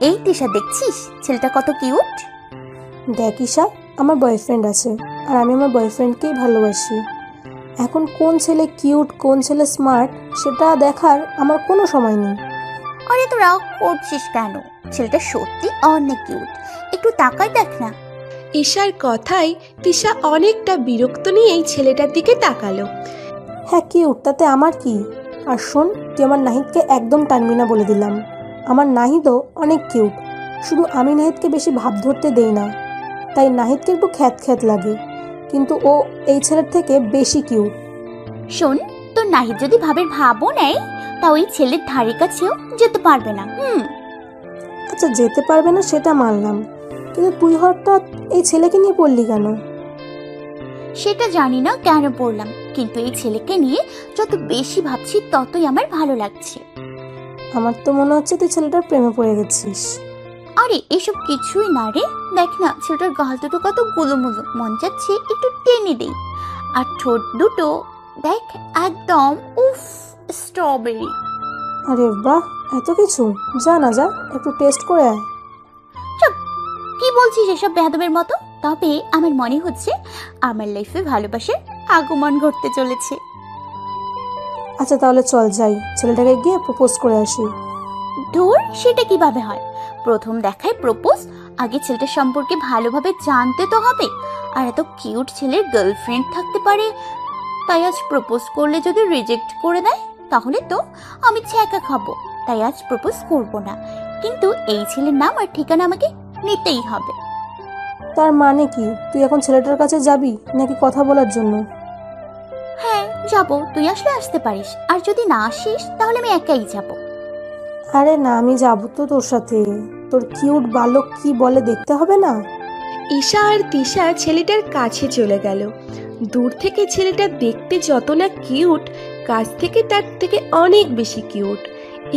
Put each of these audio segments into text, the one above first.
এই তিশা, দেখছিস ছেলেটা কত কিউট? দেখ ঈশা, আমার বয়ফ্রেন্ড আছে আর আমি আমার বয়ফ্রেন্ডকেই ভালোবাসি। এখন কোন ছেলে কিউট, কোন ছেলে স্মার্ট সেটা দেখার আমার কোনো সময় নেই। আরে তো রাগ করছিস কেন? ছেলেটা সত্যি অনেক কিউট, একটু তাকাই দেখ না। ঈশার কথায় তিশা অনেকটা বিরক্ত নিয়েই ছেলেটার দিকে তাকালো। হ্যাঁ কিউট, তাতে আমার কি? আর শোন, তুই আমার নাহিদকে একদম টানবি না বলে দিলাম। আমার নাহিদও অনেক কিউট, শুধু আমি নাহিদকে বেশি ভাব ধরতে দেই না, তাই নাহিদকে একটু খ্যাত খ্যাত লাগে, কিন্তু ও এই ছেলের থেকে বেশি কিউট। শোন, তোর নাহিদ যদি ভাবের ভাবও নেয় তা ওই ছেলের ধারে কাছেও যেতে পারবে না। আচ্ছা, যেতে পারবে না সেটা মানলাম, কিন্তু তুই হঠাৎ এই ছেলেকে নিয়ে পড়লি কেন? সেটা জানি না কেন পড়লাম, কিন্তু এই ছেলেকে নিয়ে যত বেশি ভাবছি ততই আমার ভালো লাগছে। আমার তো মনে হচ্ছে তুই ছেলেটার প্রেমে পড়ে গেছিস। আরে এসব কিছুই না রে, দেখ না ছেলেটার গাল দুটো কত গুলোমুলো, মন যাচ্ছে একটু টেনে দেই। আর ঠোঁট দুটো দেখ, একদম উফ, স্ট্রবেরি। আরে বাহ, এত কিছু! যা না যা, একটু টেস্ট করে আয়। চুপ, কি বলছিস এসব বেয়াদবের মতো? তবে আমার মনে হচ্ছে আমার লাইফে ভালোবাসার আগমন ঘটতে চলেছে। আচ্ছা তাহলে চল যাই, ছেলেটাকে গিয়ে প্রপোজ করে আসি। ধুর, সেটা কিভাবে হয়? প্রথম দেখায় প্রপোজ? আগে ছেলেটার সম্পর্কে ভালোভাবে জানতে তো হবে। আর এত কিউট ছেলের গার্লফ্রেন্ড থাকতে পারে, তাই আজ প্রপোজ করলে যদি রিজেক্ট করে দেয় তাহলে তো আমি ছ্যাঁকা খাবো। তাই আজ প্রপোজ করব না, কিন্তু এই ছেলের নাম আর ঠিকানা আমাকে নিতেই হবে। তার মানে কি, তুই এখন ছেলেটার কাছে যাবি নাকি কথা বলার জন্য? হ্যাঁ যাবো, তুই আসলে আসতে পারিস, আর যদি না আসিস তাহলে আমি একাই যাব। আরে না, আমি যাবো তো তোর সাথে। তোর কিউট বালক কি বলে দেখতে হবে না? ঈশা আর তিশা ছেলেটার কাছে চলে গেল। দূর থেকে ছেলেটা দেখতে যত না কিউট, কাছ থেকে তার থেকে অনেক বেশি কিউট।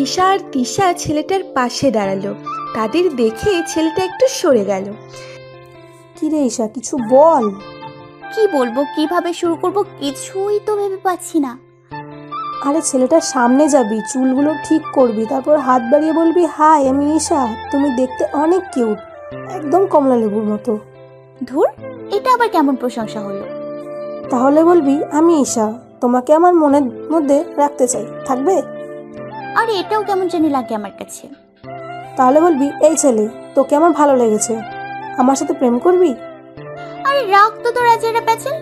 ঈশা আর তিশা ছেলেটার পাশে দাঁড়ালো। তাদের দেখে ছেলেটা একটু সরে গেল। কি রে ঈশা, কিছু বল। কি বলবো, কিভাবে শুরু করব কিছুই তো ভেবে পাচ্ছি না। আরে ছেলেটার সামনে যাবি, চুলগুলো ঠিক করবি, তারপর হাত বাড়িয়ে বলবি, হাই আমি ঈশা, তুমি দেখতে অনেক কিউট, একদম কমলা লেবুর মতো। ধুর, এটা আবার কেমন প্রশংসা হলো? তাহলে বলবি, আমি ঈশা, তোমাকে আমার মনের মধ্যে রাখতে চাই, থাকবে? আরে এটাও কেমন জানি লাগে আমার কাছে। তাহলে বলবি, এই ছেলে, তোকে আমার ভালো লেগেছে, আমার সাথে প্রেম করবি? আরে রাখ তো তোর আজেরা প্যাচেল,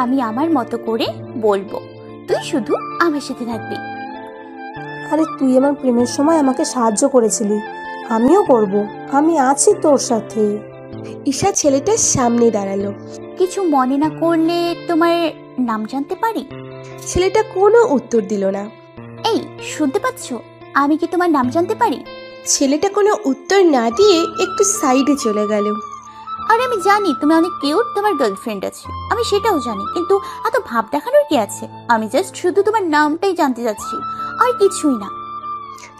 আমি আমার মতো করে বলবো, তুই শুধু আমার সাথে থাকবি। আরে তুই আমার প্রেমের সময় আমাকে সাহায্য করেছিলি, আমিও করব, আমি আছি তোর সাথে। ঈশা ছেলেটার সামনে দাঁড়ালো। কিছু মনে না করলে তোমার নাম জানতে পারি? ছেলেটা কোনো উত্তর দিল না। এই শুনতে পাচ্ছ, আমি কি তোমার নাম জানতে পারি? ছেলেটা কোনো উত্তর না দিয়ে একটু সাইডে চলে গেল। আরে আমি জানি তুমি অনেক কিউট, তোমার গার্লফ্রেন্ড আছে, আমি সেটাও জানি, কিন্তু এত ভাব দেখানোর কি আছে? আমি জাস্ট শুধু তোমার নামটাই জানতে চাচ্ছি, আর কিছুই না।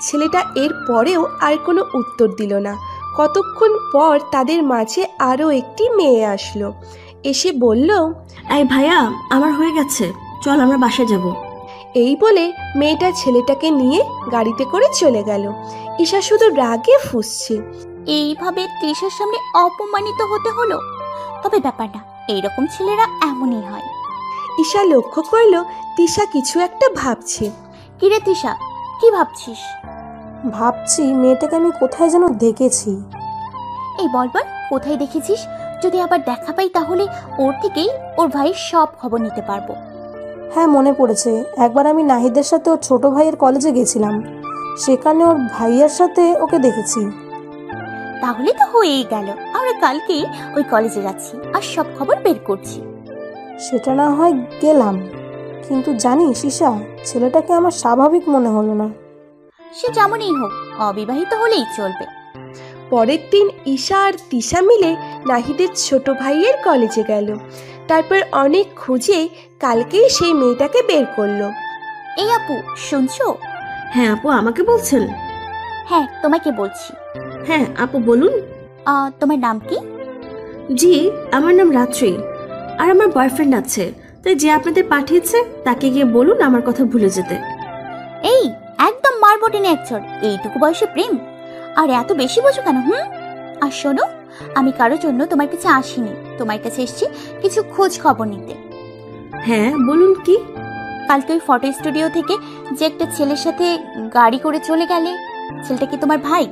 ছেলেটা এর পরেও আর কোনো উত্তর দিল না। কতক্ষণ পর তাদের মাঝে আরও একটি মেয়ে আসলো। এসে বলল, এই ভাইয়া, আমার হয়ে গেছে, চল আমরা বাসায় যাব। এই বলে মেয়েটা ছেলেটাকে নিয়ে গাড়িতে করে চলে গেল। ঈশা শুধু রাগে ফুঁসছে। এইভাবে তৃষার সামনে অপমানিত হতে হলো। তবে ব্যাপার না, এইরকম ছেলেরা এমনই হয়। ঈশা লক্ষ্য করল তিশা কিছু একটা ভাবছে। কিরে তৃষা, কি ভাবছিস? ভাবছি মেয়েটাকে আমি কোথায় যেন দেখেছি। এই বলবার, কোথায় দেখেছিস? যদি আবার দেখা পাই তাহলে ওর থেকেই ওর ভাইয়ের সব খবর নিতে পারবো। হ্যাঁ মনে পড়েছে, একবার আমি নাহিদের সাথে ওর ছোট ভাইয়ের কলেজে গেছিলাম, সেখানে ওর ভাইয়ার সাথে ওকে দেখেছি। তাহলে তো হয়েই গেল, আমরা কালকেই ওই কলেজে যাচ্ছি আর সব খবর বের করছি। সেটা না হয় গেলাম, কিন্তু জানিস ঈশা, ছেলেটাকে আমার স্বাভাবিক মনে হলো না। সে যেমনই হোক, অবিবাহিত হলেই চলবে। পরের দিন ঈশা আর তিশা মিলে নাহিদের ছোট ভাইয়ের কলেজে গেল। তারপর অনেক খুঁজে কালকেই সেই মেয়েটাকে বের করলো। এই আপু, শুনছো? হ্যাঁ আপু, আমাকে বলছেন? হ্যাঁ তোমাকে বলছি। হ্যাঁ আপু বলুন। তোমার নাম কি? জি, আমার নাম রাত্রি, আর আমার বয়ফ্রেন্ড আছে, তাই যে আপনাদের পাঠিয়েছে তাকে গিয়ে বলুন আমার কথা ভুলে যেতে। এই একদম মারবো টেনে এক চড়, এইটুকু বয়সে প্রেম? আর এত বেশি বোঝো কেন? আর শোনো, আমি কারোর জন্য তোমার কাছে আসিনি, তোমার কাছে এসেছি কিছু খোঁজ খবর নিতে। হ্যাঁ বলুন, কি? কালকে ওই ফটো স্টুডিও থেকে যে একটা ছেলের সাথে গাড়ি করে চলে গেলে, ছেলেটা কি তোমার ভাই?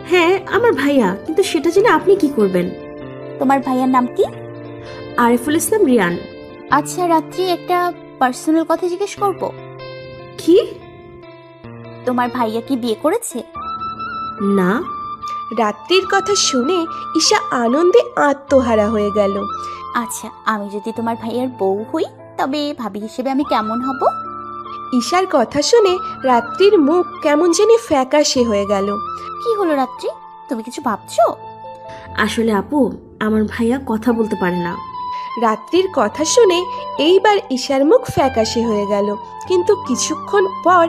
হ্যাঁ আমার ভাইয়া, কিন্তু সেটা জেনে আপনি কি করবেন? তোমার ভাইয়ার নাম কি? আরিফুল ইসলাম রিয়ান। আচ্ছা রাত্রি, একটা পার্সোনাল কথা জিজ্ঞেস করব। কি? তোমার ভাইয়া কি বিয়ে করেছে? না। রাত্রির কথা শুনে ঈশা আনন্দে আত্মহারা হয়ে গেল। আচ্ছা, আমি যদি তোমার ভাইয়ার বউ হই তবে ভাবি হিসেবে আমি কেমন হব? ঈশার কথা শুনে রাত্রির মুখ কেমন জানি ফ্যাকাশে হয়ে গেল। কি হলো রাত্রি, তুমি কিছু ভাবছো? আসলে আপু, আমার ভাইয়া কথা বলতে পারে না। রাত্রির কথা শুনে এইবার ঈশার মুখ ফ্যাকাশে হয়ে গেল, কিন্তু কিছুক্ষণ পর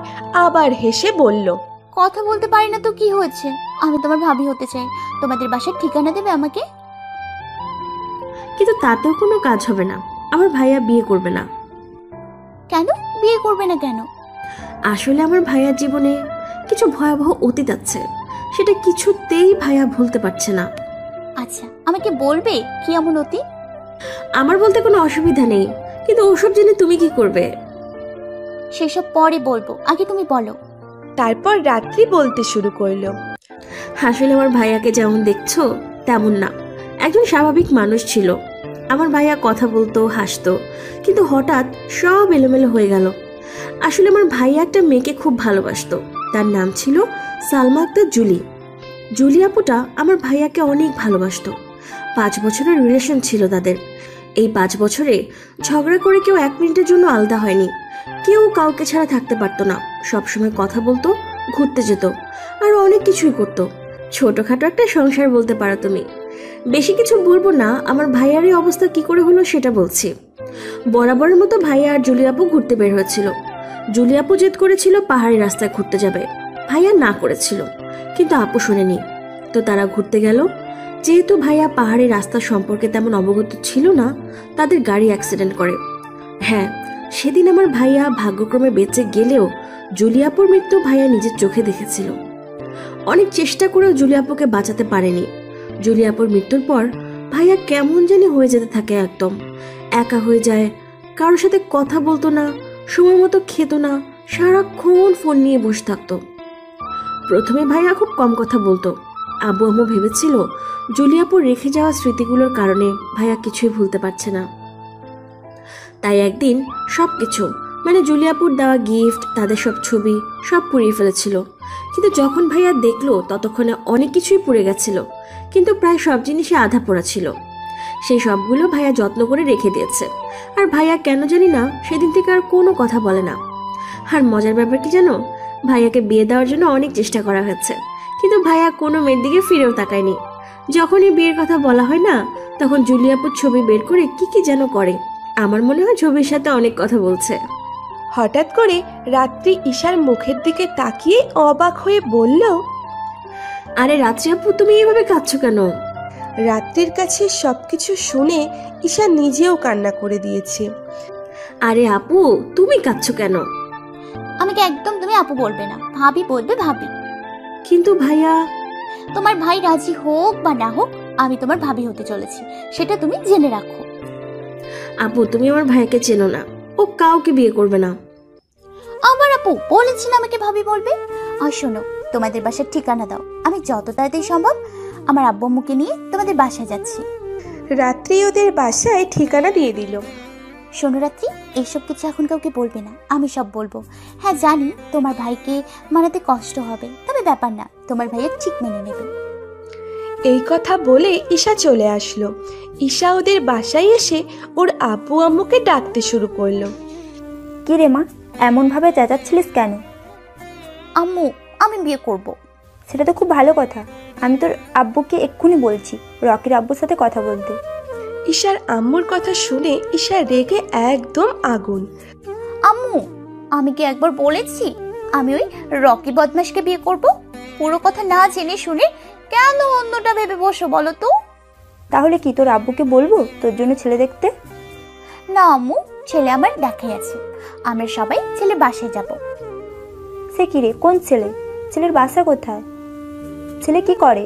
আবার হেসে বলল, কথা বলতে পারি না তো কি হয়েছে? আমি তোমার ভাবি হতে চাই, তোমাদের বাসার ঠিকানা দেবে আমাকে? কিন্তু তাতেও কোনো কাজ হবে না, আমার ভাইয়া বিয়ে করবে না। কেন বিয়ে করবে না কেন? আসলে আমার ভাইয়ার জীবনে কিছু ভয়াবহ অতীত আছে, সেটা কিছুতেই ভাইয়া ভুলতে পারছে না। আচ্ছা, আমাকে বলবে কি এমন অতীত? আমার বলতে কোনো অসুবিধা নেই, কিন্তু ওসব জেনে তুমি কি করবে? সেসব পরে বলবো, আগে তুমি বলো। তারপর রাত্রি বলতে শুরু করলো, আসলে আমার ভাইয়াকে যেমন দেখছো তেমন না, একজন স্বাভাবিক মানুষ ছিল। আমার ভাইয়া কথা বলতো, হাসতো, কিন্তু হঠাৎ সব এলোমেলো হয়ে গেল। আসলে আমার ভাইয়া একটা মেয়েকে খুব ভালোবাসতো, তার নাম ছিল সালমা আক্তার জুলি। জুলি আপুটা আমার ভাইয়াকে অনেক ভালোবাসতো। 5 বছরের রিলেশন ছিল তাদের। এই 5 বছরে ঝগড়া করে কেউ 1 মিনিটের জন্য আলাদা হয়নি। কেউ কাউকে ছাড়া থাকতে পারতো না, সবসময় কথা বলতো, ঘুরতে যেত, আর অনেক কিছুই করতো। ছোটখাটো একটা সংসার বলতে পারো তুমি। বেশি কিছু বলবো না, আমার ভাইয়ার এই অবস্থা কি করে হলো সেটা বলছি। বরাবরের মতো ভাইয়া আর জুলি আপু ঘুরতে বের হয়েছিল। জুলি আপু জেদ করেছিল পাহাড়ি রাস্তায় ঘুরতে যাবে, ভাইয়া না করেছিল, কিন্তু আপু শোনেনি। তো তারা ঘুরতে গেল। যেহেতু ভাইয়া পাহাড়ি রাস্তা সম্পর্কে তেমন অবগত ছিল না, তাদের গাড়ি অ্যাক্সিডেন্ট করে। হ্যাঁ, সেদিন আমার ভাইয়া ভাগ্যক্রমে বেঁচে গেলেও জুলিয়াপুর মৃত্যু ভাইয়া নিজের চোখে দেখেছিল। অনেক চেষ্টা করেও জুলিয়াপুকে বাঁচাতে পারেনি। জুলিয়াপুর মৃত্যুর পর ভাইয়া কেমন জানি হয়ে যেতে থাকে, একদম একা হয়ে যায়, কারোর সাথে কথা বলতো না, সময় মতো খেত না, সারাক্ষণ ফোন নিয়ে বসে থাকতো। প্রথমে ভাইয়া খুব কম কথা বলতো। আব্বু আম্মু ভেবেছিল জুলিয়াপুর রেখে যাওয়া স্মৃতিগুলোর কারণে ভাইয়া কিছুই ভুলতে পারছে না। তাই একদিন সবকিছু, মানে জুলিয়াপুর দেওয়া গিফট, তাদের সব ছবি সব পুড়িয়ে ফেলেছিল। কিন্তু যখন ভাইয়া দেখলো ততক্ষণে অনেক কিছুই পুড়ে গেছিল, কিন্তু প্রায় সব জিনিসই আধা পোড়া ছিল। সেই সবগুলো ভাইয়া যত্ন করে রেখে দিয়েছে। আর ভাইয়া কেন জানি না সেদিন থেকে আর কোনো কথা বলে না। আর মজার ব্যাপার কি জানো, ভাইয়াকে বিয়ে দেওয়ার জন্য অনেক চেষ্টা করা হয়েছে, কিন্তু ভাইয়া কোনো মেয়ের দিকে ফিরেও তাকায়নি। যখনই বিয়ের কথা বলা হয় না, তখন জুলিয়াপুর ছবি বের করে কি কি যেন করে। আমার মনে হয় ছবির সাথে অনেক কথা বলছে। হঠাৎ করে রাত্রি ঈশার মুখের দিকে তাকিয়ে অবাক হয়ে বলল, আরে রাত্রি আপু, তুমি এইভাবে কাঁদছো কেন? রাত্রির কাছে সবকিছু শুনে ঈশা নিজেও কান্না করে দিয়েছে। আরে আপু, তুমি কাঁদছো কেন? আমাকে একদম তুমি আপু বলবে না, ভাবি বলবে ভাবি। কিন্তু ভাইয়া। তোমার ভাই রাজি হোক বা না হোক, আমি তোমার ভাবি হতে চলেছি, সেটা তুমি জেনে রাখো। আপু, তুমি আমার ভাইকে চেনো না, ও কাউকে বিয়ে করবে না। আমার আপু বলেছি না আমাকে ভাবি বলবে। আর শোনো, তোমাদের বাসার ঠিকানা দাও, আমি যত তাড়াতাড়ি সম্ভব আমার আব্বু আম্মুকে নিয়ে তোমাদের বাসায় যাচ্ছি। রাত্রি ওদের বাসায় ঠিকানা দিয়ে দিল। শোনো রাত্রি, এইসব কিছু এখন কাউকে বলবে না, আমি সব বলবো। হ্যাঁ জানি তোমার ভাইকে মানাতে কষ্ট হবে, তবে ব্যাপার না, তোমার ভাইয়ের ঠিক মেনে নেবে। এই কথা বলে ঈশা চলে আসলো। ঈশা ওদের বাসায় এসে ওর আব্বু আম্মুকে ডাকতে শুরু করলো। কি রে মা, এমনভাবে চেঁচাচ্ছিলিস কেন? আম্মু, আমি বিয়ে করব। সেটা তো খুব ভালো কথা। আমি তোর আব্বুকে এক্ষুনি বলছি রকির আব্বুর সাথে কথা বলতে। ঈশার আম্মুর কথা শুনে ঈশা রেগে একদম আগুন। আম্মু, আমি কি একবার বলেছি আমি ওই রকি বদমাশকে বিয়ে করব? পুরো কথা না জেনে শুনে কেন অন্যটা ভেবে বসো বলো তো? তাহলে কি তোর আব্বুকে বলবো তোর জন্য ছেলে দেখতে? না আম্মু, ছেলে আমার দেখাই আছে, আমরা সবাই ছেলে বাসায় যাব। সে কি রে, কোন ছেলে? ছেলের বাসা কোথায়? ছেলে কি করে?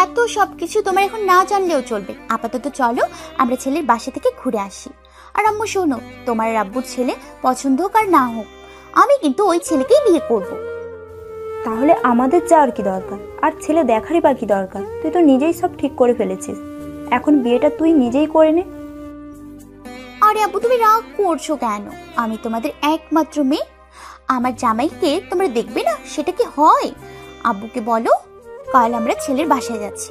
এত সবকিছু তোমার এখন না জানলেও চলবে। আপাতত চলো আমরা ছেলের বাসা থেকে ঘুরে আসি। আর আম্মু শোনো, তোমার আব্বুর ছেলে পছন্দ হোক আর না হোক, আমি কিন্তু ওই ছেলেকেই বিয়ে করব। তাহলে আমাদের যাওয়ার কি দরকার? আর ছেলে দেখারই বা কি দরকার? তুই তো নিজেই সব ঠিক করে ফেলেছিস, এখন বিয়েটা তুই নিজেই করে নে। আরে আব্বু, তুমি রাগ করছো কেন? আমি তোমাদের একমাত্র মেয়ে, আমার জামাইকে তোমরা দেখবে না, সেটা কি হয়? আব্বুকে বলো কাল আমরা ছেলের বাসায় যাচ্ছি।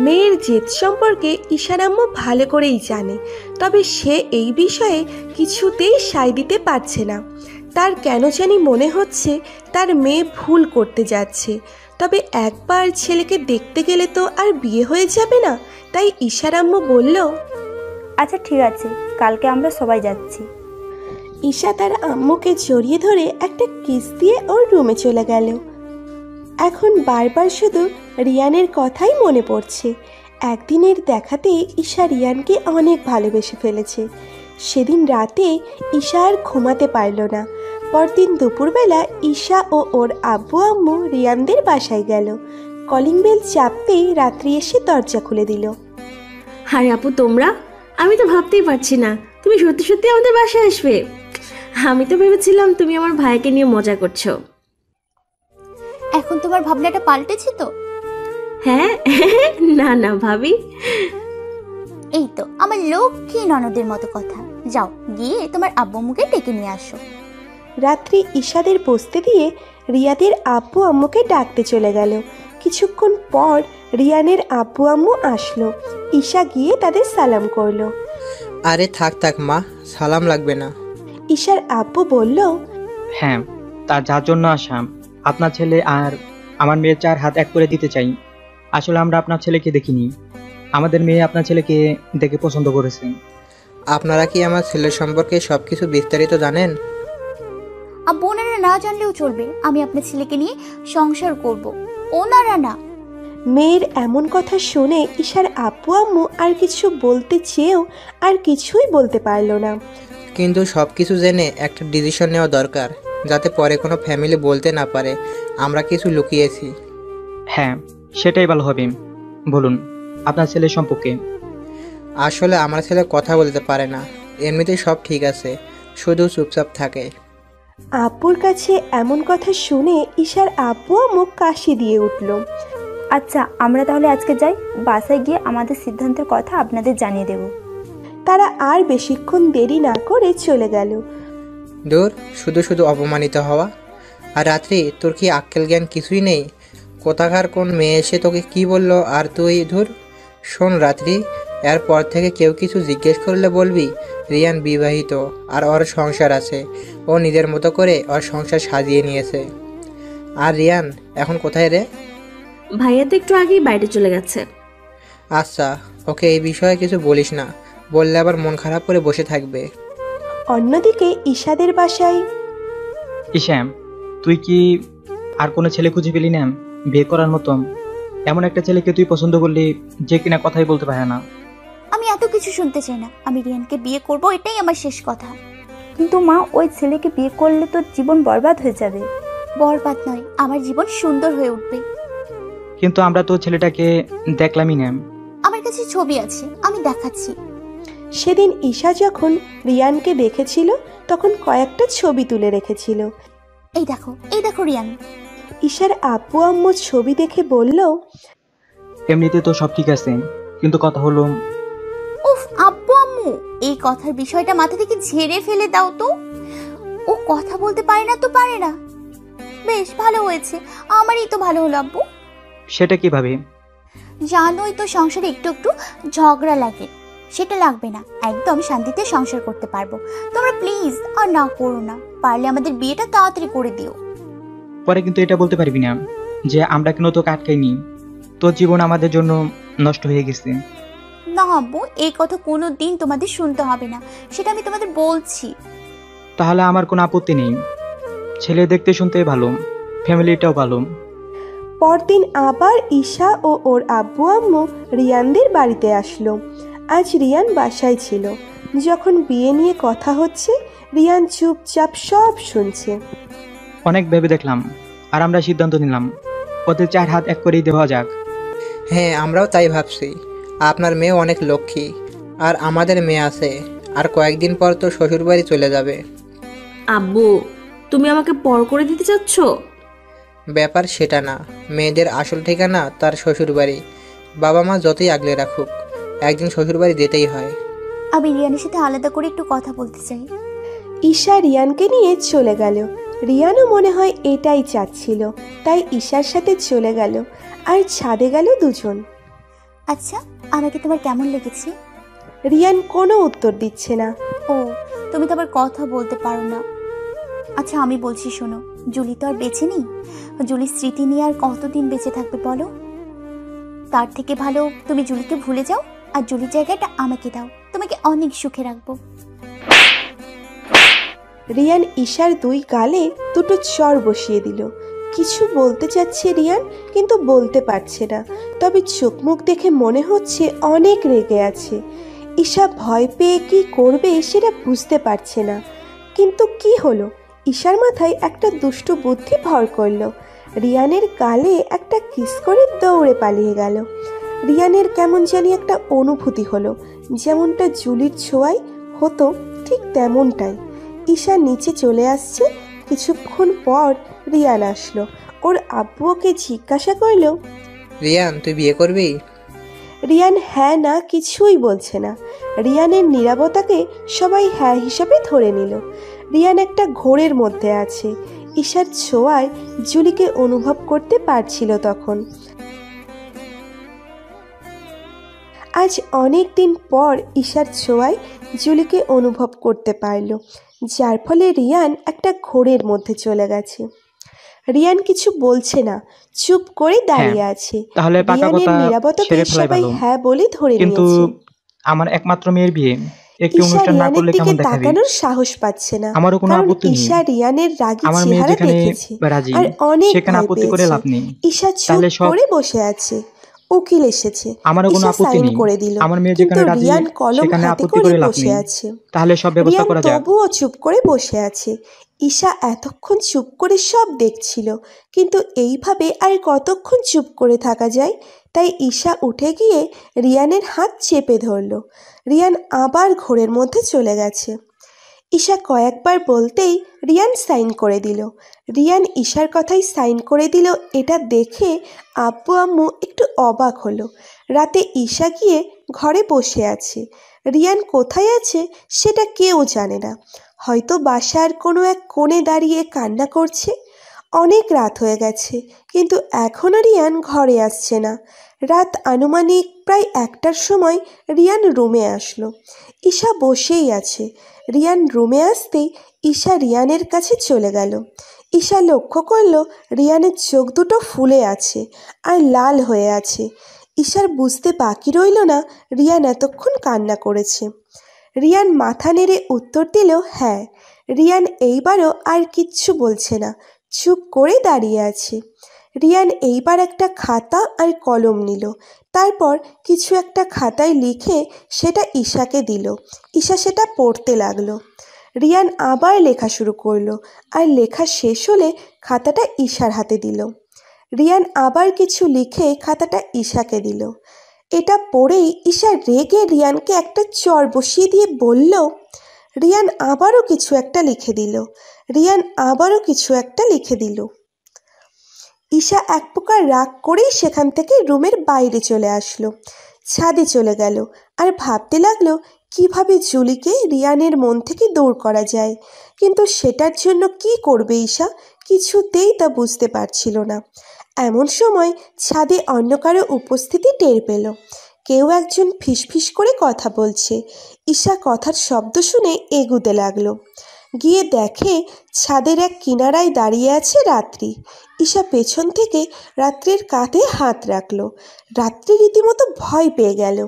মেয়ের জেদ সম্পর্কে ঈশার আম্মু ভালো করেই জানে, তবে সে এই বিষয়ে কিছুতেই সায় দিতে পারছে না। তার কেন জানি মনে হচ্ছে তার মেয়ে ভুল করতে যাচ্ছে। তবে একবার ছেলেকে দেখতে গেলে তো আর বিয়ে হয়ে যাবে না। তাই ঈশার আম্মু বলল, আচ্ছা ঠিক আছে, কালকে আমরা সবাই যাচ্ছি। ঈশা তার আম্মুকে জড়িয়ে ধরে একটা কিস দিয়ে ওর রুমে চলে গেল। এখন বারবার শুধু রিয়ানের কথাই মনে পড়ছে। একদিনের দেখাতে ঈশা রিয়ানকে অনেক ভালোবেসে ফেলেছে। সেদিন রাতে ঈশা আর ঘুমাতে পারল না। পরদিন দুপুরবেলা ঈশা ও ওর আব্বু আম্মু রিয়ানদের বাসায় গেল। কলিং বেল চাপতেই রাত্রি এসে দরজা খুলে দিল। আরে আপু তোমরা, আমি তো ভাবতেই পারছি না তুমি সত্যি সত্যি আমাদের বাসায় আসবে। আমি তো ভেবেছিলাম তুমি আমার ভাইকে নিয়ে মজা করছো। এখন তোমার ভাবনাটা পাল্টেছে তো? হ্যাঁ না না ভাবি। এই তো আমার লক্ষ্মী ননদের মতো কথা। যাও গিয়ে তোমার আব্বু আম্মুকে ডেকে নিয়ে আসো। রাত্রি ঈশাদের বসতে দিয়ে রিয়াদের আব্বু আম্মুকে ডাকতে চলে গেল। কিছুক্ষণ পর রিয়ানের আব্বু আম্মু আসলো। ঈশা গিয়ে তাদের সালাম করলো। আরে থাক থাক মা, সালাম লাগবে না। ঈশার আব্বু বলল, হ্যাঁ, তার যার জন্য আসা, আপনার ছেলে আর আমার মেয়ের 4 হাত এক করে দিতে চাই। আসলে আমরা আপনার ছেলেকে দেখিনি, আমাদের মেয়ে আপনার ছেলেকে দেখে পছন্দ করেছে। আপনারা কি আমার ছেলের সম্পর্কে সবকিছু বিস্তারিত জানেন? আব্বু ওনারা না জানলেও চলবে, আমি আপনার ছেলেকে নিয়ে সংসার করব, ওনারা না। মেয়ের এমন কথা শুনে ঈশার আব্বু আম্মু আর কিছু বলতে চেয়েও আর কিছুই বলতে পারলো না। কিন্তু সব কিছু জেনে একটা ডিসিশন নেওয়া দরকার, যাতে পরে কোনো ফ্যামিলি বলতে না পারে আমরা কিছু লুকিয়েছি। হ্যাঁ, সেটাই ভালো হবে। বলুন আপনার ছেলের সম্পর্কে। আসলে আমার ছেলে কথা বলতে পারে না, এমনিতেই সব ঠিক আছে, শুধু চুপচাপ থাকে। আব্বুর কাছে এমন কথা শুনে ঈশার আব্বু আম্মু কাশি দিয়ে উঠল। আচ্ছা আমরা তাহলে আজকে যাই, বাসায় গিয়ে আমাদের সিদ্ধান্তের কথা আপনাদের জানিয়ে দেব। তারা আর বেশিক্ষণ দেরি না করে চলে গেল। দূর, শুধু শুধু অপমানিত হওয়া। আর রাত্রি, তোর কি আক্কেল জ্ঞান কিছুই নেই? কোথাকার কোন মেয়ে এসে তোকে কি বললো আর তুই ধুর। শোন রাত্রি, এরপর থেকে কেউ কিছু জিজ্ঞেস করলে বলবি রিয়ান বিবাহিত আর ওর সংসার আছে, ও নিজের মতো করে ওর সংসার সাজিয়ে নিয়েছে। আর রিয়ান এখন কোথায় রে? ভাইয়া তো একটু আগেই বাইরে চলে গেছে। আচ্ছা, ওকে এই বিষয়ে কিছু বলিস না, বললে আবার মন খারাপ করে বসে থাকবে। অন্যদিকে ঈশাদের বাসায়, ঈশাম, তুই কি আর কোনো ছেলে খুঁজে পেলি না বিয়ে করার মতন? এমন একটা ছেলেকে তুই পছন্দ করলি যে কিনা কথাই বলতে পারে না। আমি এত কিছু শুনতে চাই না, আমি রিয়ানকে বিয়ে করব, এটাই আমার শেষ কথা। কিন্তু মা, ওই ছেলেকে বিয়ে করলে তোর জীবন বরবাদ হয়ে যাবে। বরবাদ নয়, আমার জীবন সুন্দর হয়ে উঠবে। কিন্তু আমরা তো ছেলেটাকে দেখলামই না। আমার কাছে ছবি আছে, আমি দেখাচ্ছি। সেদিন ঈশা যখন রিয়ানকে দেখেছিল তখন কয়েকটা ছবি তুলে রেখেছিল। এই দেখো রিয়ান। ঈশার আব্বু আম্মু ছবি দেখে বলল, এমনিতে তো সব ঠিক আছে, কিন্তু কথা হলো। উফ আব্বু আম্মু, এই কথার বিষয়টা মাথা থেকে ঝেড়ে ফেলে দাও তো। ও কথা বলতে পারে না তো পারে না, বেশ ভালো হয়েছে, আমারই তো ভালো হলো আব্বু। সেটা কিভাবে? জানোই তো সংসারে একটু একটু ঝগড়া লাগে, সেটা লাগবে না, একদম শান্তিতে সংসার করতে পারবো। তোমরা প্লিজ আর না করো না, পারলে আমাদের বিয়েটা তাড়াতাড়ি করে দিও। পরে কিন্তু এটা বলতে পারবি না যে আমরা কেন তোকে আটকাইনি, তোর জীবন আমাদের জন্য নষ্ট হয়ে গেছে। না আব্বু, এই কথা কোনো দিন তোমাদের শুনতে হবে না, সেটা আমি তোমাদের বলছি। তাহলে আমার কোনো আপত্তি নেই, ছেলে দেখতে শুনতে ভালো, ফ্যামিলিটাও ভালো। পরদিন আবার ঈশা ও ওর আব্বু আম্মু রিয়ানদের বাড়িতে আসলো। আজ রিয়ান বাসায় ছিল। যখন বিয়ে নিয়ে কথা হচ্ছে রিয়ান চুপচাপ সব শুনছে। অনেক ভেবে দেখলাম আর আমরা সিদ্ধান্ত নিলাম ওদের 4 হাত এক করেই দেওয়া যাক। হ্যাঁ, আমরাও তাই ভাবছি। আপনার মেয়ে অনেক লক্ষ্মী, আর আমাদের মেয়ে আছে, আর কয়েকদিন পর তো শ্বশুরবাড়ি চলে যাবে। আব্বু, তুমি আমাকে পর করে দিতে চাচ্ছ? ব্যাপার সেটা না, মেয়েদের আসল ঠিকানা তার শ্বশুরবাড়ি। বাবা মা যতই আগলে রাখুক, একদিন শ্বশুরবাড়ি যেতেই হয়। আমি রিয়ানের সাথে আলাদা করে একটু কথা বলতে চাই। ঈশা রিয়ানকে নিয়ে চলে গেল। রিয়ানও মনে হয় এটাই চাচ্ছিল, তাই ঈশার সাথে চলে গেল আর ছাদে গেল দুজন। আচ্ছা, আমাকে তোমার কেমন লেগেছে? রিয়ান কোনো উত্তর দিচ্ছে না। ও, তুমি তো আবার কথা বলতে পারো না। আচ্ছা, আমি বলছি শোনো, জুলি তো আর বেঁচে নেই। জুলির স্মৃতি নিয়ে আর কতদিন বেঁচে থাকবে বলো? তার থেকে ভালো তুমি জুলিকে ভুলে যাও, আর জুলির জায়গাটা আমাকে দাও, তোমাকে অনেক সুখে রাখবো। রিয়ান ঈশার 2 গালে 2টো চড় বসিয়ে দিল। কিছু বলতে চাচ্ছে রিয়ান, কিন্তু বলতে পারছে না। তবে চোখ মুখ দেখে মনে হচ্ছে অনেক রেগে আছে। ঈশা ভয় পেয়ে কি করবে সেটা বুঝতে পারছে না। কিন্তু কি হলো, ঈশার মাথায় একটা দুষ্টু বুদ্ধি ভর করলো। রিয়ানের গালে একটা কিস করে দৌড়ে পালিয়ে গেল। রিয়ানের কেমন জানি একটা অনুভূতি হলো, যেমনটা জুলির ছোঁয়ায় হতো ঠিক তেমনটাই। ঈশা নিচে চলে আসছে। কিছুক্ষণ পর রিয়ান আসলো। ওর আব্বু ওকে জিজ্ঞাসা করলো, রিয়ান, তুই বিয়ে করবি? রিয়ান হ্যাঁ না কিছুই বলছে না। রিয়ানের নীরবতাকে সবাই হ্যাঁ হিসাবে ধরে নিল। রিয়ান একটা ঘোরের মধ্যে আছে। ঈশার ছোঁয়ায় জুলিকে অনুভব করতে পারছিল তখন। আজ অনেক দিন পর ঈশার ছোঁয়ায় জুলিকে অনুভব করতে পারল, যার ফলে রিয়ান একটা ঘোরের মধ্যে চলে গেছে। রিয়ান কিছু বলছে না, চুপ করে দাঁড়িয়ে আছে। তাহলে পাকা রিয়ানের কথা নীরবতাকে ছেড়ে ফেলাই সবাই ভালো। হ্যাঁ বলে ধরে কিন্তু নিয়েছে। আমার একমাত্র মেয়ের বিয়ে একটি ঈশা অনুষ্ঠান না রিয়ানের করলে দিকে কেমন দেখাবে? তাকানোর সাহস পাচ্ছে না, আমারও কোনো কারণ আপত্তি নেই। ঈশা রিয়ানের রাগী আমার মেয়ে চেহারা যেখানে দেখেছে রাজি, আর অনেক সেখানে ভয় আপত্তি করে পেয়েছে। লাভ নেই। ঈশা চুপ তাহলে সব করে বসে আছে। উকিল এসেছে। আমারও কোনো ঈশা আপত্তি সাইন নেই। করে দিল, আমার মেয়ে কিন্তু যেখানে রাজি, রিয়ান কলম সেখানে হাতে আপত্তি করে করে লাভ বসে নেই। আছে। তাহলে সব ব্যবস্থা রিয়ান করা যাক। তবুও চুপ করে বসে আছে। ঈশা এতক্ষণ চুপ করে সব দেখছিল, কিন্তু এইভাবে আর কতক্ষণ চুপ করে থাকা যায়? তাই ঈশা উঠে গিয়ে রিয়ানের হাত চেপে ধরল। রিয়ান আবার ঘোরের মধ্যে চলে গেছে। ঈশা কয়েকবার বলতেই রিয়ান সাইন করে দিল। রিয়ান ঈশার কথাই সাইন করে দিল, এটা দেখে আব্বু আম্মু একটু অবাক হলো। রাতে ঈশা গিয়ে ঘরে বসে আছে। রিয়ান কোথায় আছে সেটা কেউ জানে না। হয়তো বাসার কোনো এক কোণে দাঁড়িয়ে কান্না করছে। অনেক রাত হয়ে গেছে, কিন্তু এখনও রিয়ান ঘরে আসছে না। রাত আনুমানিক প্রায় 1টার সময় রিয়ান রুমে আসলো। ঈশা বসেই আছে। রিয়ান রুমে আসতেই ঈশা রিয়ানের কাছে চলে গেল। ঈশা লক্ষ্য করলো রিয়ানের চোখ দুটো ফুলে আছে আর লাল হয়ে আছে। ঈশার বুঝতে বাকি রইল না রিয়ান এতক্ষণ কান্না করেছে। রিয়ান মাথা নেড়ে উত্তর দিল হ্যাঁ। রিয়ান এইবারও আর কিচ্ছু বলছে না, চুপ করে দাঁড়িয়ে আছে। রিয়ান এইবার একটা খাতা আর কলম নিল। তারপর কিছু একটা খাতায় লিখে সেটা ঈশাকে দিল। ঈশা সেটা পড়তে লাগলো। রিয়ান আবার লেখা শুরু করলো, আর লেখা শেষ হলে খাতাটা ঈশার হাতে দিল। রিয়ান আবার কিছু লিখে খাতাটা ঈশাকে দিল। এটা পড়েই ঈশা রেগে রিয়ানকে একটা চড় বসিয়ে দিয়ে বলল, রিয়ান আবারও কিছু একটা লিখে দিল। রিয়ান আবারও কিছু একটা লিখে দিল। ঈশা এক প্রকার রাগ করেই সেখান থেকে রুমের বাইরে চলে আসলো। ছাদে চলে গেল আর ভাবতে লাগলো কিভাবে জুলিকে রিয়ানের মন থেকে দূর করা যায়। কিন্তু সেটার জন্য কি করবে ঈশা, কিছুতেই তা বুঝতে পারছিল না। এমন সময় ছাদে অন্য কারো উপস্থিতি টের পেল। কেউ একজন ফিসফিস করে কথা বলছে। ঈশা কথার শব্দ শুনে এগুতে লাগলো। গিয়ে দেখে ছাদের এক কিনারায় দাঁড়িয়ে আছে রাত্রি। ঈশা পেছন থেকে রাত্রির কাঁধে হাত রাখলো। রাত্রি রীতিমতো ভয় পেয়ে গেল।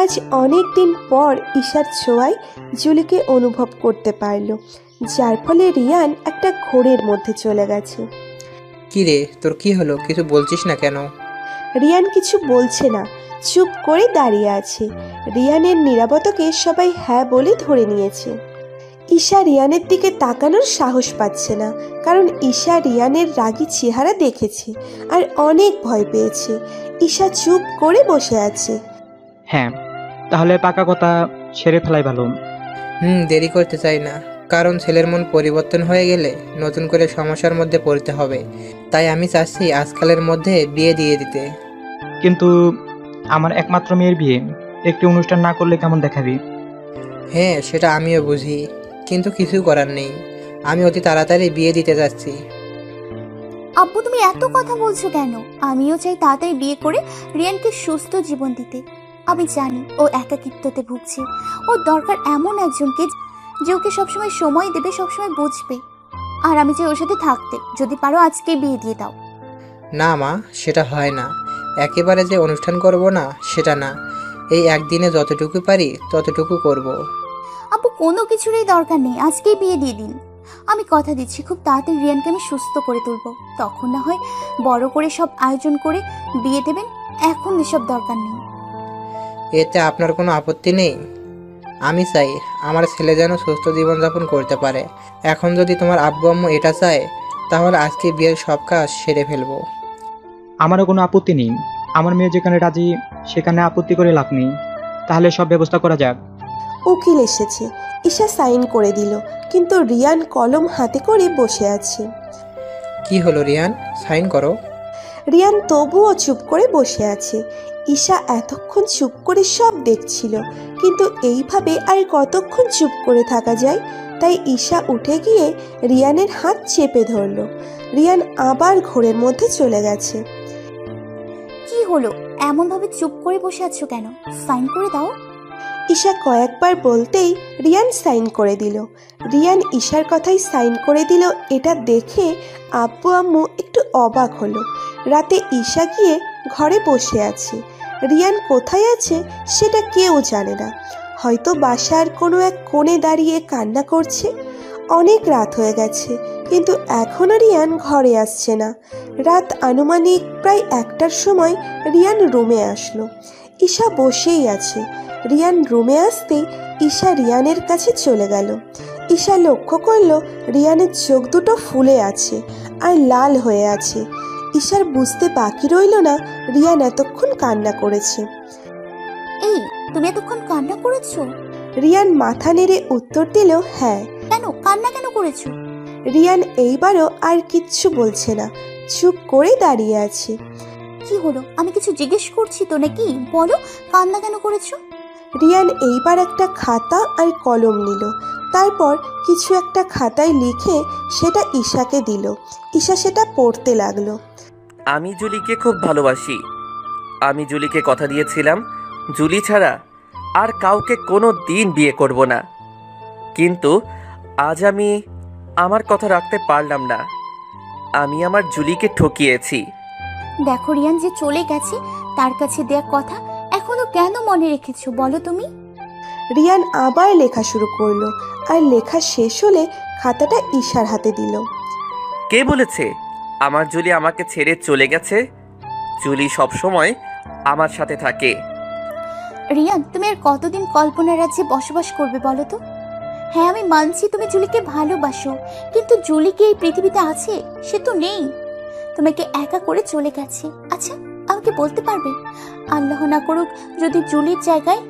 আজ অনেক দিন পর ঈশার ছোঁয়ায় জুলিকে অনুভব করতে পারল, যার ফলে রিয়ান একটা ঘোরের মধ্যে চলে গেছে। কি রে, তোর কি হলো? কিছু বলছিস না কেন? রিয়ান কিছু বলছে না, চুপ করে দাঁড়িয়ে আছে। রিয়ানের নীরবতাকে সবাই হ্যাঁ বলে ধরে নিয়েছে। ঈশা রিয়ানের দিকে তাকানোর সাহস পাচ্ছে না, কারণ ঈশা রিয়ানের রাগী চেহারা দেখেছে আর অনেক ভয় পেয়েছে। ঈশা চুপ করে বসে আছে। হ্যাঁ, তাহলে পাকা কথা সেরে ফেলাই ভালো। দেরি করতে চাই না, কারণ ছেলের মন পরিবর্তন হয়ে গেলে নতুন করে সমস্যার মধ্যে পড়তে হবে। তাই আমি চাচ্ছি আজকালের মধ্যে বিয়ে দিয়ে দিতে। কিন্তু আমার একমাত্র মেয়ের বিয়ে একটি অনুষ্ঠান না করলে কেমন দেখাবি? হ্যাঁ, সেটা আমিও বুঝি, কিন্তু কিছু করার নেই। আমি অতি তাড়াতাড়ি বিয়ে দিতে যাচ্ছি। আব্বু তুমি এত কথা বলছো কেন? আমিও চাই তাড়াতাড়ি বিয়ে করে রিয়ানকে সুস্থ জীবন দিতে। আমি জানি ও একাকিত্বতে ভুগছে। ওর দরকার এমন একজনকে যে ওকে সবসময় সময় দেবে, সবসময় বুঝবে। আর আমি চাই ওর সাথে থাকতে। যদি পারো আজকে বিয়ে দিয়ে দাও। না মা, সেটা হয় না। একেবারে যে অনুষ্ঠান করব না সেটা না, এই একদিনে যতটুকু পারি ততটুকু করব। আব্বু কোনো কিছুরই দরকার নেই, আজকেই বিয়ে দিয়ে দিন। আমি কথা দিচ্ছি খুব তাড়াতাড়ি রিয়ানকে আমি সুস্থ করে তুলব। তখন না হয় বড় করে সব আয়োজন করে বিয়ে দেবেন। এখন এসব দরকার নেই। এতে আপনার কোনো আপত্তি নেই? আমি চাই আমার ছেলে যেন সুস্থ জীবনযাপন করতে পারে। এখন যদি তোমার আব্বু আম্মু এটা চায়, তাহলে আজকে বিয়ের সব কাজ সেরে ফেলবো। আমারও কোনো আপত্তি নেই। আমার মেয়ে যেখানে রাজি সেখানে আপত্তি করে লাভ নেই। তাহলে সব ব্যবস্থা করা যাক। উকিল এসেছে। ঈশা সাইন করে দিল, কিন্তু রিয়ান কলম হাতে করে বসে আছে। কি হলো রিয়ান, সাইন করো। রিয়ান তবুও চুপ করে বসে আছে। ঈশা এতক্ষণ চুপ করে সব দেখছিল, কিন্তু এইভাবে আর কতক্ষণ চুপ করে থাকা যায়? তাই ঈশা উঠে গিয়ে রিয়ানের হাত চেপে ধরল। রিয়ান আবার ঘোরের মধ্যে চলে গেছে। কি হলো, এমন ভাবে চুপ করে বসে আছো কেন? সাইন করে দাও। ঈশা কয়েকবার বলতেই রিয়ান সাইন করে দিল। রিয়ান ঈশার কথাই সাইন করে দিল, এটা দেখে আব্বু আম্মু একটু অবাক হলো। রাতে ঈশা গিয়ে ঘরে বসে আছে। রিয়ান কোথায় আছে সেটা কেউ জানে না। হয়তো বাসার কোনো এক কোণে দাঁড়িয়ে কান্না করছে। অনেক রাত হয়ে গেছে, কিন্তু এখনও রিয়ান ঘরে আসছে না। রাত আনুমানিক প্রায় 1টার সময় রিয়ান রুমে আসলো। ঈশা বসেই আছে। রিয়ান রুমে আসতেই ঈশা রিয়ানের কাছে চলে গেল। ঈশা লক্ষ্য করলো রিয়ানের চোখ দুটো ফুলে আছে আর লাল হয়ে আছে। ঈশার বুঝতে বাকি রইল না রিয়ান এতক্ষণ কান্না করেছে। এই, তুমি এতক্ষণ কান্না করেছো? রিয়ান মাথা নেড়ে উত্তর দিল, হ্যাঁ। কেন কান্না কেন করেছো? রিয়ান এইবারও আর কিচ্ছু বলছে না, চুপ করে দাঁড়িয়ে আছে। কি হলো, আমি কিছু জিজ্ঞেস করছি তো নাকি? বলো, কান্না কেন করেছো? রিয়ান এইবার একটা খাতা আর কলম নিল। তারপর কিছু একটা খাতায় লিখে সেটা ঈশাকে দিল। ঈশা সেটা পড়তে লাগলো। আমি জুলিকে খুব ভালোবাসি। আমি জুলিকে কথা দিয়েছিলাম জুলি ছাড়া আর কাউকে কোনো দিন বিয়ে করব না। কিন্তু আজ আমি আমার কথা রাখতে পারলাম না। আমি আমার জুলিকে ঠকিয়েছি। দেখো রিয়ান যে চলে গেছে, তার কাছে দেয়া কথা এখনো কেন মনে রেখেছো বলো তুমি? রিয়ান আবার লেখা শুরু করলো, আর লেখা শেষ হলে খাতাটা ঈশার হাতে দিল। কে বলেছে আমার জুলি আমাকে ছেড়ে চলে গেছে? জুলি সবসময় আমার সাথে থাকে। রিয়ান, তুমি আর কতদিন কল্পনা রাজ্যে বসবাস করবে বলো তো? হ্যাঁ, আমি মানছি তুমি জুলিকে ভালোবাসো, কিন্তু জুলি কি এই পৃথিবীতে আছে? সে তো নেই, তোমাকে একা করে চলে গেছে। আচ্ছা, আমাকে বলতে পারবে, আল্লাহ না করুক যদি জুলির জায়গায়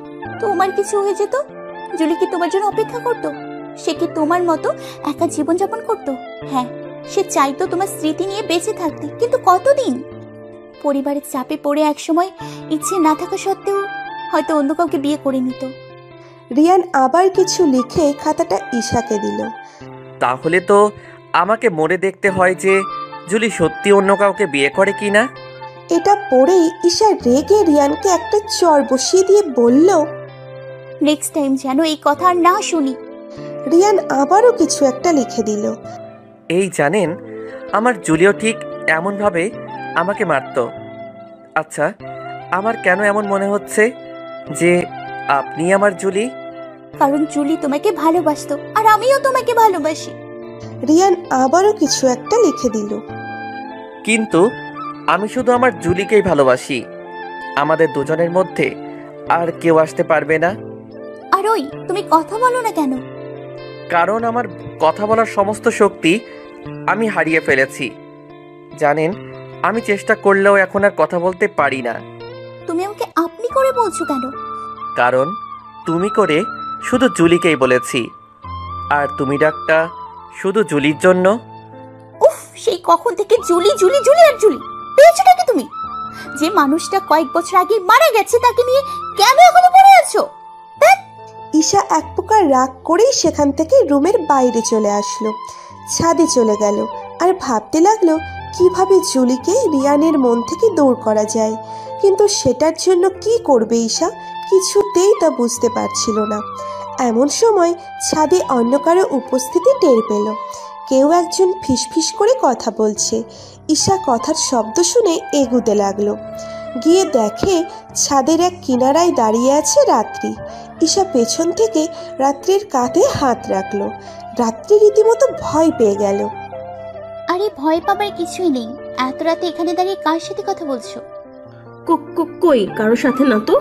তোমার কিছু হয়ে যেত, জুলি কি তোমার জন্য অপেক্ষা করতো? সে কি তোমার মতো একা জীবনযাপন করতো? হ্যাঁ, সে চাইতো তোমার স্মৃতি নিয়ে বেঁচে থাকতে, কিন্তু কতদিন? পরিবারের চাপে পড়ে একসময় ইচ্ছে না থাকা সত্ত্বেও হয়তো অন্য কাউকে বিয়ে করে নিত। রিয়ান আবার কিছু লিখে খাতাটা ঈশাকে দিল। তাহলে তো আমাকে মরে দেখতে হয় যে জুলি সত্যি অন্য কাউকে বিয়ে করে কিনা। এটা পড়েই ঈশা রেগে রিয়ানকে একটা চড় বসিয়ে দিয়ে বলল, নেক্সট টাইম যেন এই কথা আর না শুনি। রিয়ান আবারও কিছু একটা লিখে দিল। এই জানেন, আমার জুলিও ঠিক এমনভাবে আমাকে মারতো। আচ্ছা, আমার কেন এমন মনে হচ্ছে যে আপনি আমার জুলি? কারণ জুলি তোমাকে ভালোবাসতো, আর আমিও তোমাকে ভালোবাসি। রিয়ান আবারও কিছু একটা লিখে দিল। কিন্তু আমি শুধু আমার জুলিকেই ভালোবাসি। আমাদের দুজনের মধ্যে আর কেউ আসতে পারবে না। আর ওই, তুমি কথা বলো না কেন? কারণ আমার কথা বলার সমস্ত শক্তি আমি হারিয়ে ফেলেছি। জানেন, আমি চেষ্টা করলেও এখন আর কথা বলতে পারি না। তুমি আমাকে আপনি করে বলছো কেন? কারণ তুমি করে শুধু জুলিকেই বলেছি, আর তুমি ডাকটা শুধু জুলির জন্য। উফ, সেই কখন থেকে জুলি জুলি জুলি আর জুলি। পেয়েছোটা কি তুমি? যে মানুষটা কয়েক বছর আগে মারা গেছে তাকে নিয়ে কেন এখনো পড়ে আছো? ঈশা এক প্রকার রাগ করেই সেখান থেকে রুমের বাইরে চলে আসলো, ছাদে চলে গেল আর ভাবতে লাগলো কিভাবে জুলিকে রিয়ানের মন থেকে দূর করা যায়। কিন্তু সেটার জন্য কি করবে ঈশা, কিছুতেই তা বুঝতে পারছিল না। এমন সময় ছাদে অন্য কারো উপস্থিতি টের পেল। কেউ একজন ফিসফিস করে কথা বলছে। ঈশা কথার শব্দ শুনে এগুতে লাগলো। গিয়ে দেখে ছাদের এক কিনারায় দাঁড়িয়ে আছে রাত্রি। ঈশা পেছন থেকে রাত্রির কাঁধে হাত রাখলো। রাত্রি রীতিমতো ভয় পেয়ে গেল। আরে ভয় পাবার কিছুই নেই। এত রাতে এখানে দাঁড়িয়ে কার সাথে কথা বলছো? কই কারোর সাথে না তো।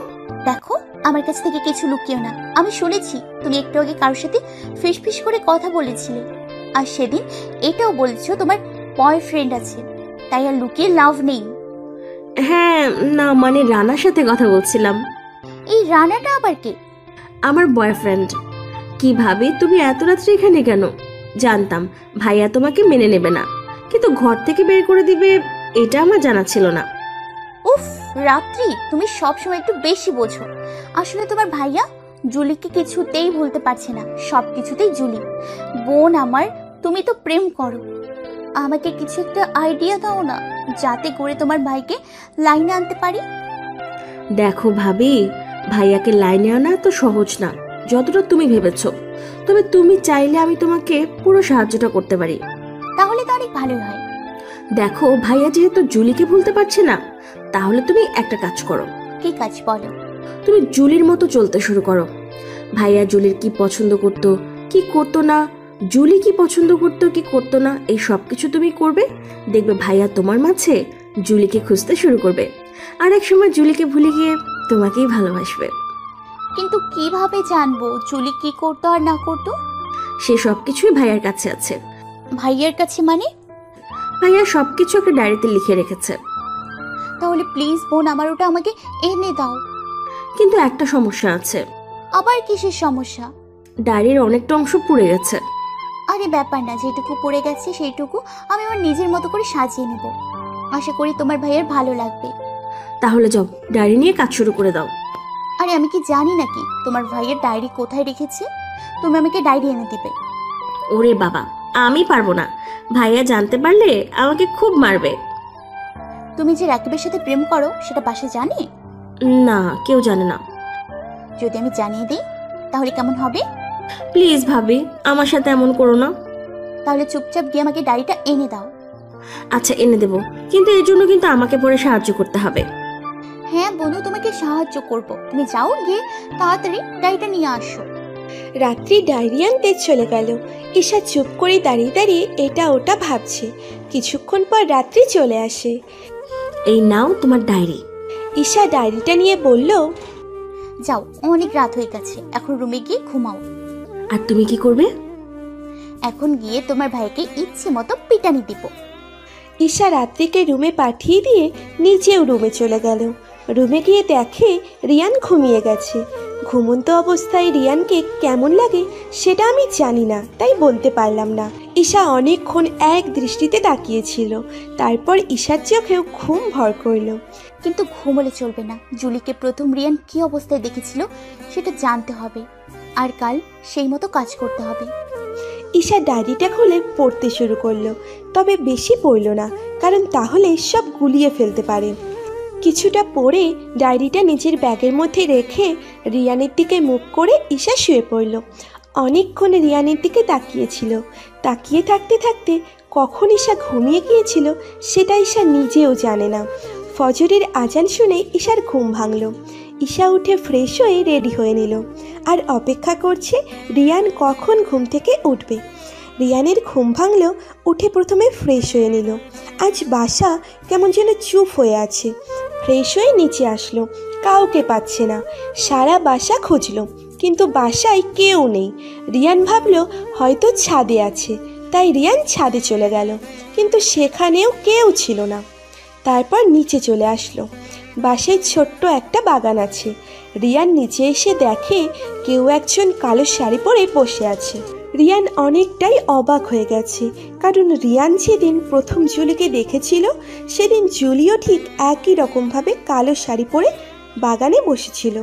দেখো, আমার কাছ থেকে কিছু লুকিও না। আমি শুনেছি তুমি একটু আগে কারোর সাথে ফিসফিস করে কথা বলেছিলে, আর সেদিন এটাও বলেছো তোমার বয়ফ্রেন্ড আছে, তাই আর লুকিয়ে লাভ নেই। হ্যাঁ, না মানে রানার সাথে কথা বলছিলাম। এই রানাটা আবার কে? আমার বয়ফ্রেন্ড। কিভাবে তুমি এত রাত্রে এখানে কেন? জানতাম ভাইয়া তোমাকে মেনে নেবে না, কিন্তু ঘর থেকে বের করে দিবে এটা আমার জানা ছিল না। উফ রাত্রি, তুমি সবসময় একটু বেশি বোঝো। আসলে তোমার ভাইয়া জুলিকে কিছুতেই ভুলতে পারছে না। সবকিছুতেই জুলি বোন আমার। তুমি তো প্রেম করো, আমাকে কিছু একটা আইডিয়া দাও না, যাতে করে তোমার ভাইকে লাইনে আনতে পারি। দেখো ভাবি, ভাইয়াকে লাইনে আনা তো সহজ না যতটা তুমি ভেবেছো। তবে তুমি চাইলে আমি তোমাকে পুরো সাহায্যটা করতে পারি। তাহলে তো অনেক ভালোই হয়। দেখো, ভাইয়া যেহেতু জুলিকে ভুলতে পারছে না, তাহলে তুমি একটা কাজ করো। কি কাজ বলো? তুমি জুলির মতো চলতে শুরু করো। ভাইয়া জুলির কি পছন্দ করতো, কি করতো না, জুলি কি পছন্দ করতো, কি করতো না, এই সব কিছু তুমি করবে। দেখবে ভাইয়া তোমার মাঝে জুলিকে খুঁজতে শুরু করবে, আর এক সময় জুলিকে ভুলে গিয়ে তোমাকেই ভালোবাসবে। কিন্তু কিভাবে জানবো জুলি কি করতো আর না করতো? সে সব কিছুই ভাইয়ার কাছে আছে। ভাইয়ের কাছে মানে? ভাইয়া সবকিছু একটা ডায়েরিতে লিখে রেখেছে। তাহলে প্লিজ বোন, আমার ওটা আমাকে এনে দাও। কিন্তু একটা সমস্যা আছে। আবার কিসের সমস্যা? ডায়েরির অনেকটা অংশ পুড়ে গেছে। আরে ব্যাপার না, যেটুকু পড়ে গেছে সেইটুকু আমি আমার নিজের মতো করে সাজিয়ে নিব। আশা করি তোমার ভাইয়ের ভালো লাগবে। তাহলে যাও, ডায়েরি নিয়ে কাজ শুরু করে দাও। আরে আমি কি জানি নাকি তোমার ভাইয়ের ডায়েরি কোথায় রেখেছে? তুমি আমাকে ডায়েরি এনে দিবে। ওরে বাবা, আমি পারবো না। ভাইয়া জানতে পারলে আমাকে খুব মারবে। তুমি যে রাকিবের সাথে প্রেম করো সেটা বাসা জানে? না, কেউ জানে না। যদি আমি জানিয়ে দিই তাহলে কেমন হবে? প্লিজ ভাবি, আমার সাথে এমন করো না। তাহলে চুপচাপ গিয়ে আমাকে ডায়েরিটা এনে দাও। আচ্ছা, এনে দেবো, কিন্তু এর জন্য কিন্তু আমাকে পরে সাহায্য করতে হবে। হ্যাঁ বন্ধু, তোমাকে সাহায্য করব। তুমি যাও, গিয়ে তাড়াতাড়ি ডায়েরিটা নিয়ে আসো। রাত্রি ডায়েরি আনতে চলে গেল। ঈশা চুপ করে দাঁড়িয়ে দাঁড়িয়ে এটা ওটা ভাবছে। কিছুক্ষণ পর রাত্রি চলে আসে। এই নাও তোমার ডায়েরি। ঈশা ডায়েরিটা নিয়ে বলল, যাও, অনেক রাত হয়ে গেছে, এখন রুমে গিয়ে ঘুমাও। আর তুমি কি করবে? এখন গিয়ে তোমার ভাইকে ইচ্ছে মতো পিটানি দিব। ঈশা রাত্রিকে রুমে পাঠিয়ে দিয়ে নিজেও রুমে চলে গেল। রুমে গিয়ে দেখে রিয়ান ঘুমিয়ে গেছে। ঘুমন্ত অবস্থায় রিয়ানকে কেমন লাগে সেটা আমি জানি না, তাই বলতে পারলাম না। ঈশা অনেকক্ষণ এক দৃষ্টিতে তাকিয়েছিল। তারপর ঈশার চোখেও ঘুম ভর করল। কিন্তু ঘুমলে চলবে না। জুলিকে প্রথম রিয়ান কি অবস্থায় দেখেছিল সেটা জানতে হবে, আর কাল সেই মতো কাজ করতে হবে। ঈশা ডায়েরিটা খুলে পড়তে শুরু করলো, তবে বেশি পড়ল না, কারণ তাহলে সব গুলিয়ে ফেলতে পারে। কিছুটা পড়ে ডায়েরিটা নিজের ব্যাগের মধ্যে রেখে রিয়ানের দিকে মুখ করে ঈশা শুয়ে পড়ল। অনেকক্ষণ রিয়ানের দিকে তাকিয়েছিল। তাকিয়ে থাকতে থাকতে কখন ঈশা ঘুমিয়ে গিয়েছিল সেটা ঈশা নিজেও জানে না। ফজরের আজান শুনে ঈশার ঘুম ভাঙল। ঈশা উঠে ফ্রেশ হয়ে রেডি হয়ে নিল, আর অপেক্ষা করছে রিয়ান কখন ঘুম থেকে উঠবে। রিয়ানের ঘুম ভাঙল, উঠে প্রথমে ফ্রেশ হয়ে নিল। আজ বাসা কেমন যেন চুপ হয়ে আছে। ফ্রেশ হয়ে নিচে আসলো, কাউকে পাচ্ছে না। সারা বাসা খুঁজলো, কিন্তু বাসায় কেউ নেই। রিয়ান ভাবলো হয়তো ছাদে আছে, তাই রিয়ান ছাদে চলে গেল, কিন্তু সেখানেও কেউ ছিল না। তারপর নিচে চলে আসলো। বাসায় ছোট্ট একটা বাগান আছে। রিয়ান নিচে এসে দেখে কেউ একজন কালো শাড়ি পরে বসে আছে। রিয়ান অনেকটাই অবাক হয়ে গেছে, কারণ রিয়ান যেদিন প্রথম জুলিকে দেখেছিল সেদিন জুলিও ঠিক একই রকমভাবে কালো শাড়ি পরে বাগানে বসেছিল।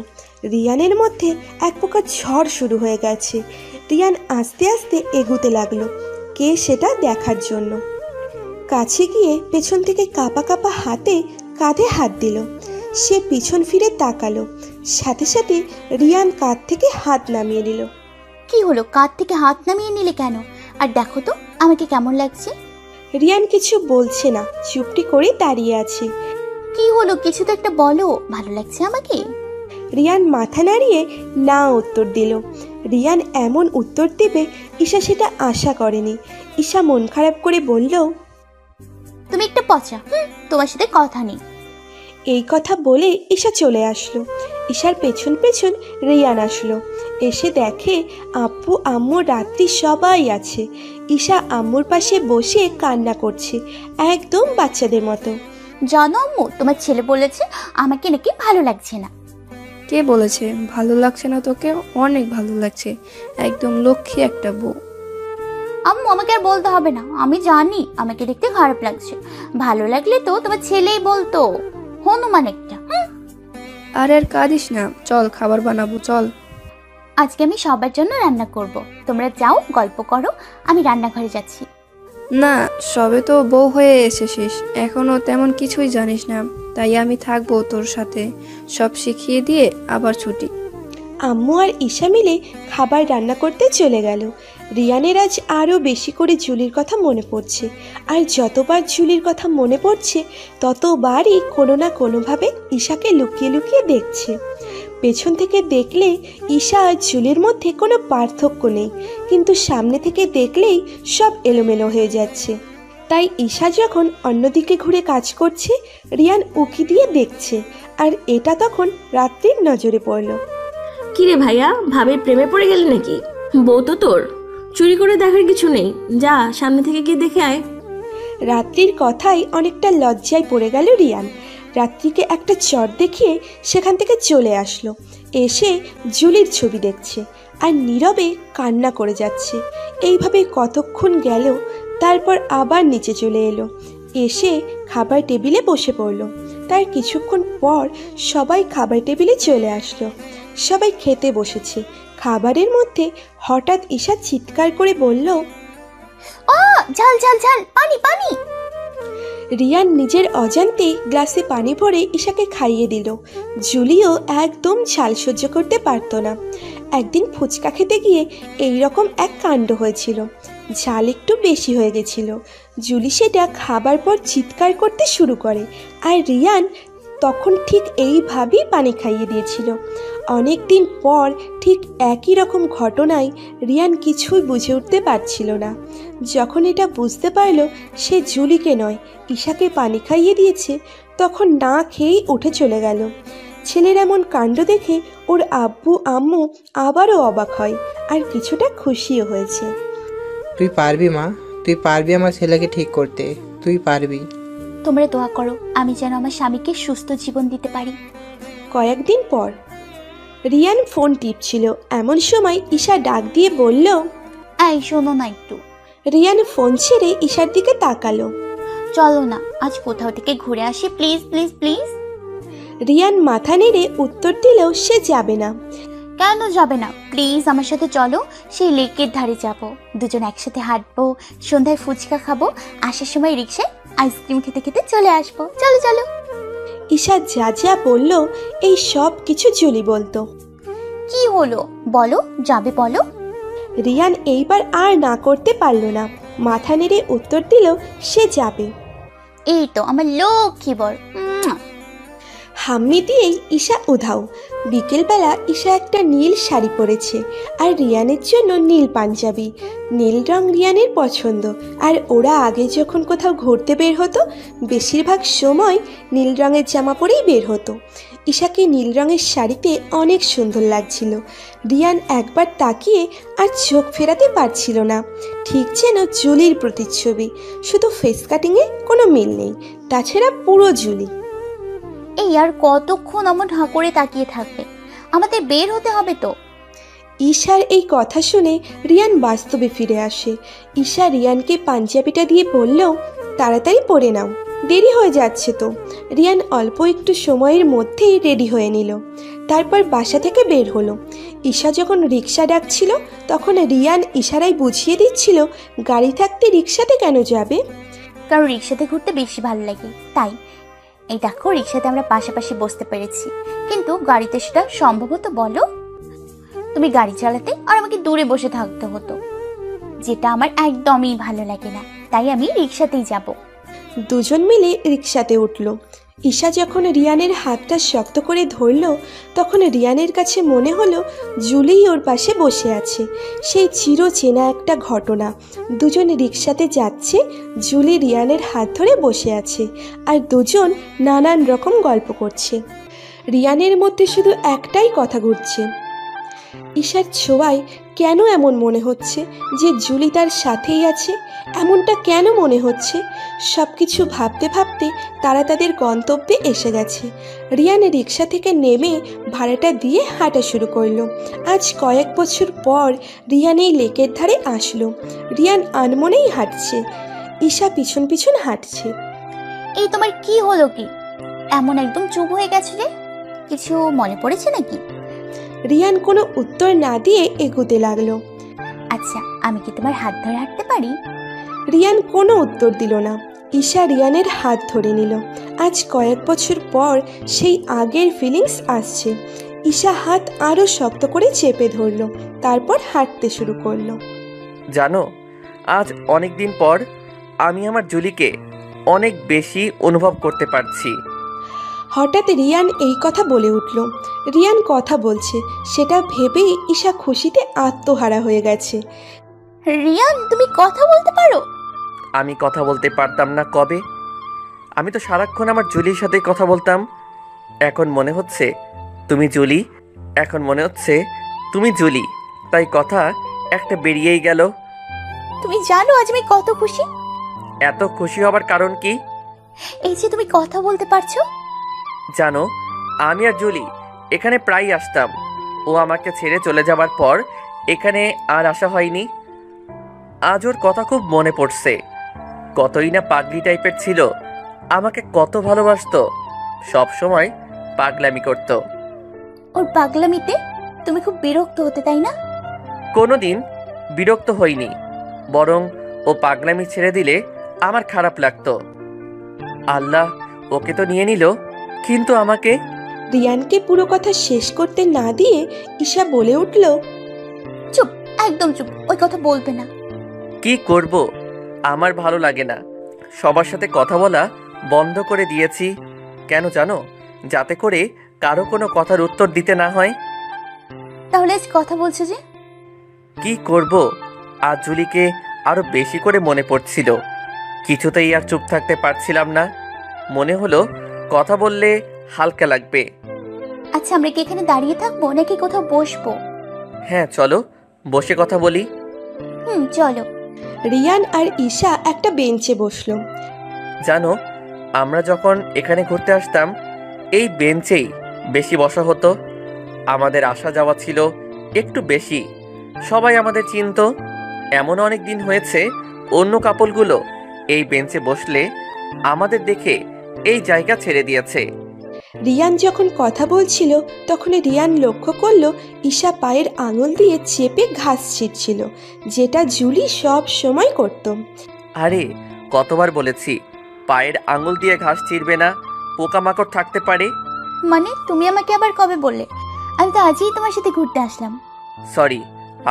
রিয়ানের মধ্যে এক প্রকার ঝড় শুরু হয়ে গেছে। রিয়ান আস্তে আস্তে এগুতে লাগলো কে সেটা দেখার জন্য। কাছে গিয়ে পেছন থেকে কাঁপা কাঁপা হাতে কাঁধে হাত দিল। সে পিছন ফিরে তাকালো, সাথে সাথে রিয়ান কাঁধ থেকে হাত নামিয়ে নিল। কি হলো, কাঁধ থেকে হাত নামিয়ে নিলে কেন? আর দেখো তো আমাকে কেমন লাগছে। রিয়ান কিছু বলছে না, চুপটি করে দাঁড়িয়ে আছে। কি হলো, কিছু তো একটা বলো, ভালো লাগছে আমাকে? রিয়ান মাথা নাড়িয়ে না উত্তর দিল। রিয়ান এমন উত্তর দেবে ঈশা সেটা আশা করেনি। ঈশা মন খারাপ করে বলল, তুমি একটা পচা, তোমার সাথে কথা নেই। এই কথা বলে ঈশা চলে আসলো। ঈশার পেছন পেছন রিয়ান আসলো। এসে দেখে আব্বু আম্মু রাত্রি সবাই আছে। ঈশা আম্মুর পাশে বসে কান্না করছে, একদম বাচ্চাদের মতো। জানো আম্মু, তোমার ছেলে বলেছে আমাকে নাকি ভালো লাগছে না। কে বলেছে ভালো লাগছে না তোকে? অনেক ভালো লাগছে, একদম লক্ষ্মী একটা বউ। আম্মু আমাকে আর বলতে হবে না, আমি জানি আমাকে দেখতে খারাপ লাগছে। ভালো লাগলে তো তোমার ছেলেই বলতো, হনুমান একটা। আর কাঁদিস না, চল খাবার বানাবো, চল। আজকে আমি সবার জন্য রান্না করব, তোমরা যাও গল্প করো, আমি রান্নাঘরে যাচ্ছি। না, সবে তো বউ হয়ে এসেছিস, এখনো তেমন কিছুই জানিস না, তাই আমি থাকবো তোর সাথে, সব শিখিয়ে দিয়ে আবার ছুটি। আম্মু আর ঈশা মিলে খাবার রান্না করতে চলে গেল। রিয়ানের আজ আরও বেশি করে জুলির কথা মনে পড়ছে, আর যতবার জুলির কথা মনে পড়ছে ততবারই কোনো না কোনোভাবে ঈশাকে লুকিয়ে লুকিয়ে দেখছে। পেছন থেকে দেখলে ঈশা আর জুলির মধ্যে কোনো পার্থক্য নেই, কিন্তু সামনে থেকে দেখলেই সব এলোমেলো হয়ে যাচ্ছে। তাই ঈশা যখন অন্যদিকে ঘুরে কাজ করছে, রিয়ান উকি দিয়ে দেখছে, আর এটা তখন রাত্রির নজরে পড়ল। কিরে ভাইয়া, ভাবির প্রেমে পড়ে গেলি নাকি? বউ তো তোর, চুরি করে দেখার কিছু নেই, যা সামনে থেকে গিয়ে দেখে আয়। রাত্রির কথাই অনেকটা লজ্জায় পড়ে গেল রিয়ান। রাত্রিকে একটা চট দেখিয়ে সেখান থেকে চলে আসলো। এসে জুলির ছবি দেখছে আর নীরবে কান্না করে যাচ্ছে। এইভাবে কতক্ষণ গেল, তারপর আবার নিচে চলে এলো। এসে খাবার টেবিলে বসে পড়ল। তার কিছুক্ষণ পর সবাই খাবার টেবিলে চলে আসলো। সবাই খেতে বসেছে। খাবারের মধ্যে হঠাৎ ঈশা চিৎকার করে বলল, ঝাল ঝাল ঝাল, পানি পানি। রিয়ান নিজের অজান্তে গ্লাসে পানি ভরে ঈশাকে খাইয়ে দিল। জুলিও একদম ঝাল সহ্য করতে পারত না। একদিন ফুচকা খেতে গিয়ে এই রকম এক কাণ্ড হয়েছিল, ঝাল একটু বেশি হয়ে গেছিল। জুলি সেটা খাবার পর চিৎকার করতে শুরু করে, আর রিয়ান তখন ঠিক এইভাবেই পানি খাইয়ে দিয়েছিল। অনেক দিন পর ঠিক একই রকম ঘটনায় রিয়ান কিছুই বুঝে উঠতে পারছিল না। যখন এটা বুঝতে পারল সে জুলিকে নয় ঈশাকে পানি খাইয়ে দিয়েছে, তখন না খেয়েই উঠে চলে গেল। ছেলের এমন কাণ্ড দেখে ওর আব্বু আম্মু আবারও অবাক হয়, আর কিছুটা খুশিও হয়েছে। তুই পারবি মা, তুই পারবি আমার ছেলেকে ঠিক করতে, তুই পারবি। তোমরা দোয়া করো আমি যেন আমার স্বামীকে সুস্থ জীবন দিতে পারি। কয়েকদিন পর রিয়ান ফোন টিপছিল, এমন সময় ঈশা ডাক দিয়ে বলল, এই শোনো না একটু। রিয়ান ফোন ছেড়ে ঈশার দিকে তাকালো। চলো না আজ কোথাও থেকে ঘুরে আসি, প্লিজ প্লিজ প্লিজ। রিয়ান মাথা নেড়ে উত্তর দিলেও সে যাবে না। কেন যাবে না? প্লিজ আমার সাথে চলো, সেই লেকের ধারে যাব, দুজন একসাথে হাঁটবো, সন্ধ্যায় ফুচকা খাবো, আসার সময় রিক্সায় আইসক্রিম খেতে খেতে চলে আসবো, চলো চলো। ঈশা যা যা বলল এই সব কিছু জুলি বলতো। কি হলো বলো, যাবে বলো। রিয়ান এইবার আর না করতে পারল না, মাথা নেড়ে উত্তর দিল সে যাবে। এই তো আমার লক্ষ্মী বর। হাম্মি দিয়েই ঈশা উধাও। বিকেলবেলা ঈশা একটা নীল শাড়ি পরেছে আর রিয়ানের জন্য নীল পাঞ্জাবি। নীল রং রিয়ানের পছন্দ, আর ওরা আগে যখন কোথাও ঘুরতে বের হতো বেশিরভাগ সময় নীল রঙের জামা পরেই বের হতো। ঈশাকে নীল রঙের শাড়িতে অনেক সুন্দর লাগছিল। রিয়ান একবার তাকিয়ে আর চোখ ফেরাতে পারছিল না, ঠিক যেন জুলির প্রতিচ্ছবি, শুধু ফেস কাটিংয়ে কোনো মিল নেই, তাছাড়া পুরো জুলি। এই আর কতক্ষণ অমন হাঁ করে তাকিয়ে থাকবে? আমাদের বের হতে হবে তো। ঈশার এই কথা শুনে রিয়ান বাস্তবে ফিরে আসে। ঈশা রিয়ানকে পাঞ্জাবিটা দিয়ে বলল, তাড়াতাড়ি পরে নাও, দেরি হয়ে যাচ্ছে তো। রিয়ান অল্প একটু সময়ের মধ্যেই রেডি হয়ে নিল, তারপর বাসা থেকে বের হলো। ঈশা যখন রিক্সা ডাকছিল তখন রিয়ান ইশারায় বুঝিয়ে দিচ্ছিল গাড়ি থাকতে রিক্সাতে কেন যাবে। কারণ রিক্সাতে ঘুরতে বেশি ভালো লাগে, তাই। এই দেখো, রিক্সাতে আমরা পাশাপাশি বসতে পেরেছি, কিন্তু গাড়িতে সেটা সম্ভব হতো বলো? তুমি গাড়ি চালাতে আর আমাকে দূরে বসে থাকতে হতো, যেটা আমার একদমই ভালো লাগে না। তাই আমি রিক্সাতেই যাব। দুজন মিলে রিক্সাতে উঠল। ঈশা যখন রিয়ানের হাতটা শক্ত করে ধরল তখন রিয়ানের কাছে মনে হলো জুলিই ওর পাশে বসে আছে। সেই চিরচেনা একটা ঘটনা। দুজন রিক্সাতে যাচ্ছে, জুলি রিয়ানের হাত ধরে বসে আছে, আর দুজন নানান রকম গল্প করছে। রিয়ানের মধ্যে শুধু একটাই কথা ঘুরছে, ঈশার ছোঁয়ায় কেন এমন মনে হচ্ছে যে জুলি তার সাথেই আছে? এমনটা কেন মনে হচ্ছে? সব কিছু ভাবতে ভাবতে তারা তাদের গন্তব্যে এসে গেছে। রিয়ান রিক্সা থেকে নেমে ভাড়াটা দিয়ে হাঁটা শুরু করলো। আজ কয়েক বছর পর রিয়ান এই লেকের ধারে আসলো। রিয়ান আনমনেই হাঁটছে, ঈশা পিছন পিছন হাঁটছে। এই তোমার কি হলো? কি এমন একদম চুপ হয়ে গেছিলে? কিছু মনে পড়েছে নাকি? রিয়ান কোনো উত্তর না দিয়ে এগোতে লাগলো। আচ্ছা, আমি কি তোমার হাত ধরে হাঁটতে পারি? রিয়ান কোনো উত্তর দিল না। ঈশা রিয়ানের হাত ধরে নিল। আজ কয়েক বছর পর সেই আগের ফিলিংস আসছে। ঈশা হাত আরও শক্ত করে চেপে ধরল, তারপর হাঁটতে শুরু করলো। জানো, আজ অনেক দিন পর আমি আমার জুলিকে অনেক বেশি অনুভব করতে পারছি। হঠাৎ রিয়ান এই কথা বলে উঠল। রিয়ান কথা বলছে সেটা ভেবেই ঈশা খুশিতে আত্মহারা হয়ে গেছে। রিয়ান, তুমি কথা বলতে পারো? আমি কথা বলতে পারতাম না কবে? আমি তো সারাক্ষণ আমার জুলির সাথে কথা বলতাম। এখন মনে হচ্ছে তুমি জুলি, এখন মনে হচ্ছে তুমি জুলি, তাই কথা একটা বেরিয়েই গেল। তুমি জানো আজ আমি কত খুশি? এত খুশি হবার কারণ কি? এই যে তুমি কথা বলতে পারছো। জানো, আমি আর জুলি এখানে প্রায় আসতাম। ও আমাকে ছেড়ে চলে যাবার পর এখানে আর আসা হয়নি। আজ ওর কথা খুব মনে পড়ছে। কতই না পাগলি টাইপের ছিল, আমাকে কত ভালোবাসতো, সব সময় পাগলামি করতো। ওর পাগলামিতে তুমি খুব বিরক্ত হতে, তাই না? কোনোদিন বিরক্ত হইনি, বরং ও পাগলামি ছেড়ে দিলে আমার খারাপ লাগতো। আল্লাহ ওকে তো নিয়ে নিল, কিন্তু আমাকে। রিয়ানকে পুরো কথা শেষ করতে না দিয়ে ঈশা বলে উঠল, চুপ, একদম চুপ, ওই কথা বলবে না। কি করব, আমার ভালো লাগে না। সবার সাথে কথা বলা বন্ধ করে দিয়েছি। কেন জানো? যাতে করে কারো কোনো কথার উত্তর দিতে না হয়। তাহলে আজ কথা বলছো যে? কি করব, আজ জুলিকে আরো বেশি করে মনে পড়ছিল। কিছুতেই আর চুপ থাকতে পারছিলাম না। মনে হলো কথা বললে হালকা লাগবে। আচ্ছা, আমরা কি এখানে দাঁড়িয়ে থাকবো নাকি কোথাও বসবো? হ্যাঁ, চলো বসে কথা বলি। চলো। রিয়ান আর ঈশা একটা বেঞ্চে বসলো। জানো, আমরা যখন এখানে ঘুরতে আসতাম এই বেঞ্চেই বেশি বসা হতো। আমাদের আসা যাওয়া ছিল একটু বেশি, সবাই আমাদের চিনতো। এমন অনেক দিন হয়েছে অন্য কাপলগুলো এই বেঞ্চে বসলে আমাদের দেখে এই জায়গা ছেড়ে দিয়েছে। রিয়ান যখন কথা বলছিল তখন রিয়ান লক্ষ্য করলো ঈশা পায়ের আঙুল দিয়ে চেপে ঘাস ছিঁড়ছিল, যেটা জুলি সব সময় করত। আরে কতবার বলেছি পায়ের আঙুল দিয়ে ঘাস ছিঁড়বে না, পোকামাকড় থাকতে পারে। মানে তুমি আমাকে আবার কবে বললে? আমি তো আজই তোমার সাথে ঘুরতে আসলাম। সরি,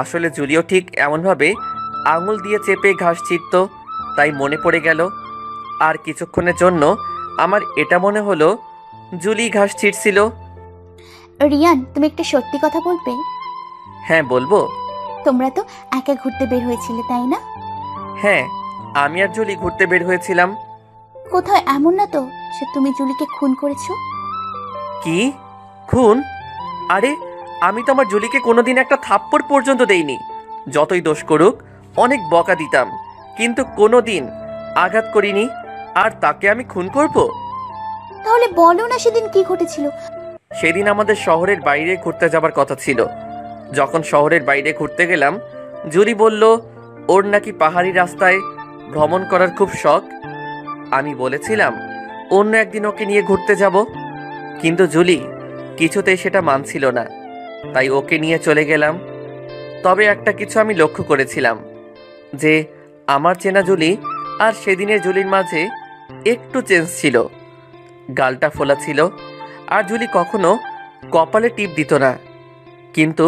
আসলে জুলিও ঠিক এমনভাবে আঙুল দিয়ে চেপে ঘাস ছিঁড়ত, তাই মনে পড়ে গেল। আর কিছুক্ষণের জন্য আমার এটা মনে হলো জুলি ঘাস ছিঁড়ছিল। রিয়ান, তুমি একটা সত্যি কথা বলবে? হ্যাঁ বলবো। তোমরা তো একা ঘুরতে বের হয়েছিলে, তাই না? হ্যাঁ, আমি আর জুলি ঘুরতে বের হয়েছিলাম। কোথাও এমন না তো যে তুমি জুলিকে খুন করেছো? কি খুন? আরে আমি তো আমার জুলিকে কোনোদিন একটা থাপ্পড় পর্যন্ত দেইনি। যতই দোষ করুক অনেক বকা দিতাম, কিন্তু কোনোদিন আঘাত করিনি। আর তাকে আমি খুন করব? তাহলে বলো না সেদিন কি ঘটেছিল। সেদিন আমাদের শহরের বাইরে ঘুরতে যাবার কথা ছিল। যখন শহরের বাইরে ঘুরতে গেলাম, জুলি বলল ওর নাকি পাহাড়ি রাস্তায় ভ্রমণ করার খুব শখ। আমি বলেছিলাম অন্য একদিন ওকে নিয়ে ঘুরতে যাব, কিন্তু জুলি কিছুতেই সেটা মানছিল না। তাই ওকে নিয়ে চলে গেলাম। তবে একটা কিছু আমি লক্ষ্য করেছিলাম যে আমার চেনা জুলি আর সেদিনের জুলির মাঝে একটু চেঞ্জ ছিল। গালটা ফোলা ছিল, আর জুলি কখনো কপালে টিপ দিত না, কিন্তু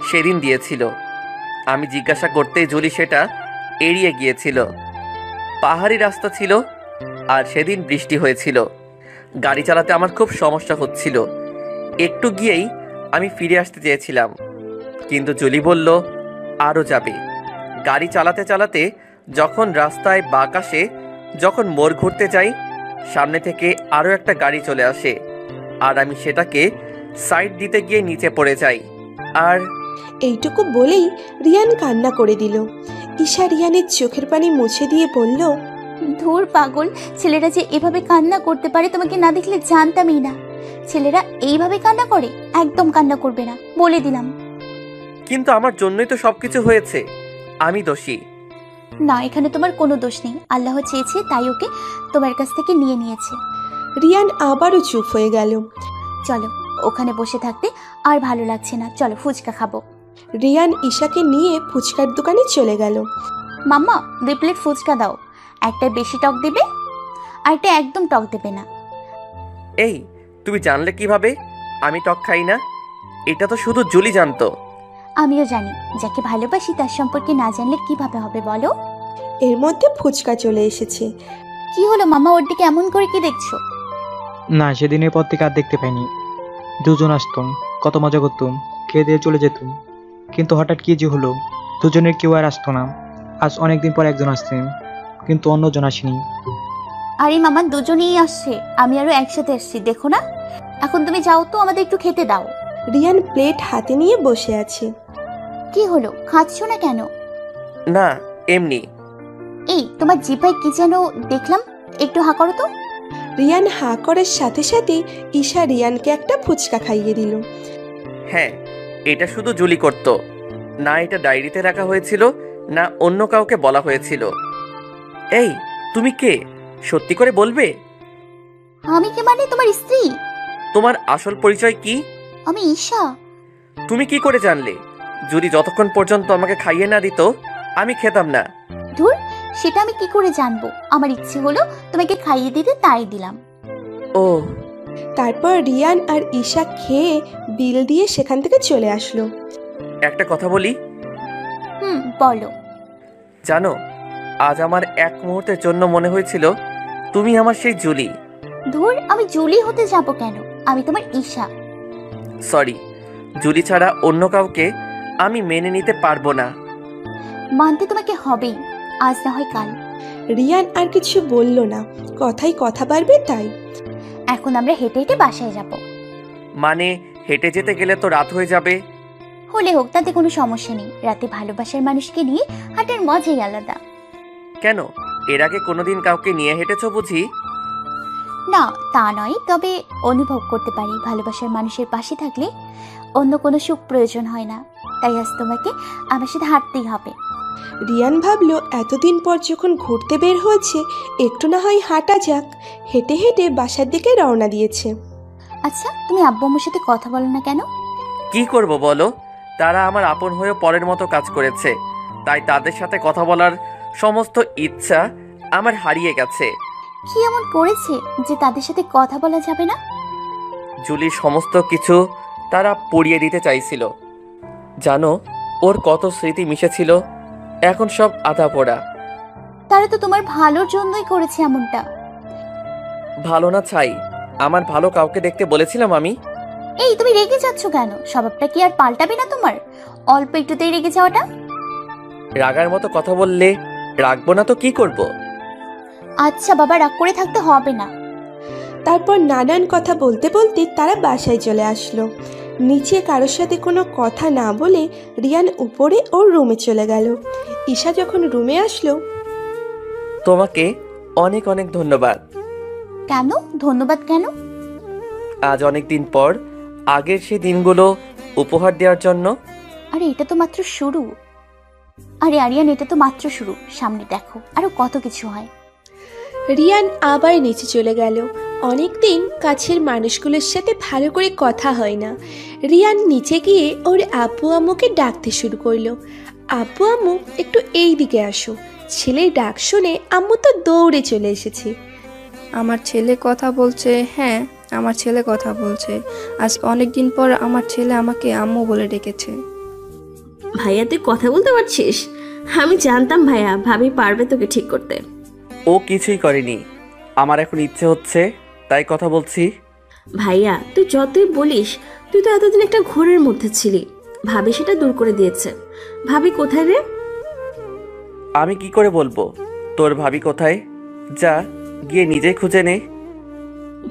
সেদিন দিয়েছিল। আমি জিজ্ঞাসা করতেই জুলি সেটা এড়িয়ে গিয়েছিল। পাহাড়ি রাস্তা ছিল, আর সেদিন বৃষ্টি হয়েছিল। গাড়ি চালাতে আমার খুব সমস্যা হচ্ছিল। একটু গিয়েই আমি ফিরে আসতে চেয়েছিলাম, কিন্তু জুলি বলল আরও যাবে। গাড়ি চালাতে চালাতে যখন রাস্তায় বাঁক আসে, যখন মোড় ঘুরতে যাই, সামনে থেকে আরও একটা গাড়ি চলে আসে, আর আমি সেটাকে সাইড দিতে গিয়ে নিচে পড়ে যাই। আর এইটুকু বলেই রিয়ান কান্না করে দিল। ঈশা রিয়ানের চোখের পানি মুছে দিয়ে বলল, ধুর পাগল, ছেলেরা যে এভাবে কান্না করতে পারে তোমাকে না দেখলে জানতামই না। ছেলেরা এইভাবে কান্না করে? একদম কান্না করবে না, বলে দিলাম। কিন্তু আমার জন্যই তো সবকিছু হয়েছে, আমি দোষী না, এখানে তোমার কোনো দোষ নেই। আল্লাহ চেয়েছে তাই ওকে তোমার কাছ থেকে নিয়ে নিয়েছে। রিয়ান আবারও চুপ হয়ে গেল। চলো, ওখানে বসে থাকতে আর ভালো লাগছে না, চলো ফুচকা খাবো। রিয়ান ঈশাকে নিয়ে ফুচকার দোকানে চলে গেল। মাম্মা, 2 প্লেট ফুচকা দাও। একটা বেশি টক দেবে আর একটা একদম টক দেবে না। এই তুমি জানলে কিভাবে আমি টক খাই না? এটা তো শুধু জুলি জানতো। আমিও জানি, যাকে ভালোবাসি তার সম্পর্কে না জানলে কিভাবে হবে বলো? এর মধ্যে ফুচকা চলে এসেছে। কি হলো মামা, ওর দিকে এমন করে কি দেখছো? না, সেদিনের পর থেকে আর দেখতে পাইনি। দুজন আসতাম, কত মজা করতাম, খেয়ে দিয়ে চলে যেতাম। কিন্তু হঠাৎ কি যে হলো, দুজনের কেউ আর আসতো না। আজ অনেকদিন পর একজন আসছেন, কিন্তু অন্যজন আসেনি। আরে মামা, দুজনেই আসছে, আমি আরো একসাথে আসছি, দেখো না। এখন তুমি যাও তো, আমাদের একটু খেতে দাও। রিয়ান প্লেট হাতে নিয়ে বসে আছে। কি হলো, খাচ্ছ না কেন? না, এমনি। এই তোমার জিভায় কি যেন দেখলাম, একটু হা করো তো। রিয়ান হা করার সাথে সাথে ঈশা রিয়ানকে একটা ফুচকা খাইয়ে দিল। হ্যাঁ, এটা শুধু জুলি করত না। এটা ডায়েরিতে রাখা হয়েছিল, না অন্য কাউকে বলা হয়েছিল। এই তুমি কে, সত্যি করে বলবে? আমি কে মানে? তোমার স্ত্রী। তোমার আসল পরিচয় কি? আমি ঈশা। তুমি কি করে জানলে? জুলি যতক্ষণ পর্যন্ত আমাকে খাইয়ে না দিত আমি খেতাম না। ধুর, সেটা আমি কি করে জানবো? আমার ইচ্ছে হলো তোমাকে খাইয়ে দিতে, তাই দিলাম। ও। তারপর রিয়ান আর ঈশা খেয়ে বিল দিয়ে সেখান থেকে চলে আসলো। একটা কথা বলি? বলো। জানো, আজ আমার এক মুহূর্তের জন্য মনে হয়েছিল তুমি আমার সেই জুলি। ধুর, আমি জুলি হতে যাব কেন? আমি তোমার ঈশা। সরি, জুলি ছাড়া অন্য কাউকে আমি মেনে নিতে পারবো না। মানতে তোমাকে হবেই, আজ না হয় কাল। রিয়ান আর কিছু বলল না, কথাই কথা বাড়বে তাই। এখন আমরা হেঁটে হেঁটে বাসায় যাব। মানে হেঁটে যেতে গেলে তো রাত হয়ে যাবে। হলে হোক, তাতে কোনো সমস্যা নেই। রাতে ভালোবাসার মানুষকে নিয়ে হাঁটার মজাই আলাদা। কেন, এর আগে কোনোদিন কাউকে নিয়ে হেঁটেছো বুঝি? না, তা নয়, তবে অনুভব করতে পারি ভালোবাসার মানুষের পাশে থাকলে অন্য কোনো সুখ প্রয়োজন হয় না। তাই আজ তোমাকে আমার সাথে হাঁটতেই হবে। রিয়ান ভাবলো এতদিন পর যখন ঘুরতে বের হয়েছে, একটু না হয় হাঁটা যাক। হেঁটে হেঁটে বাসার দিকে রওনা দিয়েছে। আচ্ছা, তুমি আব্বু আম্মুর সাথে কথা বলো না কেন? কি করব বলো, তারা আমার আপন হয়েও পরের মতো কাজ করেছে, তাই তাদের সাথে কথা বলার সমস্ত ইচ্ছা আমার হারিয়ে গেছে। কি এমন করেছে যে তাদের সাথে কথা বলা যাবে না? জুলির সমস্ত কিছু তারা পুড়িয়ে দিতে চাইছিল। জানো, ওর কত স্মৃতি মিশেছিল, এখন সব আধা পোড়া। তারা তো তোমার ভালোর জন্যই করেছে এমনটা। ভালো না ছাই, আমার ভালো কাউকে দেখতে বলেছিলাম আমি? এই তুমি রেগে যাচ্ছ কেন? স্বভাবটা কি আর পাল্টাবে না তোমার? অল্প একটুতেই রেগে যাওয়াটা। রাগার মতো কথা বললে রাখবো না তো কি করব? আচ্ছা বাবা, রাগ করে থাকতে হবে না। তারপর নানান কথা বলতে বলতে তারা বাসায় চলে আসলো। নিচে কারোর সাথে কোনো কথা না বলে রিয়ান উপরে ওর রুমে চলে গেল। ঈশা যখন রুমে আসলো, তোমাকে অনেক অনেক ধন্যবাদ। কেন ধন্যবাদ কেন? আজ অনেক দিন পর আগের সেই দিনগুলো উপহার দেওয়ার জন্য। আরে এটা তো মাত্র শুরু। আরে আরিয়ান, এটা তো মাত্র শুরু, সামনে দেখো আরো কত কিছু হয়। রিয়ান আবার নিচে চলে গেল। অনেকদিন কাছের মানুষগুলোর সাথে ভালো করে কথা হয় না। রিয়ান নিচে গিয়ে ওর আব্বু আম্মুকে ডাকতে শুরু করলো। আব্বু আম্মু, একটু এই দিকে আসো। ছেলের ডাক শুনে আম্মু তো দৌড়ে চলে এসেছে। আমার ছেলে কথা বলছে। হ্যাঁ, আমার ছেলে কথা বলছে। আজ অনেক দিন পর আমার ছেলে আমাকে আম্মু বলে ডেকেছে। ভাইয়া তুই কথা বলতে পারছিস? আমি জানতাম ভাইয়া ভাবি পারবে তোকে ঠিক করতে। ও কিছুই করেনি, আমার এখন ইচ্ছে হচ্ছে তাই কথা বলছি। ভাইয়া তুই যতই বলিস, তুই তো এতদিন একটা ঘোরের মধ্যে ছিলি, ভাবি সেটা দূর করে দিয়েছে। ভাবি কোথায় রে? আমি কি করে বলবো তোর ভাবি কোথায়? যা গিয়ে নিজেই খুঁজে নে।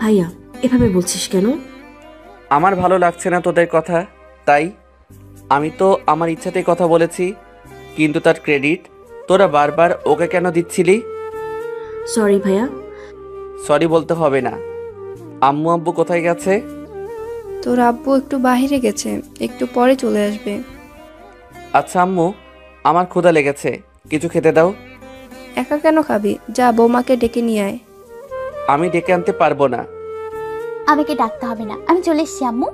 ভাইয়া এভাবে বলছিস কেন? আমার ভালো লাগছে না তোদের কথা, তাই আমি তো আমার ইচ্ছাতেই কথা বলেছি, কিন্তু তার ক্রেডিট তোরা বারবার ওকে কেন দিচ্ছিলি? সরি ভাইয়া। সরি বলতে হবে না। আম্মু আব্বু কোথায় গেছে? তোর আব্বু একটু বাইরে গেছে, একটু পরে চলে আসবে। আচ্ছা আম্মু, আমার ক্ষুধা লেগেছে, কিছু খেতে দাও। একা কেন খাবি? যা বৌমাকে ডেকে নিয়ে আয়। আমি ডেকে আনতে পারবো না। আমাকে ডাকতে হবে না, আমি চলে এসেছি আম্মু।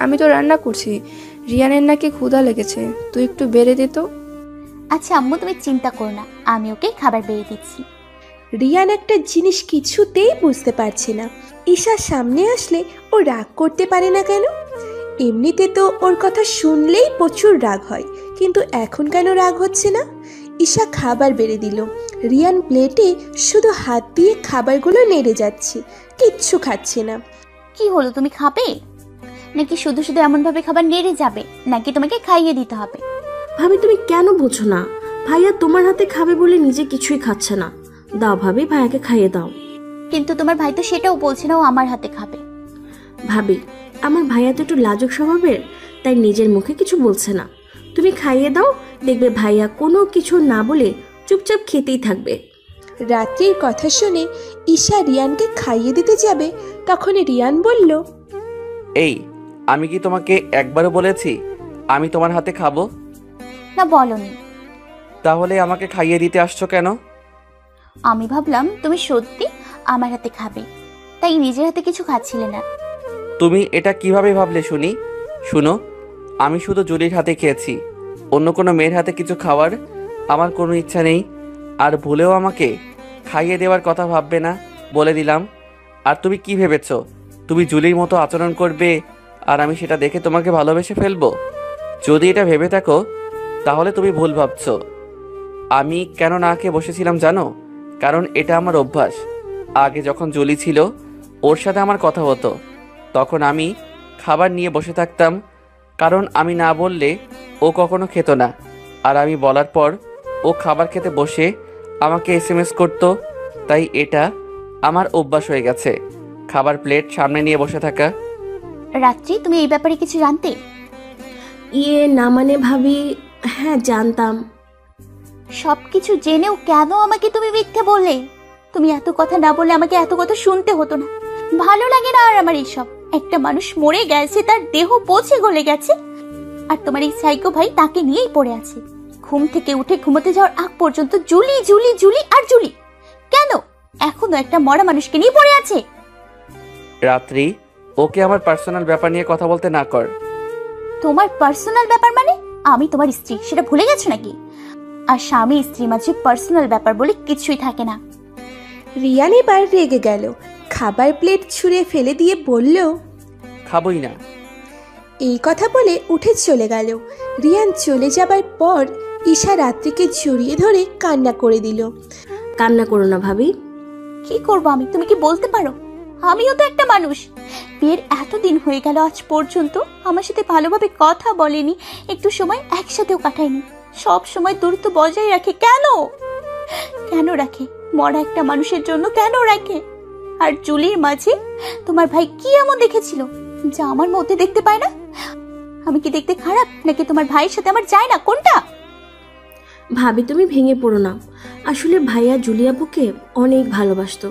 আমি তো রান্না করছি। রিয়ানের নাকি ক্ষুধা লেগেছে, তুই একটু বেড়ে দে তো। আচ্ছা আম্মু, তুমি চিন্তা করো না, আমি ওকে খাবার বেড়ে দিচ্ছি। রিয়ান একটা জিনিস কিছুতেই বুঝতে পারছে না। ঈশা সামনে আসলে ও রাগ করতে পারে না কেন? এমনিতে তো ওর কথা শুনলেই প্রচুর রাগ হয়, কিন্তু এখন কেন রাগ হচ্ছে না? ঈশা খাবার বেড়ে দিল। রিয়ান প্লেটে শুধু হাত দিয়ে খাবারগুলো নেড়ে যাচ্ছে, কিচ্ছু খাচ্ছে না। কি হলো, তুমি খাবে নাকি শুধু শুধু এমন ভাবে খাবার নেড়ে যাবে, নাকি তোমাকে খাইয়ে দিতে হবে? ভাবি তুমি কেন বোঝো না? ভাইয়া তোমার হাতে খাবে বলে নিজে কিছুই খাচ্ছে না। দাও ভাবি, ভাইয়াকে খাইয়ে দাও। কিন্তু তোমার ভাই তো সেটাও বলছে না ও আমার হাতে খাবে। ভাবি আমার ভাইয়া তো একটু লাজুক স্বভাবের, তাই নিজের মুখে কিছু বলছে না। তুমি খাইয়ে দাও, দেখবে ভাইয়া কোনো কিছু না বলে চুপচাপ খেতেই থাকবে। রাত্রির কথা শুনে ঈশা রিয়ানকে খাইয়ে দিতে যাবে, তখন রিয়ান বলল, এই আমি কি তোমাকে একবারও বলেছি আমি তোমার হাতে খাবো? না বলনি। তাহলে আমাকে খাইয়ে দিতে আসছো কেন? আমি ভাবলাম তুমি সত্যি আমার হাতে খাবে, তাই নিজের হাতে কিছু খাচ্ছিলে না। তুমি এটা কিভাবে ভাবলে শুনি? শুনো, আমি শুধু জুলির হাতে খেয়েছি, অন্য কোনো মেয়ের হাতে কিছু খাওয়ার আমার কোনো ইচ্ছা নেই। আর ভুলেও আমাকে খাইয়ে দেওয়ার কথা ভাববে না, বলে দিলাম। আর তুমি কি ভেবেছো তুমি জুলির মতো আচরণ করবে আর আমি সেটা দেখে তোমাকে ভালোবেসে ফেলবো? যদি এটা ভেবে থাকো তাহলে তুমি ভুল ভাবছো। আমি কেন না খেয়ে বসেছিলাম জানো? কারণ এটা আমার অভ্যাস। আগে যখন জুলি ছিল ওর সাথে আমার কথা হতো, তখন আমি খাবার নিয়ে বসে থাকতাম, কারণ আমি না বললে ও কখনো খেত না। আর আমি বলার পর ও খাবার খেতে বসে আমাকে SMS করতো, তাই এটা আমার অভ্যাস হয়ে গেছে, খাবার প্লেট সামনে নিয়ে বসে থাকা। রাত্রি, তুমি এই ব্যাপারে কিছু জানতে? না মানে ভাবি, হ্যাঁ জানতাম। সবকিছু জেনেও কেন আমাকে তুমি মিথ্যে বললে? তুমি এত কথা না বলে আমাকে এত কথা শুনতে হতো না। ভালো লাগে না আর আমার এইসব। একটা মানুষ মরে গেছে, তার দেহ পচে গলে গেছে, আর তোমার এই সাইকো ভাই তাকে নিয়েই পড়ে আছে। ঘুম থেকে উঠে ঘুমোতে যাওয়ার আগ পর্যন্ত জুলি জুলি জুলি আর জুলি। কেন এখনো একটা মরা মানুষকে নিয়ে পড়ে আছে? রাত্রি, ওকে আমার পার্সোনাল ব্যাপার নিয়ে কথা বলতে না কর। তোমার পার্সোনাল ব্যাপার মানে? আমি তোমার স্ত্রী, সেটা ভুলে গেছো নাকি? আর স্বামী স্ত্রী মাঝে পার্সোনাল ব্যাপার বলে কিছুই থাকে না। রিয়ান এবার রেগে গেল, খাবার প্লেট ছুঁড়ে ফেলে দিয়ে বলল, খাবই না। এই কথা বলে উঠে চলে গেল। রিয়ান চলে যাবার পর ঈশা রাত্রিকে জড়িয়ে ধরে কান্না করে দিল। কান্না করো না ভাবি। কি করবো আমি, তুমি কি বলতে পারো? আমিও তো একটা মানুষ। বিয়ের এতদিন হয়ে গেল, আজ পর্যন্ত আমার সাথে ভালোভাবে কথা বলেনি, একটু সময় একসাথেও কাটায়নি। সব সময় দূরত্ব বজায় রাখে। কেন কেন রাখে? মরা একটা মানুষের জন্য কেন রাখে? আর জুলির মাঝে তোমার ভাই কি এমন দেখেছিল যা আমার মধ্যে দেখতে পায় না? আমি কি দেখতে খারাপ, নাকি তোমার ভাইয়ের সাথে আমার যায় না? কোনটা? ভাবি তুমি ভেঙে পড়ো না, আসলে ভাইয়া জুলিয়াপুকে অনেক ভালোবাসতো,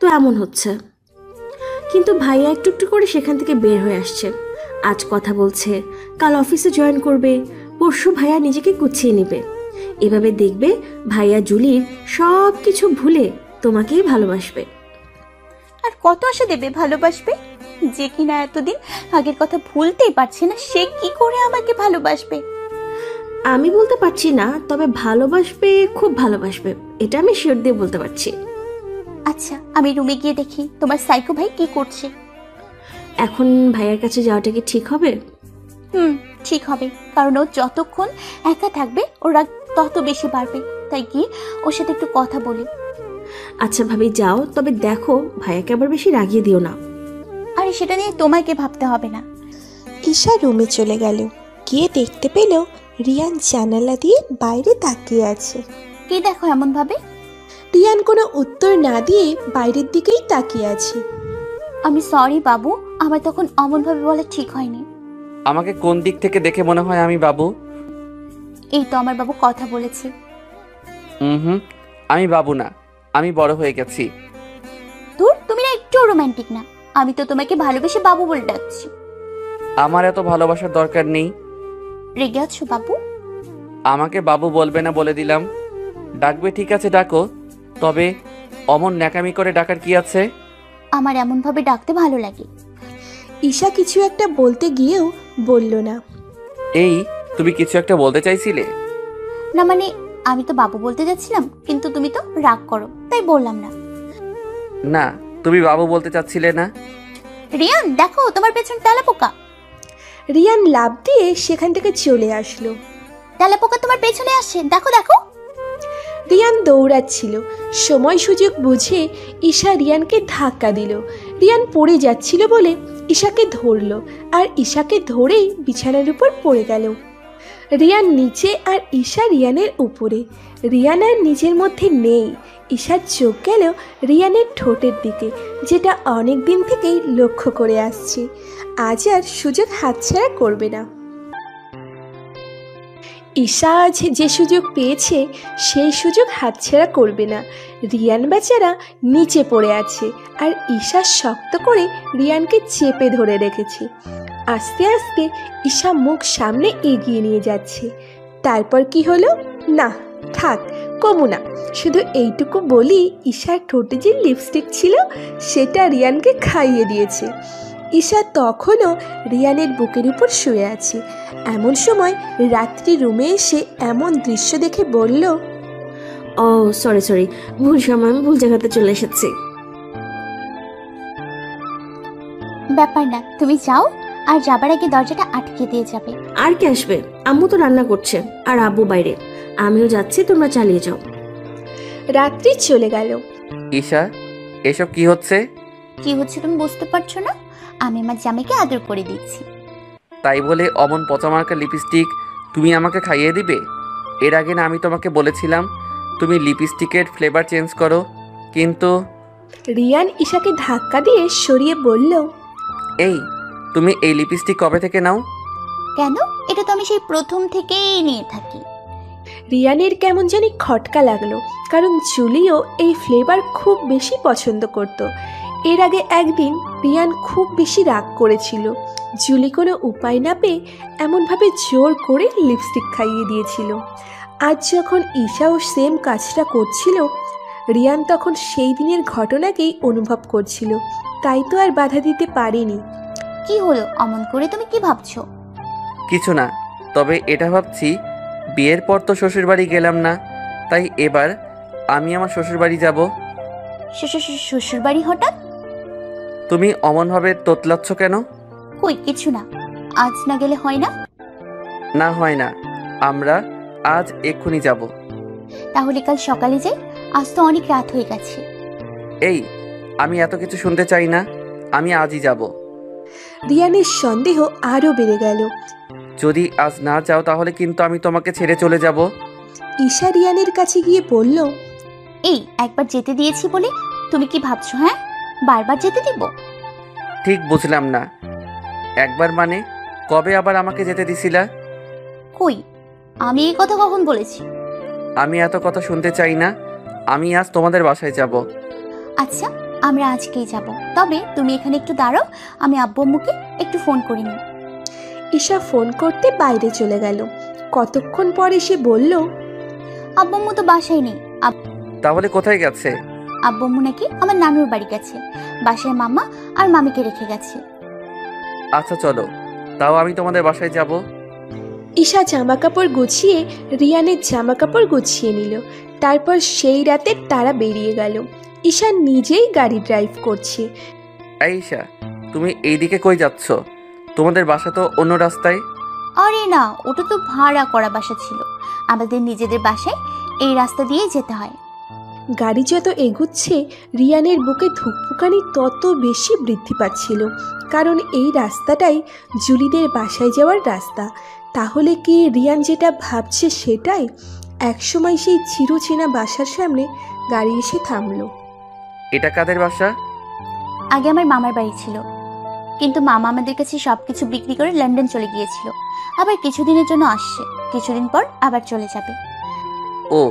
তো এমন হচ্ছে। কিন্তু ভাইয়া একটু একটু করে সেখান থেকে বের হয়ে আসছে। আজ কথা বলছে, কাল অফিসে জয়েন করবে, পরশু ভাইয়া নিজেকে গুছিয়ে নেবে। এভাবে দেখবে ভাইয়া জুলির সব কিছু ভুলে তোমাকেই ভালোবাসবে। আর কত আশা দেবে ভালোবাসবে? যে কিনা এতদিন আগের কথা ভুলতেই পারছে না, সে কি করে আমাকে ভালোবাসবে? আমি বলতে পারছি না, তবে ভালোবাসবে, খুব ভালোবাসবে, এটা আমি শিওর দিয়ে বলতে পারছি। আচ্ছা, আমি রুমে গিয়ে দেখি তোমার সাইকো ভাই কি করছে। এখন ভাইয়ার কাছে যাওয়াটা কি ঠিক হবে? ঠিক হবে, কারণ ও যতক্ষণ একা থাকবে ওর রাগ তত বেশি বাড়বে। তাই গিয়ে ওর সাথে একটু কথা বলি। আচ্ছা ভাবি যাও, তবে দেখো ভাইয়াকে আবার বেশি রাগিয়ে দিও না। আরে সেটা নিয়ে তোমাকে ভাবতে হবে না। ঈশা রুমে চলে গেল। গিয়ে দেখতে পেল রিয়ান জানালা দিয়ে বাইরে তাকিয়ে আছে। কি দেখো এমন ভাবে? রিয়ান কোনো উত্তর না দিয়ে বাইরের দিকেই তাকিয়ে আছে। আমি সরি বাবু, আমার তখন অমন ভাবে বলা ঠিক হয়নি। আমাকে কোন দিক থেকে দেখে মনে হয় আমি বাবু? এই তো আমার বাবু কথা বলেছে। আমি বাবু না, আমি বড় হয়ে গেছি। ধুর, তুমি না একটু রোমান্টিক না। আমি তো তোমাকে ভালোবেসে বাবু বলে ডাকছি। আমার এত ভালোবাসার দরকার নেই। রেগে আছো বাবু? আমাকে বাবু বলবে না বলে দিলাম। ডাকবে ঠিক আছে ডাকো, তবে অমন ন্যাকামি করে ডাকার কি আছে? আমার এমন ভাবে ডাকতে ভালো লাগে। ঈশা কিছু একটা বলতে গিয়েও বলল না। এই, তুমি কিছু একটা বলতে চাইছিলে? না মানে, আমি তো বাবু বলতে যাচ্ছিলাম, কিন্তু তুমি তো রাগ করো, তাই বললাম না। না, তুমি বাবু বলতে চাচ্ছিলে না। রিয়ান দেখো, তোমার পেছন তেলাপোকা। রিয়ান লাফ দিয়ে সেখান থেকে চলে আসলো। তেলাপোকা তোমার পেছনে আসছে, দেখো দেখো। রিয়ান দৌড়াচ্ছিল, সময় সুযোগ বুঝে ঈশা রিয়ানকে ধাক্কা দিল। রিয়ান পড়ে যাচ্ছিল বলে ঈশাকে ধরলো, আর ঈশাকে ধরেই বিছানার উপর পড়ে গেল। রিয়ান নিচে আর ঈশা রিয়ানের উপরে। রিয়ান আর নিজের মধ্যে নেই। ঈশার চোখ গেল রিয়ানের ঠোঁটের দিকে, যেটা অনেক দিন থেকেই লক্ষ্য করে আসছে। আজ আর সুযোগ হাতছাড়া করবে না। ঈশা আজ যে সুযোগ পেয়েছে সেই সুযোগ হাতছাড়া করবে না। রিয়ান বেচারা নিচে পড়ে আছে, আর ঈশা শক্ত করে রিয়ানকে চেপে ধরে রেখেছে। আস্তে আস্তে ঈশা মুখ সামনে এগিয়ে নিয়ে যাচ্ছে। তারপর কি হলো? না থাক, কমু না, শুধু এইটুকু বলি, ঈশার ঠোঁটে যে লিপস্টিক ছিল সেটা রিয়ানকে খাইয়ে দিয়েছে। ঈশা তখনও রিয়ানের বুকের উপর শুয়ে আছে। এমন সময় রাত্রি রুমে এসে এমন দৃশ্য দেখে বলল, ও সরি, ভুল সময়, আমি ভুল জায়গাতে চলে এসেছি। ব্যাপার না, তুমি যাও, আর যাবার আগে দরজাটা আটকে দিয়ে যাবে। আর কে আসবে? আম্মু তো রান্না করছে, আর আব্বু বাইরে। আমিও যাচ্ছি, তোমরা চালিয়ে যাও। রাত্রি চলে গেল। ঈশা, এসব কি হচ্ছে? কি হচ্ছে তুমি বুঝতে পারছো না? আমি আমার জামাইকে আদর করে দিচ্ছি। তাই বলে অমন পচামার্কা লিপস্টিক তুমি আমাকে খাইয়ে দিবে? এর আগে না আমি তোমাকে বলেছিলাম তুমি লিপস্টিকের ফ্লেভার চেঞ্জ করো? কিন্তু রিয়ান ঈশাকে ধাক্কা দিয়ে সরিয়ে বলল, এই, তুমি এই লিপস্টিক কবে থেকে নাও? কেন? এটা তো আমি সেই প্রথম থেকেই নিয়ে থাকি। রিয়ানের কেমন জানি খটকা লাগলো, কারণ জুলিও এই ফ্লেভার খুব বেশি পছন্দ করত। এর আগে একদিন রিয়ান খুব বেশি রাগ করেছিল। জুলি কোনো উপায় না পেয়ে এমনভাবে জোর করে লিপস্টিক খাইয়ে দিয়েছিল। আজ যখন ঈশাও সেম কাজটা করছিল, রিয়ান তখন সেই দিনের ঘটনাকেই অনুভব করছিল, তাই তো আর বাধা দিতে পারেনি। কি হলো অমন করে, তুমি কি ভাবছো? কিছু না, তবে এটা ভাবছি বিয়ের পর তো শ্বশুরবাড়ি গেলাম না, তাই এবার আমি আমার শ্বশুরবাড়ি যাব। শ্বশুরবাড়ি হঠাৎ? তুমি অমনভাবে তোতলাচ্ছ কেন? কই কিছু না, আজ না গেলে হয় না? না হয় না, আমরা আজ এক্ষুনি যাব। তাহলে কাল সকালে যাই, আজ তো অনেক রাত হয়ে গেছে। এই, আমি এত কিছু শুনতে চাই না, আমি আজই যাব। রিয়ানের সন্দেহ আরও বেড়ে গেল। যদি আজ না যাও তাহলে কিন্তু আমি তোমাকে ছেড়ে চলে যাব। ঈশা রিয়ানের কাছে গিয়ে বলল, এই একবার যেতে দিয়েছি বলে তুমি কি ভাবছো? হ্যাঁ, বারবার যেতে দিব? ঠিক বুঝলাম না, একবার মানে কবে আবার আমাকে যেতে দিছিলা? কই, আমি এই কথা কখন বলেছি? আমি এত কথা শুনতে চাই না, আমি আজ তোমাদের বাসায় যাব। আচ্ছা, আমরা আজকেই যাব। তবে তুমি এখানে একটু দাঁড়াও, আমি আব্বু আম্মুকে একটু ফোন করে নিই। ঈশা ফোন করতে বাইরে চলে গেল। কতক্ষণ পরে সে বলল, আব্বু আম্মু তো বাসায় নেই। তাহলে কোথায় গেছে? আব্বু আম্মু নাকি আমার নানুর বাড়ি গেছে, বাসায় মামা আর মামিকে রেখে গেছে। আচ্ছা চলো, তাও আমি তোমাদের বাসায় যাব। ঈশা জামা কাপড় গুছিয়ে রিয়ানের জামা কাপড় গুছিয়ে নিল। তারপর সেই রাতে তারা বেরিয়ে গেল। ঈশা নিজেই গাড়ি ড্রাইভ করছে। আয়েশা, তুমি এইদিকে কই যাচ্ছ? তোমাদের বাসা তো অন্য রাস্তায়। আরে না, ওটা তো ভাড়া করা বাসা ছিল, আমাদের নিজেদের বাসায় এই রাস্তা দিয়ে যেতে হয়। গাড়ি যত এগুচ্ছে রিয়ানের বুকে ধুকপুকানি তত বেশি বৃদ্ধি পাচ্ছিল, কারণ এই রাস্তাটাই জুলিদের বাসায় যাওয়ার রাস্তা। তাহলে কি রিয়ান যেটা ভাবছে সেটাই? একসময় সেই চিরচেনা বাসার সামনে গাড়ি এসে থামলো। এটা কাদের বাসা? আগে আমার মামার বাড়ি ছিল, কিন্তু মামা আমাদের কাছে সবকিছু বিক্রি করে লন্ডন চলে গিয়েছিল। আবার কিছুদিনের জন্য আসছে, কিছুদিন পর আবার চলে যাবে। ও,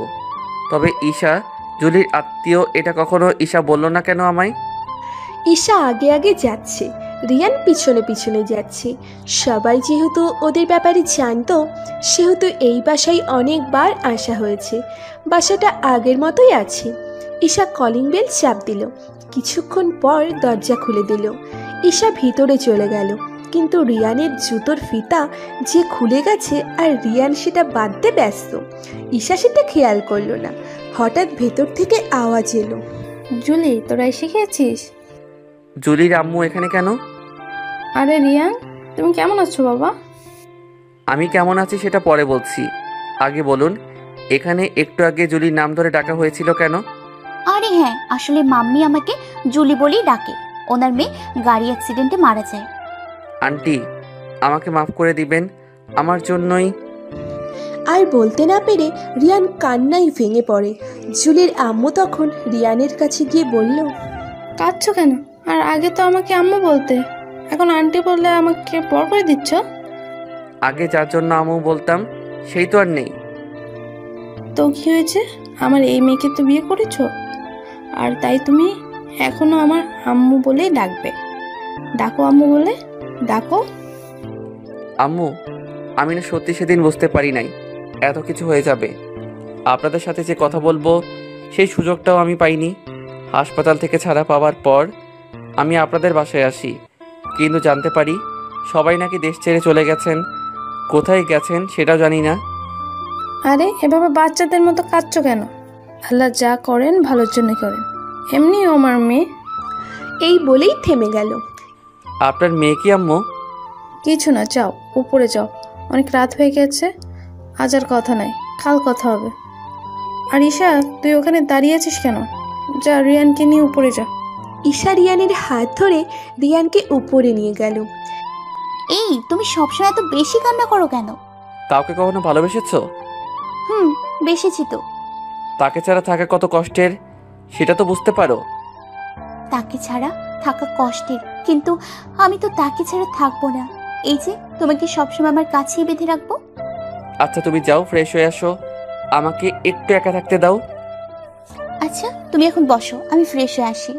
তবে ঈশা জুলির আত্মীয়, এটা কখনো ঈশা বলল না কেন আমায়? ঈশা আগে আগে যাচ্ছে, রিয়ান পিছনে পিছনে যাচ্ছে। সবাই যেহেতু ওদের ব্যাপারে জানতো, সেহেতু এই বাসায় অনেকবার আসা হয়েছে। বাসাটা আগের মতোই আছে। ঈশা কলিং বেল চাপ দিল। কিছুক্ষণ পর দরজা খুলে দিল। ঈশা ভিতরে চলে গেল, কিন্তু রিয়ানের জুতোর ফিতা যে খুলে গেছে আর রিয়ান সেটা বাঁধতে ব্যস্ত। ঈশা সেটা খেয়াল করলো না। হঠাৎ ভেতর থেকে আওয়াজ এলো, জুলি, তোরা এসে গিয়েছিস? জুলির আম্মু এখানে কেন? আরে রিয়ান, তুমি কেমন আছো বাবা? আমি কেমন আছি সেটা পরে বলছি, আগে বলুন এখানে একটু আগে জুলির নাম ধরে ডাকা হয়েছিল কেন? আরে হ্যাঁ, আসলে মাম্মি আমাকে জুলি বলেই ডাকে। ওনার মেয়ে গাড়ি অ্যাক্সিডেন্টে মারা যায়। আন্টি, আমাকে মাফ করে দিবেন, আমার জন্যই। আর বলতে না পেরে রিয়ান কান্নায় ভেঙে পড়ে। জুলির আম্মু তখন রিয়ানের কাছে গিয়ে বলল, কাঁদছো কেন? আর আগে তো আমাকে আম্মু বলতে, এখন আন্টি বললে আমাকে পর করে দিচ্ছ। আগে যার জন্য আম্মু বলতাম সেই তো আর নেই। তো কি হয়েছে? আমার এই মেয়েকে তো বিয়ে করেছো, আর তাই তুমি এখনো আমার আম্মু বলেই ডাকবে। ডাকো আম্মু বলে, ডাকো। আম্মু, আমি না সত্যি সেদিন বুঝতে পারি নাই এত কিছু হয়ে যাবে। আপনাদের সাথে যে কথা বলবো সেই সুযোগটাও আমি পাইনি। হাসপাতাল থেকে ছাড়া পাওয়ার পর আমি আপনাদের বাসায় আসি, কিন্তু জানতে পারি সবাই নাকি দেশ ছেড়ে চলে গেছেন। কোথায় গেছেন সেটাও জানি না। আরে এভাবে বাচ্চাদের মতো কাঁদছো কেন? আল্লাহ যা করেন ভালোর জন্য করেন, এমনিও আমার মেয়ে। এই বলেই থেমে গেল। আপনার মেয়ে কি আম্মু? কিছু না, যাও উপরে যাও, অনেক রাত হয়ে গেছে। আজ আর কথা নাই, কাল কথা হবে। আর ঈশা, তুই ওখানে দাঁড়িয়ে আছিস কেন? যা রিয়ানকে নিয়ে উপরে যা। ঈশা রিয়ানের হাত ধরে রিয়ানকে উপরে নিয়ে গেল। এই, তুমি সবসময় এত বেশি কান্না করো কেন? কাউকে কখনো ভালোবেসেছো? বেশিছি তো। তাকে ছাড়া থাকা কত কষ্টের সেটা তো বুঝতে পারো। তাকে ছাড়া থাকা কষ্টের, কিন্তু আমি তো তাকে ছাড়া থাকবো না। এই যে তোমাকে সবসময় আমার কাছেই বেঁধে রাখবো। আচ্ছা তুমি যাও, ফ্রেশ হয়ে আসো, আমাকে একটু একা থাকতে দাও। আচ্ছা তুমি এখন বসো, আমি ফ্রেশ হয়ে আসি।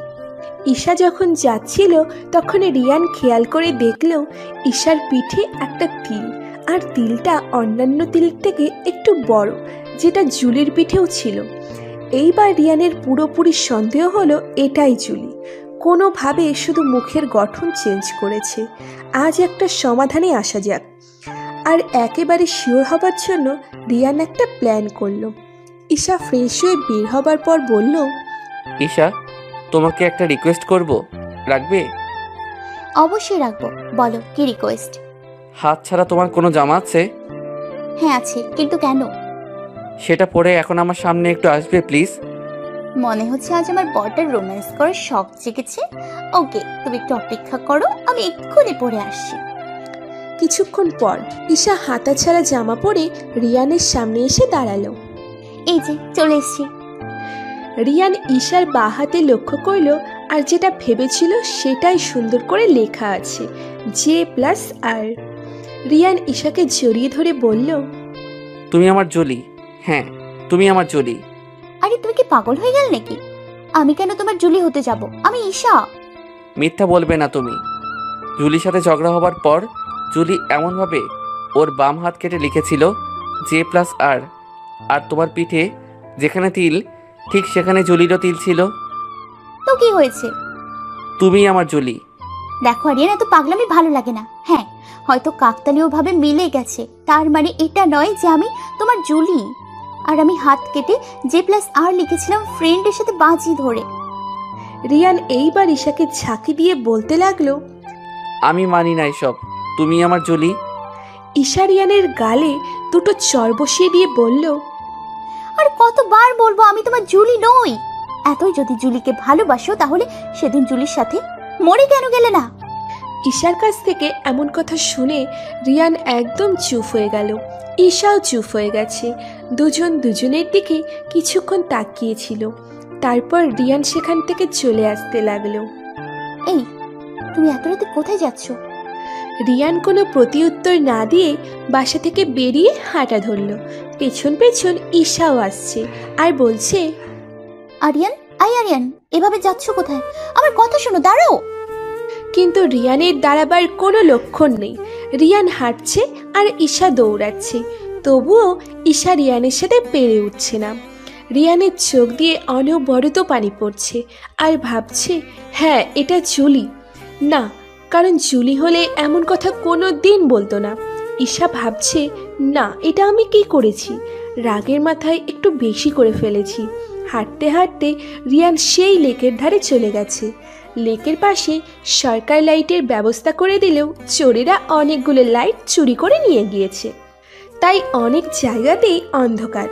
ঈশা যখন যাচ্ছিল তখন রিয়ান খেয়াল করে দেখল ঈশার পিঠে একটা তিল, আর তিলটা অন্যান্য তিলের থেকে একটু বড়, যেটা জুলির পিঠেও ছিল। এইবার রিয়ানের পুরোপুরি সন্দেহ হলো এটাই জুলি। কোনোভাবে শুধু মুখের গঠন চেঞ্জ করেছে। আজ একটা সমাধানে আসা যাক। আর একেবারে শিওর হবার জন্য রিয়ান একটা প্ল্যান করলো। ঈশা ফ্রেশ হয়ে বের হবার পর বলল, ঈশা, তোমাকে একটা রিকোয়েস্ট করব, রাখবে? অবশ্যই রাখবো, বলো কি রিকোয়েস্ট? হাত ছাড়া তোমার কোনো জামা আছে? হ্যাঁ আছে, কিন্তু কেন? সেটা পরে এখন আমার সামনে একটু আসবে প্লিজ। মনে হচ্ছে আজ আমার বরটার রোম্যান্স করার শখ জেগেছে। ওকে, তুমি একটু অপেক্ষা করো, আমি এক্ষুনি পরে আসছি। কিছুক্ষণ পর ঈশা হাতাছাড়া জামা পরে রিয়ানের সামনে এসে দাঁড়ালো। এই যে চলে এসছি। রিয়ান ঈশার বাঁ হাতে লক্ষ্য করলো, আর যেটা ভেবেছিল সেটাই সুন্দর করে লেখা আছে J+R। রিয়ান ঈশাকে জড়িয়ে ধরে বলল, তুমি আমার জলি। হ্যাঁ, তুমি আমার জলি। আরে তুমি কি পাগল হয়ে গেল নাকি? আমি কেন তোমার জুলি হতে যাব? আমি ঈশা। মিথ্যা বলবে না তুমি। জুলির সাথে ঝগড়া হবার পর জুলি এমনভাবে ওর বাম হাত কেটে লিখেছিল J+R, আর তোমার পিঠে যেখানে তিল ঠিক সেখানে জুলিরও তিল ছিল। তো কি হয়েছে? তুমি আমার জুলি। দেখো আরিয়ান, এত পাগলামি ভালো লাগে না। হ্যাঁ, হয়তো কাকতালীয় ভাবে মিলে গেছে, তার মানে এটা নয় যে আমি তোমার জুলি। আর আমি হাত কেটে J+R লিখেছিলাম ফ্রেন্ডের সাথে বাজি ধরে। রিয়ান এইবার ঈশাকে ঝাঁকি দিয়ে বলতে লাগলো, আমি মানি না এসব। তুমি আমার জুলি। ঈশা রিয়ানের গালে দুটো চর বসিয়ে দিয়ে বলল, আর কতবার বলবো আমি তোমার জুলি নই? এতই যদি জুলিকে ভালোবাসো তাহলে সেদিন জুলির সাথে মরে কেন গেলে না? ঈশার কাছ থেকে এমন কথা শুনে রিয়ান একদম চুপ হয়ে গেল। ঈশাও চুপ হয়ে গেছে। দুজন দুজনের দিকে কিছুক্ষণ তাকিয়েছিল। তারপর রিয়ান সেখান থেকে চলে আসতে লাগলো। এই, তুমি এত রাতে কোথায় যাচ্ছ? রিয়ান কোনো প্রতিউত্তর না দিয়ে বাসা থেকে বেরিয়ে হাঁটা ধরল। পেছন পেছন ঈশাও আসছে আর বলছে, আরিয়ান, আরিয়ান, এভাবে যাচ্ছ কোথায়? আমার কথা শোনো, দাঁড়াও। কিন্তু রিয়ানের দাঁড়াবার কোনো লক্ষণ নেই। রিয়ান হাঁটছে আর ঈশা দৌড়াচ্ছে, তবুও ঈশা রিয়ানের সাথে পেরে উঠছে না। রিয়ানের চোখ দিয়ে অনবরত পানি পড়ছে আর ভাবছে, হ্যাঁ এটা জুলি। না, কারণ জুলি হলে এমন কথা কোনো দিন বলতো না। ঈশা ভাবছে, না এটা আমি কি করেছি, রাগের মাথায় একটু বেশি করে ফেলেছি। হাঁটতে হাঁটতে রিয়ান সেই লেকের ধারে চলে গেছে। লেকের পাশে সরকার লাইটের ব্যবস্থা করে দিলেও চোরেরা অনেকগুলো লাইট চুরি করে নিয়ে গিয়েছে, তাই অনেক জায়গাতেই অন্ধকার।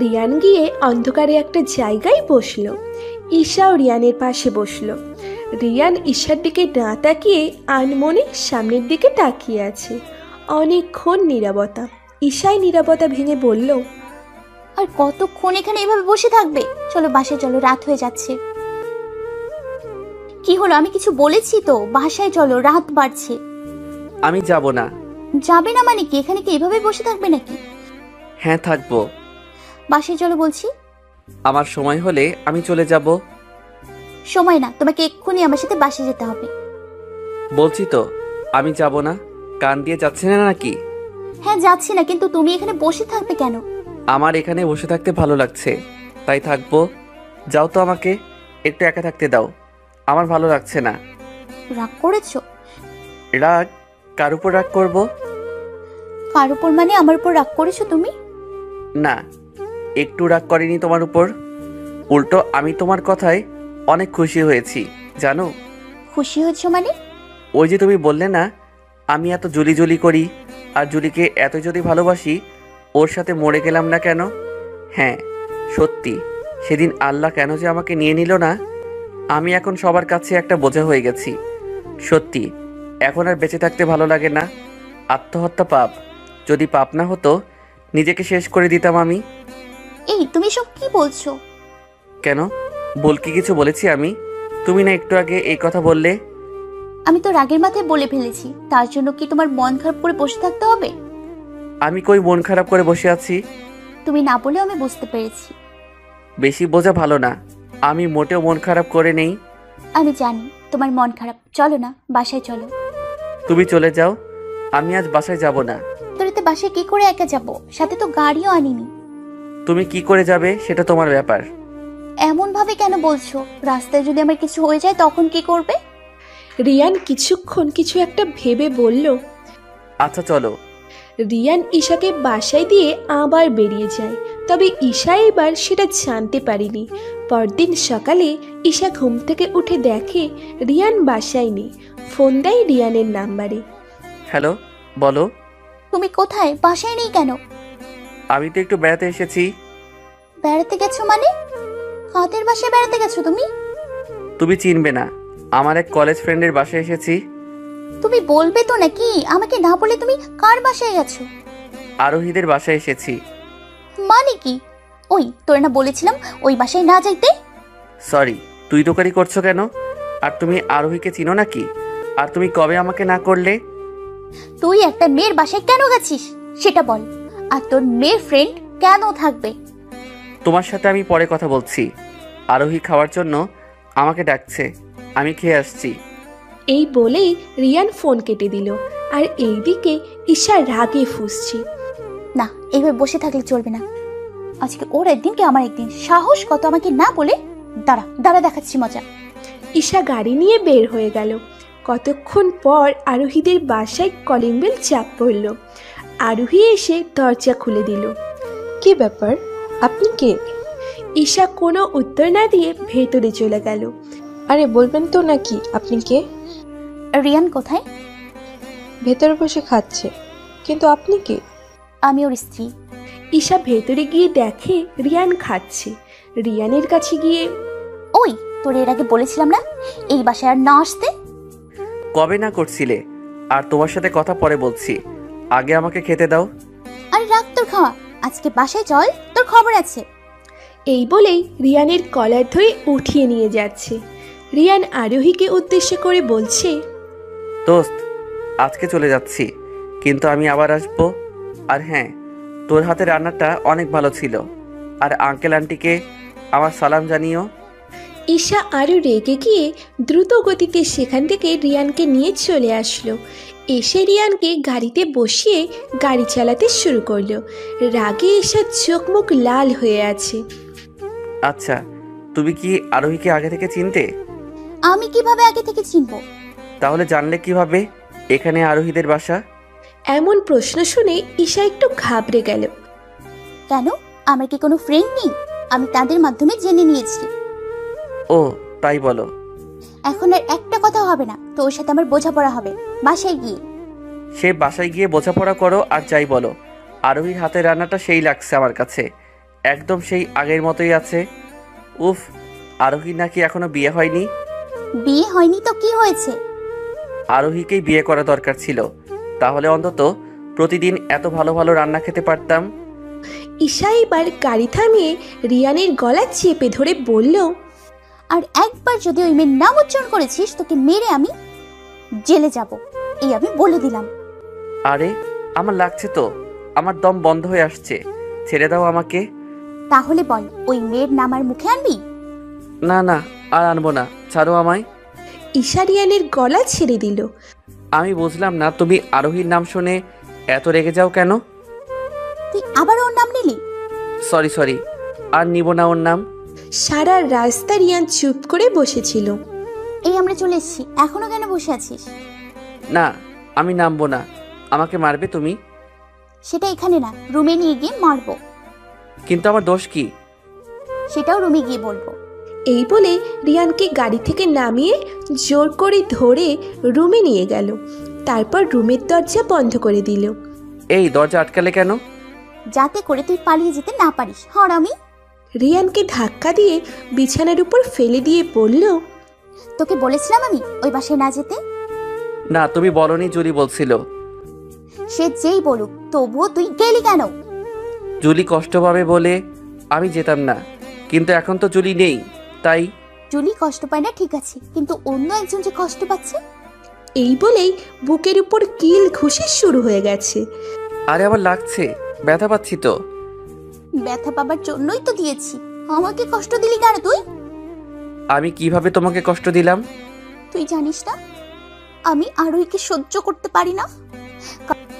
রিয়ান গিয়ে অন্ধকারে একটা জায়গায় বসলো। ঈশাও রিয়ানের পাশে বসলো। রিয়ান ঈশার দিকে না তাকিয়ে আনমনে সামনের দিকে তাকিয়ে আছে। অনেকক্ষণ নীরবতা। ঈশাই নীরবতা ভেঙে বলল, আর কতক্ষণ এখানে এভাবে বসে থাকবে? চলো বাসায় চলো, রাত হয়ে যাচ্ছে। কি হলো? আমি কিছু বলেছি তো? বাসায় চলো, রাত বাড়ছে। আমি যাব না। যাবে না মানে কি? এখানে কি এভাবে বসে থাকবে নাকি? হ্যাঁ থাকবো। বাসায় চলো বলছি। আমার সময় হলে আমি চলে যাব। সময় না, তোমাকে এক্ষুনি আমার সাথে বাসায় যেতে হবে। বলছি তো আমি যাব না। কান দিয়ে যাচ্ছে না নাকি? হ্যাঁ যাচ্ছি না, কিন্তু তুমি এখানে বসে থাকবে কেন? আমার এখানে বসে থাকতে ভালো লাগছে, তাই থাকবো। যাও তো, আমাকে একটু একা থাকতে দাও। আমার ভালো লাগছে না। রাগ করেছো? রাগ? কার উপর রাগ করব? কার উপর মানে? আমার উপর রাগ করেছো তুমি? না, একটু রাগ করিনি তোমার উপর। উল্টো আমি তোমার কথায় অনেক খুশি হয়েছি জানো। খুশি হয়েছো মানে? ওই যে তুমি বললে না আমি এত জুলি জুলি করি, আর জুলিকে এত যদি ভালোবাসি, ওর সাথে মরে গেলাম না কেন? হ্যাঁ সত্যি, সেদিন আল্লাহ কেন যে আমাকে নিয়ে নিল না। আমি এখন সবার কাছে একটা বোঝা হয়ে গেছি। সত্যি এখন আর বেঁচে থাকতে ভালো লাগে না। আত্মহত্যা পাপ, যদি পাপ না হতো নিজেকে শেষ করে দিতাম আমি। এই তুমি সব কি বলছো? কেন, ভুল কি কিছু বলেছি আমি? তুমি না একটু আগে এই কথা বললে। আমি তো রাগের মাথায় বলে ফেলেছি, তার জন্য কি তোমার মন খারাপ করে বসে থাকতে হবে? আমি কই মন খারাপ করে বসে আছি? তুমি না বলেও আমি বুঝতে পেরেছি। বেশি বোঝা ভালো না। আমি মোটেও মন খারাপ করে নেই। আমি জানি তোমার মন খারাপ। চলো না, বাসায় চলো। তুমি চলে যাও, আমি আজ বাসায় যাব না। তোরাতে বাসায় কি করে একা যাব? সাথে তো গাড়িও আনিনি। তুমি কি করে যাবে সেটা তোমার ব্যাপার। এমন ভাবে কেন বলছো? রাস্তায় যদি আমার কিছু হয়ে যায় তখন কি করবে? রিয়ান কিছুক্ষণ কিছু একটা ভেবে বলল, আচ্ছা চলো। রিয়ান ঈশাকে বাসায় দিয়ে আবার বেরিয়ে যায়। তবে ঈশা এবার সেটা জানতে পারেনি। পরদিন সকালে ঈশা ঘুম থেকে উঠে দেখে রিয়ান বাসায় নেই। ফোন দেয় রিয়ানের নাম্বারে। হ্যালো, বলো। তুমি কোথায়? বাসায় নেই কেন? আমি তো একটু বেড়াতে এসেছি। বেড়াতে গেছো মানে? কাদের বাসায় বেড়াতে গেছো তুমি? তুমি চিনবে না, আমার এক কলেজ ফ্রেন্ডের বাসায় এসেছি। তুমি বলবে তো নাকি? আমাকে না বলে তুমি কার বাসায় গেছো? আরোহীদের বাসায় এসেছি। মানে কি? ওই তোর না বলেছিলাম ওই বাসায় না যাইতে? সরি, তুই তোকারি করছো কেন? আর তুমি আরোহীকে চিনো নাকি? আর তুমি কবে আমাকে না করলে? তুই একটা মেয়ের বাসায় কেন গেছিস সেটা বল। আর তোর মেয়ের ফ্রেন্ড কেন থাকবে? তোমার সাথে আমি পরে কথা বলছি। আরোহী খাওয়ার জন্য আমাকে ডাকছে, আমি খেয়ে আসছি। এই বলেই রিয়ান ফোন কেটে দিল। আর এইদিকে ঈশা রাগে ফুঁসছে। না, এইভাবে বসে থাকলে চলবে না। আজকে ওর একদিন কি আমার একদিন। সাহস কত আমাকে না বলে। দাঁড়া দাঁড়া, দেখাচ্ছি মজা। ঈশা গাড়ি নিয়ে বের হয়ে গেল। কতক্ষণ পর আরোহীদের বাসায় কলিং বেল চাপ পড়ল। আরোহী এসে দরজা খুলে দিল। কি ব্যাপার, আপনি কে? ঈশা কোনো উত্তর না দিয়ে ভেতরে চলে গেল। আরে বলবেন তো নাকি আপনি কে? রিয়ান কোথায়? ভেতরে বসে খাচ্ছে। কিন্তু আপনি কে? আমি ওর স্ত্রী। ঈশা ভেতরে গিয়ে দেখে রিয়ান খাচ্ছে। রিয়ানের কাছে গিয়ে, ওই তোর এর আগে বলেছিলাম না এই বাসায় আর না আসতে? কবে না করছিলে? আর তোমার সাথে কথা পরে বলছি, আগে আমাকে খেতে দাও। আরে রাখ তোর খাওয়া, আজকে বাসায় চল, তোর খবর আছে। এই বলেই রিয়ানের কলার ধরে উঠিয়ে নিয়ে যাচ্ছে। রিয়ান আরোহীকে উদ্দেশ্য করে বলছে, দোস্ত, আজকে চলে যাচ্ছি, কিন্তু আমি আবার আসবো। আর হ্যাঁ, তোর হাতে রান্নাটা অনেক ভালো ছিল। আর আঙ্কেল আন্টিকে আমার সালাম জানিও। ঈশা আরও রেগে গিয়ে দ্রুত গতিতে সেখান থেকে রিয়ানকে নিয়ে চলে আসলো। এসে রিয়ানকে গাড়িতে বসিয়ে গাড়ি চালাতে শুরু করলো। রাগে ঈশার চোখ মুখ লাল হয়ে আছে। আচ্ছা, তুমি কি আরোহীকে আগে থেকে চিনতে? আমি কিভাবে আগে থেকে চিনবো? তাহলে জানলে কিভাবে এখানে আরোহীদের বাসা? এমন প্রশ্ন শুনে ঈশা একটু ঘাবড়ে গেল। কেন, আমার কি কোনো ফ্রেন্ড নেই? আমি তাদের মাধ্যমে জেনে নিয়েছি। ও তাই বলো? এখন আর একটা কথা হবে না, তোর সাথে আমার বোঝাপড়া হবে বাসায় গিয়ে। সে বাসায় গিয়ে বোঝাপড়া করো আর যাই বলো, আরোহীর হাতের রান্নাটা সেই লাগছে আমার কাছে, একদম সেই আগের মতোই আছে। উফ, আরোহী নাকি এখনো বিয়ে হয়নি? বিয়ে হয়নি তো কি হয়েছে? আরোহীকেই বিয়ে করা দরকার ছিল, তাহলে অন্তত প্রতিদিন এত ভালো ভালো রান্না খেতে পারতাম। ঈশা এবার গাড়ি থামিয়ে রিয়ানের গলা চেপে ধরে বলল, আর একবার যদি ওই মেয়ের নাম উচ্চারণ করেছিস তোকে মেরে আমি জেলে যাব, এই আমি বলে দিলাম। আরে আমার লাগছে তো, আমার দম বন্ধ হয়ে আসছে, ছেড়ে দাও আমাকে। তাহলে বল, ওই মেয়ের নাম আর মুখে আনবি? না না, আর আনবো না, ছাড়ো আমায়। ঈশা রিয়ানের গলা ছেড়ে দিল। আমি বুঝলাম না, তুমি আরোহীর নাম শুনে এত রেগে যাও কেন? তুই আবার ওর নাম নিলি? সরি, আর নিব না ওর নাম। সারা রাস্তা রিয়ান চুপ করে বসেছিল। এই আমরা চলে এসেছি, এখনো কেন বসে আছিস? না, আমি নামবো না। আমাকে মারবে তুমি? সেটা এখানে না, রুমে নিয়ে গিয়ে মারবো। কিন্তু আমার দোষ কি? সেটাও রুমে গিয়ে বলবো। এই বলে রিয়ানকে গাড়ি থেকে নামিয়ে জোর করে ধরে রুমে নিয়ে গেল। তারপর রুমের দরজা বন্ধ করে দিল। এই দরজা আটকালে কেন? যাতে করে তুই পালিয়ে যেতে না পারিস, হারামি। রিয়ানকে ধাক্কা দিয়ে বিছানার উপর ফেলে দিয়ে বলল, তোকে বলেছিলাম আমি ওই বাসায় না যেতে। না, তুমি বলনি, জুলি বলছিল। সে যেই বলুক, তবুও তুই গেলি কেন? জুলি কষ্ট পাবে বলে আমি যেতাম না, কিন্তু এখন তো জুলি নেই, তাই। জুলি কষ্ট পায় না ঠিক আছে, কিন্তু অন্য একজন যে কষ্ট পাচ্ছে। এই বলেই বুকের উপর কিল ঘুষি শুরু হয়ে গেছে। আরে আমার লাগছে, ব্যথা পাচ্ছি তো। ব্যথা পাবার জন্যই তো দিয়েছি, আমাকে কষ্ট দিলি কেন তুই? আমি কিভাবে তোমাকে কষ্ট দিলাম? তুই জানিস না আমি আরোহীকে সহ্য করতে পারি না।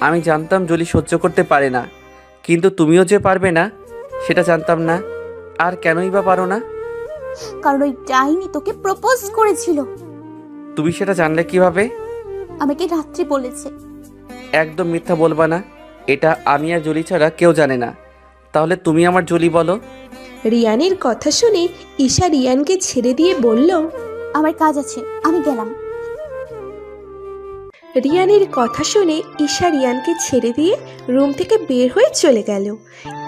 আমি জানতাম জুলি সহ্য করতে পারে না, কিন্তু তুমিও যে পারবে না সেটা জানতাম না। আর কেনই বা পারো না? কারণ ওই ডাইনি তোকে প্রপোজ করেছিল। তুমি সেটা জানলে কিভাবে? আমাকে রাত্রি বলেছে। একদম মিথ্যা বলবা না, এটা আমি আর জুলি ছাড়া কেউ জানে না। তাহলে তুমি আমার জুলি বলো। রিয়ানের কথা শুনে ঈশা রিয়ানকে ছেড়ে দিয়ে বলল, আমার কাজ আছে, আমি গেলাম। রিয়ানের কথা শুনে ঈশা রিয়ানকে ছেড়ে দিয়ে রুম থেকে বের হয়ে চলে গেল।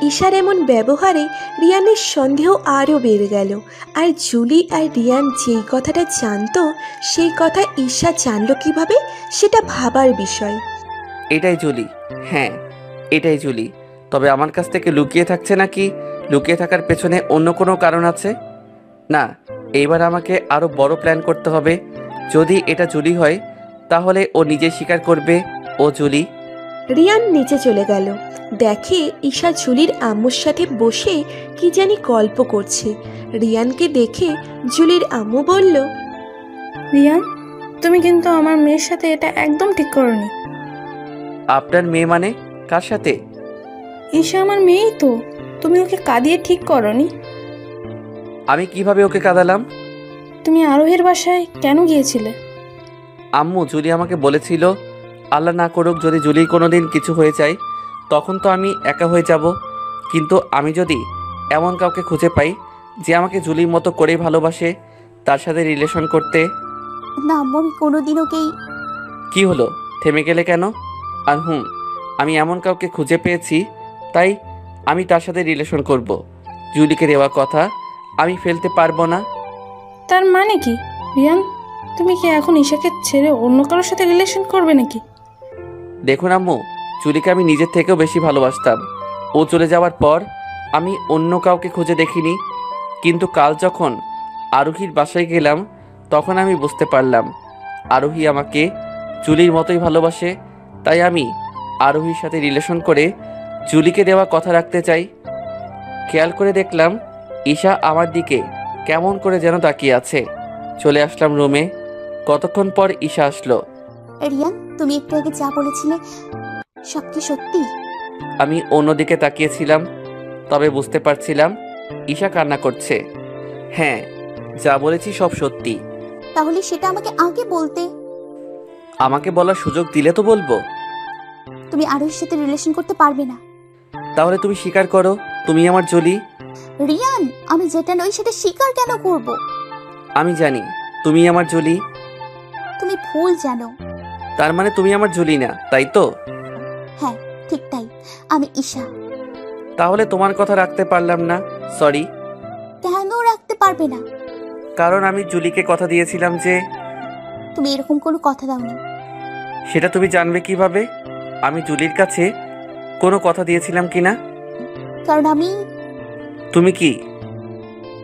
ঈশার এমন ব্যবহারে রিয়ানের সন্দেহ আরও বেড়ে গেল। আর জুলি আর রিয়ান যেই কথাটা জানতো সেই কথা ঈশা জানলো কিভাবে সেটা ভাবার বিষয়। এটাই জুলি, হ্যাঁ এটাই জুলি। তবে আমার কাছ থেকে লুকিয়ে থাকছে নাকি লুকিয়ে থাকার পেছনে অন্য কোনো কারণ আছে? না, এইবার আমাকে আরও বড় প্ল্যান করতে হবে। যদি এটা জুলি হয় তাহলে ও নিজে স্বীকার করবে ও জুলি। রিয়ান নিচে চলে গেল, দেখে ঈশা জুলির আম্মুর সাথে বসে কি জানি গল্প করছে। রিয়ানকে দেখে জুলির আম্মু বলল, রিয়ান, তুমি কিন্তু আমার মেয়ের সাথে এটা একদম ঠিক করোনি। আপনার মেয়ে মানে? কার সাথে? ঈশা আমার মেয়েই তো, তুমি ওকে কাঁদিয়ে ঠিক করোনি। আমি কিভাবে ওকে কাঁদালাম? তুমি আরোহের বাসায় কেন গিয়েছিলে? আম্মু, জুলি আমাকে বলেছিল আল্লাহ না করুক যদি জুলির কোনোদিন কিছু হয়ে যায় তখন তো আমি একা হয়ে যাব। কিন্তু আমি যদি এমন কাউকে খুঁজে পাই যে আমাকে জুলির মতো করেই ভালোবাসে, তার সাথে রিলেশন করতে। না আম্মু, আমি কোনোদিন ওকেই। কি হলো, থেমে গেলে কেন? আর আমি এমন কাউকে খুঁজে পেয়েছি, তাই আমি তার সাথে রিলেশন করব। জুলিকে দেওয়া কথা আমি ফেলতে পারবো না। তার মানে কি রিয়ান, তুমি কি এখন ঈশাকে ছেড়ে অন্য কারোর সাথে রিলেশন করবে নাকি? দেখুন আম্মু, জুলিকে আমি নিজের থেকেও বেশি ভালোবাসতাম। ও চলে যাওয়ার পর আমি অন্য কাউকে খুঁজে দেখিনি। কিন্তু কাল যখন আরোহীর বাসায় গেলাম তখন আমি বুঝতে পারলাম আরোহী আমাকে জুলির মতোই ভালোবাসে। তাই আমি আরোহীর সাথে রিলেশন করে জুলিকে দেওয়া কথা রাখতে চাই। খেয়াল করে দেখলাম ঈশা আমার দিকে কেমন করে যেন তাকিয়ে আছে। চলে আসলাম রুমে। কতক্ষণ পর ঈশা আসলো। রিয়ান, তুমি একটু আগে যা বলেছিলে সব কি সত্যি? আমি অন্যদিকে তাকিয়েছিলাম, তবে বুঝতে পারছিলাম ঈশা কান্না করছে। হ্যাঁ, যা বলেছি সব সত্যি। তাহলে সেটা আমাকে আগে বলতে। আমাকে বলার সুযোগ দিলে তো বলবো। তুমি আরোহীর সাথে রিলেশন করতে পারবে না। তাহলে তুমি স্বীকার করো তুমি আমার জুলি। রিয়ান, আমি যেটা নই সেটা স্বীকার কেন করব? আমি জানি তুমি আমার জুলি। তুমি ভুল জানো। তার মানে তুমি আমার জুলি না, তাই তো? হ্যাঁ, ঠিক তাই। আমি ঈশা। তাহলে তোমার কথা রাখতে পারলাম না, সরি। কেন রাখতে পারবে না? কারণ আমি জুলিকে কথা দিয়েছিলাম যে। তুমি এরকম কোনো কথা দাওনি। সেটা তুমি জানবে কিভাবে আমি জুলির কাছে কোনো কথা দিয়েছিলাম কিনা? কারণ তুমি কি?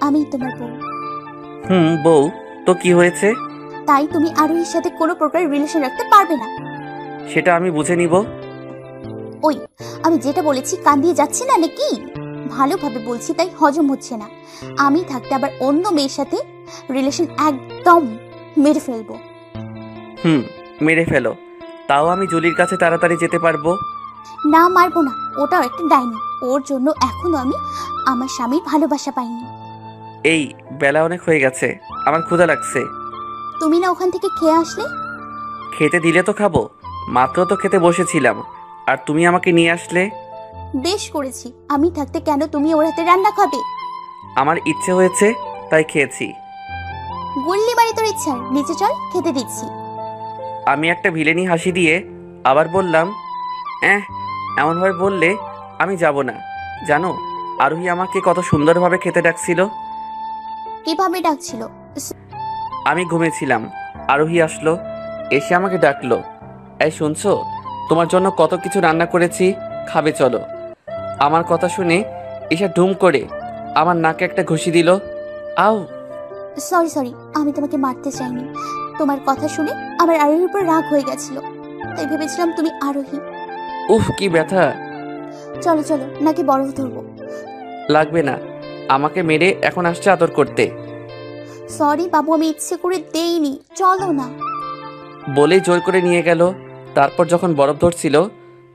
আমি তোমার বউ। বউ তো কি হয়েছে? তাই তুমি আরোহীর সাথে কোনো প্রকার রিলেশন রাখতে পারবে না। সেটা আমি বুঝে নিব। ওই, আমি যেটা বলেছি কান দিয়ে যাচ্ছে না নাকি? ভালোভাবে বলছি তাই হজম হচ্ছে না। আমি থাকতে আবার অন্য মেয়ের সাথে রিলেশন একদম মেরে ফেলবো। মেরে ফেলো, তাও আমি জুলির কাছে তাড়াতাড়ি যেতে পারবো। না, মারবো না। ওটাও একটা ডাইনি। ওর জন্য এখনো আমি আমার স্বামীর ভালোবাসা পাইনি। এই বেলা অনেক হয়ে গেছে, আমার ক্ষুধা লাগছে। তুমি না ওখান থেকে খেয়ে আসলে? খেতে দিলে তো খাবো, মাত্র তো খেতে বসেছিলাম আর তুমি আমাকে নিয়ে আসলে। বেশ করেছি। আমি থাকতে কেন তুমি ওর হাতে রান্না খাবে? আমার ইচ্ছে হয়েছে তাই খেয়েছি। গুল্লি মারি তোর ইচ্ছার, নিচে চল, খেতে দিচ্ছি। আমি একটা ভিলেনি হাসি দিয়ে আবার বললাম, এমনভাবে বললে আমি যাব না। জানো আরোহী আমাকে কত সুন্দরভাবে খেতে ডাকছিল। কিভাবে ডাকছিল? আমি ঘুমেছিলাম, আরোহী আসলো, এসে আমাকে ডাকলো, এই শুনছো, তোমার জন্য কত কিছু রান্না করেছি, খাবে চলো। আমার কথা শুনে এসে ঢুম করে আমার নাকে একটা ঘুষি দিল। আউ! সরি, আমি তোমাকে মারতে চাইনি। তোমার কথা শুনে আমার আরোহীর উপর রাগ হয়ে গেছিল, তাই ভেবেছিলাম তুমি আরোহী। উফ, কি ব্যথা! চলো নাকি বরফ ধরবো? লাগবে না, আমাকে মেরে এখন আসছে আদর করতে। সরি বাবু, আমি ইচ্ছে করে দেইনি, চলো না। বলেই জোর করে নিয়ে গেল। তারপর যখন বরফ ধরছিল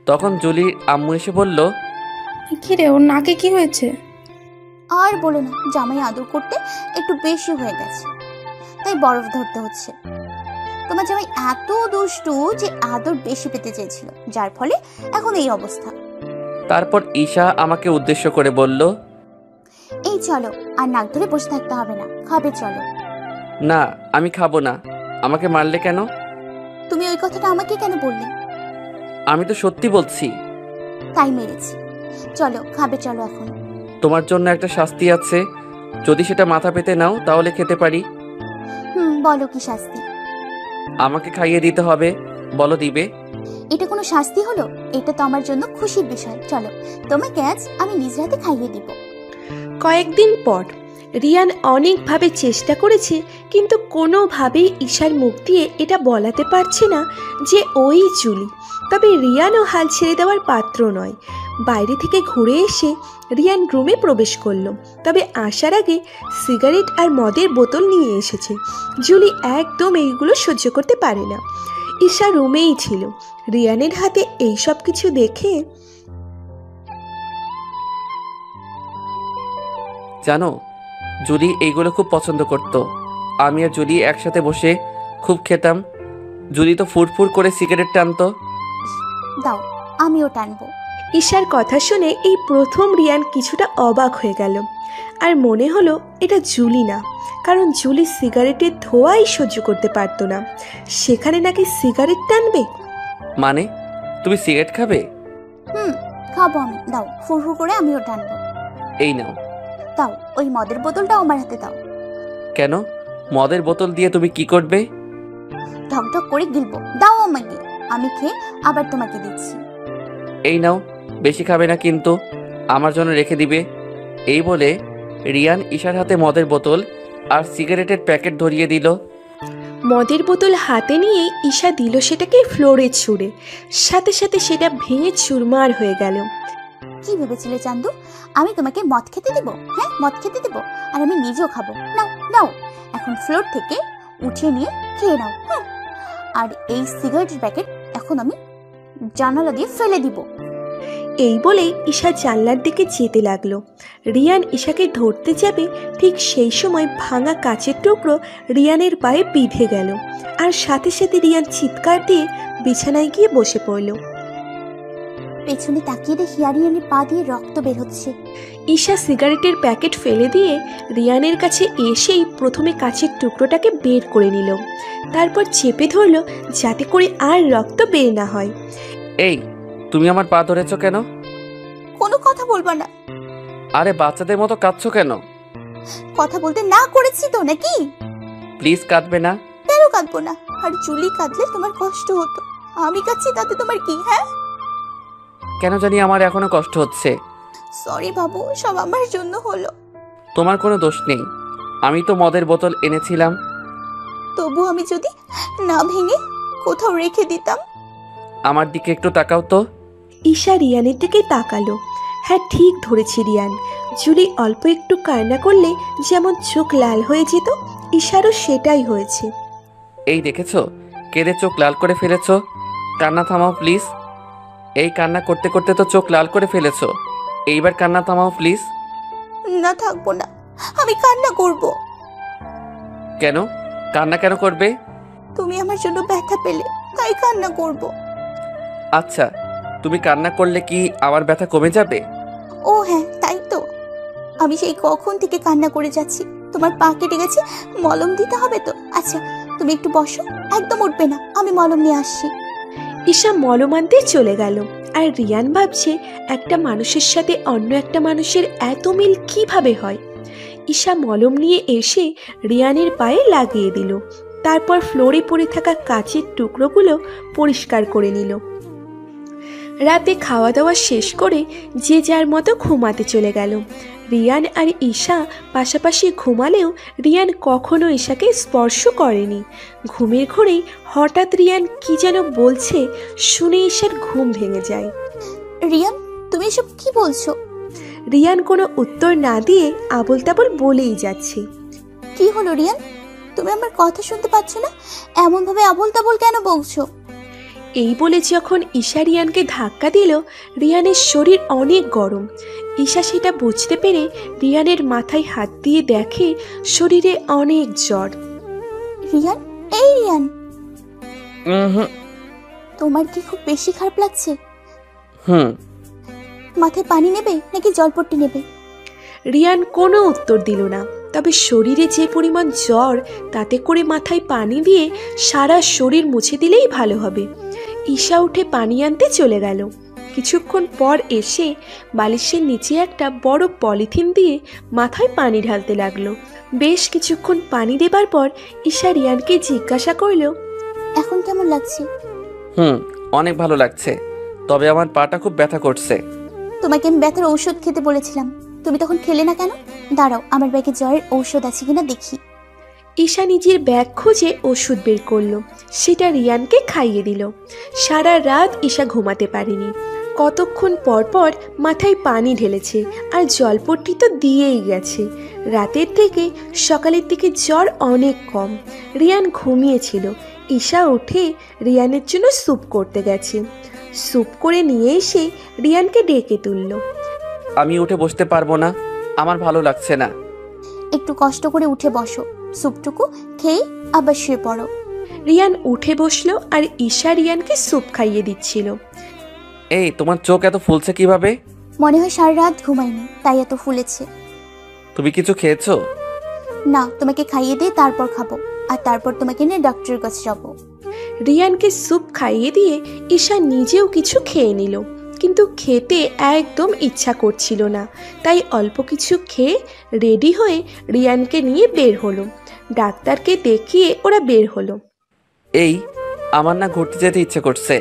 তখন জুলির আম্মু এসে বলল, কি রে, ওর নাকে কি হয়েছে? আর বলো না, জামাই আদর করতে একটু বেশি হয়ে গেছে, তাই বরফ ধরতে হচ্ছে। তোমার জামাই এত দুষ্টু যে আদর বেশি পেতে চেয়েছিল, যার ফলে এখন এই অবস্থা। তারপর ঈশা আমাকে উদ্দেশ্য করে বলল, এই চলো, আর নাক ধরে বসে থাকতে হবে না, খাবে চলো। না, আমি খাবো না। আমাকে মারলে কেন? তুমি ওই কথাটা আমাকে কেন বললে? আমি তো সত্যি বলছি। তাই মেরেছি। চলো খাবে, চলো এখন। তোমার জন্য একটা শাস্তি আছে, যদি সেটা মাথা পেতে নাও তাহলে খেতে পারি। বলো কি শাস্তি? আমাকে খাইয়ে দিতে হবে। বলো দিবে? এটা কোনো শাস্তি হলো? এটা তো আমার জন্য খুশির বিষয়। চলো, তোমাকে আজ আমি নিজ হাতে খাইয়ে দিব। কয়েকদিন পর রিয়ান অনেকভাবে চেষ্টা করেছে, কিন্তু কোনোভাবেই ঈশার মুখ দিয়ে এটা বলাতে পারছে না যে ওই জুলি। তবে রিয়ানও হাল ছেড়ে দেওয়ার পাত্র নয়। বাইরে থেকে ঘুরে এসে রিয়ান রুমে প্রবেশ করলো, তবে আসার আগে সিগারেট আর মদের বোতল নিয়ে এসেছে। জুলি একদম এইগুলো সহ্য করতে পারে না। ঈশা রুমেই ছিল। রিয়ানের হাতে এই সব কিছু দেখে, জানো জুলি এইগুলো খুব পছন্দ করত। আমি আর জুলি একসাথে বসে খুব খেতাম। জুলি তো ফুরফুর করে সিগারেট টানতো। দাও, আমিও টানবো। ঈশার কথা শুনে এই প্রথম রিয়ান কিছুটা অবাক হয়ে গেল, আর মনে হলো এটা জুলি না, কারণ জুলি সিগারেটের ধোঁয়াই সহ্য করতে পারতো না, সেখানে নাকি সিগারেট টানবে। মানে তুমি সিগারেট খাবে? খাবো আমি। দাও, ফুরফুর করে আমিও টানবো। এই নাও। দাও, ওই মদের বোতলটাও আমার হাতে দাও। কেন? মদের বোতল দিয়ে তুমি কি করবে? ঢকঢক করে গিলবো। দাও আমাকে, আমি খেয়ে আবার তোমাকে দিচ্ছি। এই নাও, বেশি খাবে না কিন্তু, আমার জন্য রেখে দিবে। এই বলে রিয়ান ঈশার হাতে মদের বোতল আর সিগারেটের প্যাকেট ধরিয়ে দিল। মদের বোতল হাতে নিয়ে ঈশা দিল সেটাকে ফ্লোরে ছুঁড়ে, সাথে সাথে সেটা ভেঙে চুরমার হয়ে গেল। কি ভেবেছিলে চান্দু, আমি তোমাকে মদ খেতে দেবো? হ্যাঁ, মদ খেতে দেবো, আর আমি নিজেও খাবো। নাও নাও, এখন ফ্লোর থেকে উঠিয়ে নিয়ে খেয়ে নাও। আর এই সিগারেটের প্যাকেট এখন আমি জানালা দিয়ে ফেলে দিব। এই বলেই ঈশা জানলার দিকে যেতে লাগলো। রিয়ান ঈশাকে ধরতে যাবে, ঠিক সেই সময় ভাঙা কাচের টুকরো রিয়ানের পায়ে বিঁধে গেল, আর সাথে সাথে রিয়ান চিৎকার দিয়ে বিছানায় গিয়ে বসে পড়ল। পেছনে তাকিয়ে দেখি রিয়ানের পা দিয়ে রক্ত বের হচ্ছে। ঈশা সিগারেটের প্যাকেট ফেলে দিয়ে রিয়ানের কাছে এসেই প্রথমে কাচের টুকরোটাকে বের করে নিল, তারপর চেপে ধরল যাতে করে আর রক্ত বের না হয়। এই, তুমি আমার পা ধরেছো কেন? কোনো কথা বলবা না। আরে বাচ্চাদের মতো কাঁদছো কেন? কথা বলতে না করেছি তো নাকি? প্লিজ কাঁদবে না। কেন কাঁদবো না? আর জুলি কাঁদলে তোমার কষ্ট হতো, আমি কাঁদছি তাতে তোমার কি? হ্যাঁ, কেন জানি আমার এখনো কষ্ট হচ্ছে। সরি বাবু, সব আমার জন্য হলো। তোমার কোনো দোষ নেই, আমি তো মদের বোতল এনেছিলাম। তবু আমি যদি না ভেঙে কোথাও রেখে দিতাম। আমার দিকে একটু তাকাও তো। ঈশা রিয়ানের দিকে তাকালো। হ্যাঁ, ঠিক ধরেছি রিয়ান। জুলি অল্প একটু কান্না করলে যেমন চোখ লাল হয়ে যেত, ঈশারও সেটাই হয়েছে। এই দেখেছো, কেঁদে চোখ লাল করে ফেলেছো। কান্না থামাও প্লিজ। এই কান্না করতে করতে তো চোখ লাল করে ফেলেছো, এইবার কান্না থামাও প্লিজ। না, থাকবো না, আমি কান্না করব। কেন? কান্না কেন করবে? তুমি আমার জন্য ব্যথা পেলে, তাই কান্না করব। আচ্ছা, তুমি কান্না করলে কি আমার ব্যথা কমে যাবে? ও হ্যাঁ, তাই তো। আমি সেই কখন থেকে কান্না করে যাচ্ছি। তোমার পা কেটে গেছে, মলম দিতে হবে তো। আচ্ছা, তুমি একটু বসো, একদম উঠবে না, আমি মলম নিয়ে আসছি। ঈশা মলম আনতে চলে গেল, আর রিয়ান ভাবছে একটা মানুষের সাথে অন্য একটা মানুষের এত মিল কিভাবে হয়। ঈশা মলম নিয়ে এসে রিয়ানের পায়ে লাগিয়ে দিল, তারপর ফ্লোরে পড়ে থাকা কাচের টুকরোগুলো পরিষ্কার করে নিল। রাতে খাওয়া দাওয়া শেষ করে যে যার মতো ঘুমাতে চলে গেল। রিয়ান আর ঈশা পাশাপাশি ঘুমালেও রিয়ান কখনো ঈশাকে স্পর্শ করেনি। ঘুমের ঘোরেই হঠাৎ রিয়ান কি যেন বলছে শুনে ঈশার ঘুম ভেঙে যায়। রিয়ান, তুমি এসব কি বলছো? রিয়ান কোনো উত্তর না দিয়ে আবোল তাবোল বলেই যাচ্ছে। কি হলো রিয়ান, তুমি আমার কথা শুনতে পাচ্ছ না? এমন ভাবে আবোল তাবোল কেন বলছো? এই বলে যখন ঈশা রিয়ানকে ধাক্কা দিল, রিয়ানের শরীর অনেক গরম। ঈশা সেটা বুঝতে পেরে রিয়ানের মাথায় হাত দিয়ে দেখে শরীরে অনেক জ্বর। রিয়ান, এই রিয়ান, তোমার কি খুব বেশি খারাপ লাগছে? মাথায় পানি নেবে নাকি জলপট্টি নেবে? রিয়ান কোনো উত্তর দিল না। তবে শরীরে যে পরিমাণ জ্বর, তাতে করে মাথায় পানি দিয়ে সারা শরীর মুছে দিলেই ভালো হবে। ঈশা উঠে পানি আনতে চলে গেল। কিছুক্ষণ পর এসে বালিশের নিচে একটা বড় পলিথিন দিয়ে মাথায় পানি ঢালতে লাগলো। বেশ কিছুক্ষণ পানি দেবার পর ঈশা রিয়ানকে জিজ্ঞাসা করল, এখন কেমন লাগছে? অনেক ভালো লাগছে, তবে আমার পাটা খুব ব্যথা করছে। তোমাকে আমি ব্যথার ঔষধ খেতে বলেছিলাম, তুমি তখন খেলে না কেন? দাঁড়াও, আমার ব্যাগে জ্বরের ঔষধ আছে কিনা দেখি। ঈশা নিজের ব্যাগ খুঁজে ওষুধ বের করলো, সেটা রিয়ানকে খাইয়ে দিল। সারা রাত ঈশা ঘুমাতে পারেনি। কতক্ষণ পর পর মাথায় পানি ঢেলেছে, আর জলপট্টি তো দিয়েই গেছে। রাতের থেকে সকালের দিকে জ্বর অনেক কম। রিয়ান ঘুমিয়েছিল। ঈশা উঠে রিয়ানের জন্য স্যুপ করতে গেছে। স্যুপ করে নিয়ে এসে রিয়ানকে ডেকে তুলল। আমি উঠে বসতে পারবো না, আমার ভালো লাগছে না। একটু কষ্ট করে উঠে বসো, স্যুপটুকু খেয়ে আবার শুয়ে পড়ো। রিয়ান উঠে বসলো আর ঈশা রিয়ানকে স্যুপ খাইয়ে দিচ্ছিল। এই, তোমার চোখ এত ফুলছে কিভাবে? মনে হয় সারা রাত ঘুমাইনি, তাই এত ফুলেছে। তুমি কিছু খেয়েছো? না, তোমাকে খাইয়ে দিয়ে তারপর খাবো, আর তারপর তোমাকে নিয়ে ডক্টরের কাছে যাবো। রিয়ানকে স্যুপ খাইয়ে দিয়ে ঈশা নিজেও কিছু খেয়ে নিল, কিন্তু খেতে একদম ইচ্ছা করছিল না। তাই অল্প কিছু খেয়ে রেডি হয়ে রিয়ানকে নিয়ে বের হলো। ডাক্তারকে দেখিয়ে ওরা বের হলো। এই, আমার না ঘুরতে যেতে ইচ্ছে করছে।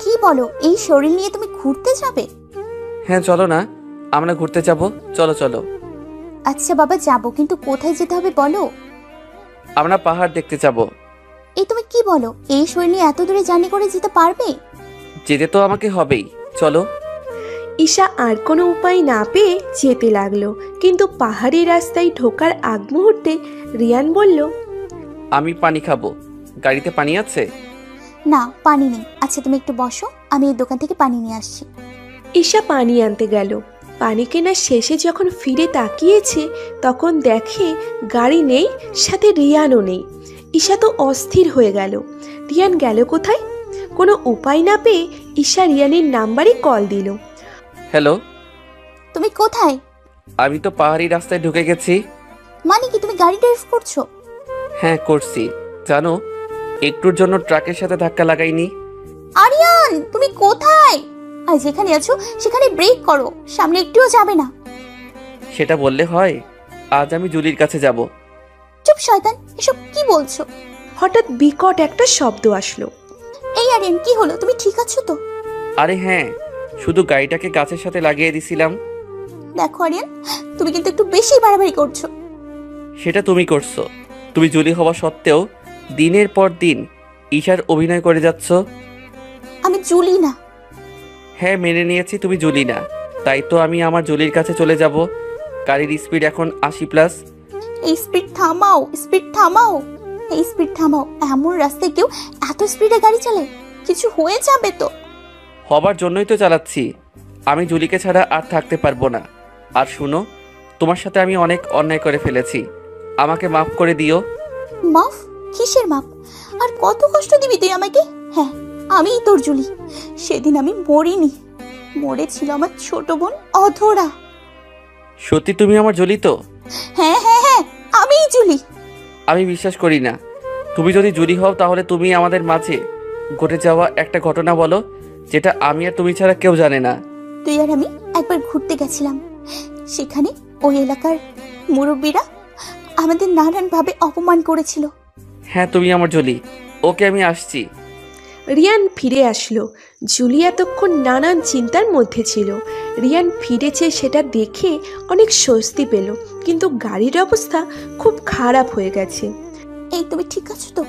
কি বলো, এই শরীর নিয়ে তুমি ঘুরতে যাবে? হ্যাঁ চলো না, আমরা ঘুরতে যাব। চলো চলো। আচ্ছা বাবা, যাবো, কিন্তু কোথায় যেতে হবে বলো? আমরা পাহাড় দেখতে যাব। এই তুমি কি বলো, এই শরীর নিয়ে এত দূরে জার্নি করে যেতে পারবে? যেতে তো আমাকে হবেই, চলো। ঈশা আর কোনো উপায় না পেয়ে যেতে লাগলো, কিন্তু পাহাড়ি রাস্তায় ঢোকার আগ মুহূর্তে রিয়ান বলল, আমি পানি খাবো, গাড়িতে পানি আছে? না, পানি নেই। আচ্ছা তুমি একটু বসো, আমি এই দোকান থেকে পানি নিয়ে আসছি। ঈশা পানি আনতে গেল। পানি কেনার শেষে যখন ফিরে তাকিয়েছে, তখন দেখে গাড়ি নেই, সাথে রিয়ানও নেই। ঈশা তো অস্থির হয়ে গেল। রিয়ান গেল কোথায়? কোনো উপায় না পেয়ে ঈশা রিয়ানের নাম্বারে কল দিল। হ্যালো, তুমি কোথায়? আমি তো পাহাড়ি রাস্তায় ঢুকে গেছি। মানে কি, তুমি গাড়ি ড্রাইভ করছো? হ্যাঁ করছি, জানো একটুর জন্য ট্রাকের সাথে ধাক্কা লাগাইনি। আরিয়ান, তুমি কোথায়? আর যেখানে আছো সেখানে ব্রেক করো, সামনে একটুও যাবে না। সেটা বললে হয়? আজ আমি জুলির কাছে যাব। চুপ শয়তান, এসব কি বলছো? হঠাৎ বিকট একটা শব্দ আসলো। এই আরিয়ান, কি হলো? তুমি ঠিক আছো তো? আরে হ্যাঁ, শুধু গাড়িটাকে গাছের সাথে লাগিয়ে দিছিলাম। দেখো আরিয়ান, তুমি কিন্তু একটু বেশি বাড়াবাড়ি করছো। সেটা তুমি করছো। তুমি জুলি হওয়া সত্ত্বেও দিনের পর দিন ঈশার অভিনয় করে যাচ্ছ। আমি জুলি না। হ্যাঁ মেনে নিয়েছি তুমি জুলি না, তাই তো আমি আমার জুলির কাছে চলে যাব। গাড়ির স্পিড এখন 80+। এই স্পিড থামাও, স্পিড থামাও, এই স্পিড থামাও। এমন রাস্তায় কেউ এত স্পিডে গাড়ি চালায়? কিছু হয়ে যাবে তো। হবার জন্যই তো চালাচ্ছি। আমি জুলিকে ছাড়া আর থাকতে পারবো না। আর শুনো, তোমার সাথে আমি অনেক অন্যায় করে ফেলেছি, আমাকে মাফ করে দিও। মাফ? কিসের মাফ? আর কত কষ্ট দিবি তুই আমাকে? হ্যাঁ, আমিই তোর জুলি। সেদিন আমি মরিনি, মরেছিল আমার ছোট বোন অধরা। সত্যি তুমি আমার জুলি তো? হ্যাঁ হ্যাঁ হ্যাঁ, আমিই জুলি। আমি বিশ্বাস করি না। তুমি যদি জুলি হও, তাহলে তুমি আমাদের মাঝে ঘটে যাওয়া একটা ঘটনা বলো, যেটা আমি আর তুমি ছাড়া কেউ জানে না। তুই আর আমি একবার ঘুরতে গেছিলাম, সেখানে ওই এলাকার মুরব্বীরা আমাদের নানানভাবে অপমান করেছিল। হ্যাঁ তুমি আমার জুলি। ওকে, আমি আসছি। রিয়ান ফিরে আসলো। জুলি এতক্ষণ নানান চিন্তার মধ্যে ছিল। রিয়ান ফিরেছে সেটা দেখে অনেক স্বস্তি পেল, কিন্তু গাড়ির অবস্থা খুব খারাপ হয়ে গেছে। এই তুমি ঠিক আছো তো?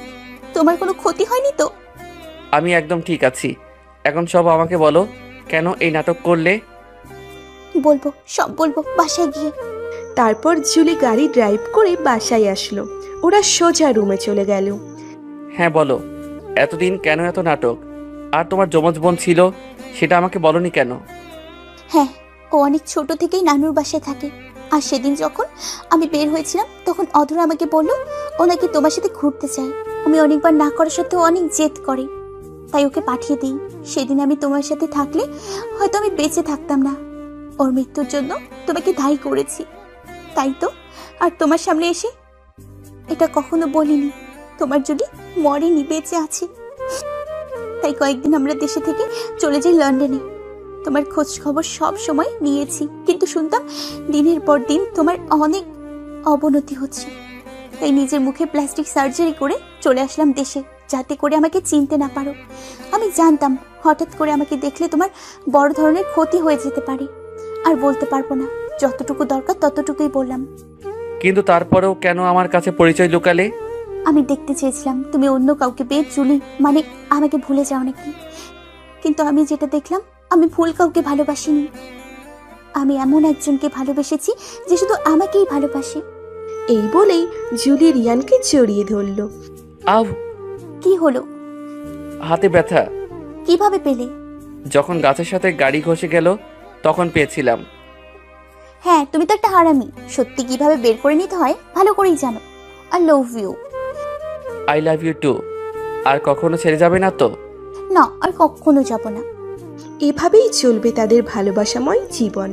তোমার কোনো ক্ষতি হয়নি তো? আমি একদম ঠিক আছি। এখন সব আমাকে বলো, কেন এই নাটক করলে? বলবো, সব বলবো বাসায় গিয়ে। তারপর জুলি গাড়ি ড্রাইভ করে বাসায় আসলো। ওরা সোজা রুমে চলে গেল। হ্যাঁ বলো, এতদিন কেন এত নাটক? আর তোমার যমজ বোন ছিল, সেটা আমাকে বলনি কেন? হ্যাঁ, ও অনেক ছোট থেকেই নানুর বাসায় থাকে। আর সেদিন যখন আমি বের হয়েছিলাম, তখন অধরা আমাকে বলল ও নাকি তোমার সাথে ঘুরতে চায়। আমি অনেকবার না করা সত্ত্বেও অনেক জেদ করে, তাই ওকে পাঠিয়ে দিই। সেদিন আমি তোমার সাথে থাকলে হয়তো আমি বেঁচে থাকতাম না। ওর মৃত্যুর জন্য তোমাকে দায়ী করেছি। তাই তো আর তোমার সামনে এসে এটা কখনো বলিনি। তোমার জুলি মরেনি, বেঁচে আছে। তাই কয়েকদিন আমরা দেশে থেকে চলে যাই লন্ডনে। তোমার খোঁজ খবর সব সময় নিয়েছি, কিন্তু শুনতাম দিনের পর দিন তোমার অনেক অবনতি হচ্ছে। তাই নিজের মুখে প্লাস্টিক সার্জারি করে চলে আসলাম দেশে, যাতে করে আমাকে চিনতে না পারো। আমি জানতাম হঠাৎ করে আমাকে দেখলে তোমার বড় ধরনের ক্ষতি হয়ে যেতে পারে, আর বলতে পারবো না। যতটুকু দরকার ততটুকুই বললাম। কিন্তু তারপরেও কেন আমার কাছে পরিচয় লুকালে? আমি দেখতে চেয়েছিলাম তুমি অন্য কাউকে পেয়ে জুলি মানে আমাকে ভুলে যাও নাকি, কিন্তু আমি যেটা দেখলাম আমি ভুল কাউকে ভালোবাসিনি। আমি এমন একজনকে ভালোবেসেছি যে শুধু আমাকেই ভালোবাসে। এই বলেই জুলি রিয়ানকে জড়িয়ে ধরল। আহ, কি হলো? হাতে ব্যথা। কিভাবে পেলে? যখন গাছের সাথে গাড়ি ঘষে গেল তখন পেয়েছিলাম। হ্যাঁ, তুমি তো একটা হারামি। সত্যি কিভাবে বের করে নিতে হয় ভালো করেই জানো। I love you. I love you too. আর কখনো ছেড়ে যাবে না তো? না, আর কখনো যাব না। এভাবেই চলবে তাদের ভালোবাসাময় জীবন।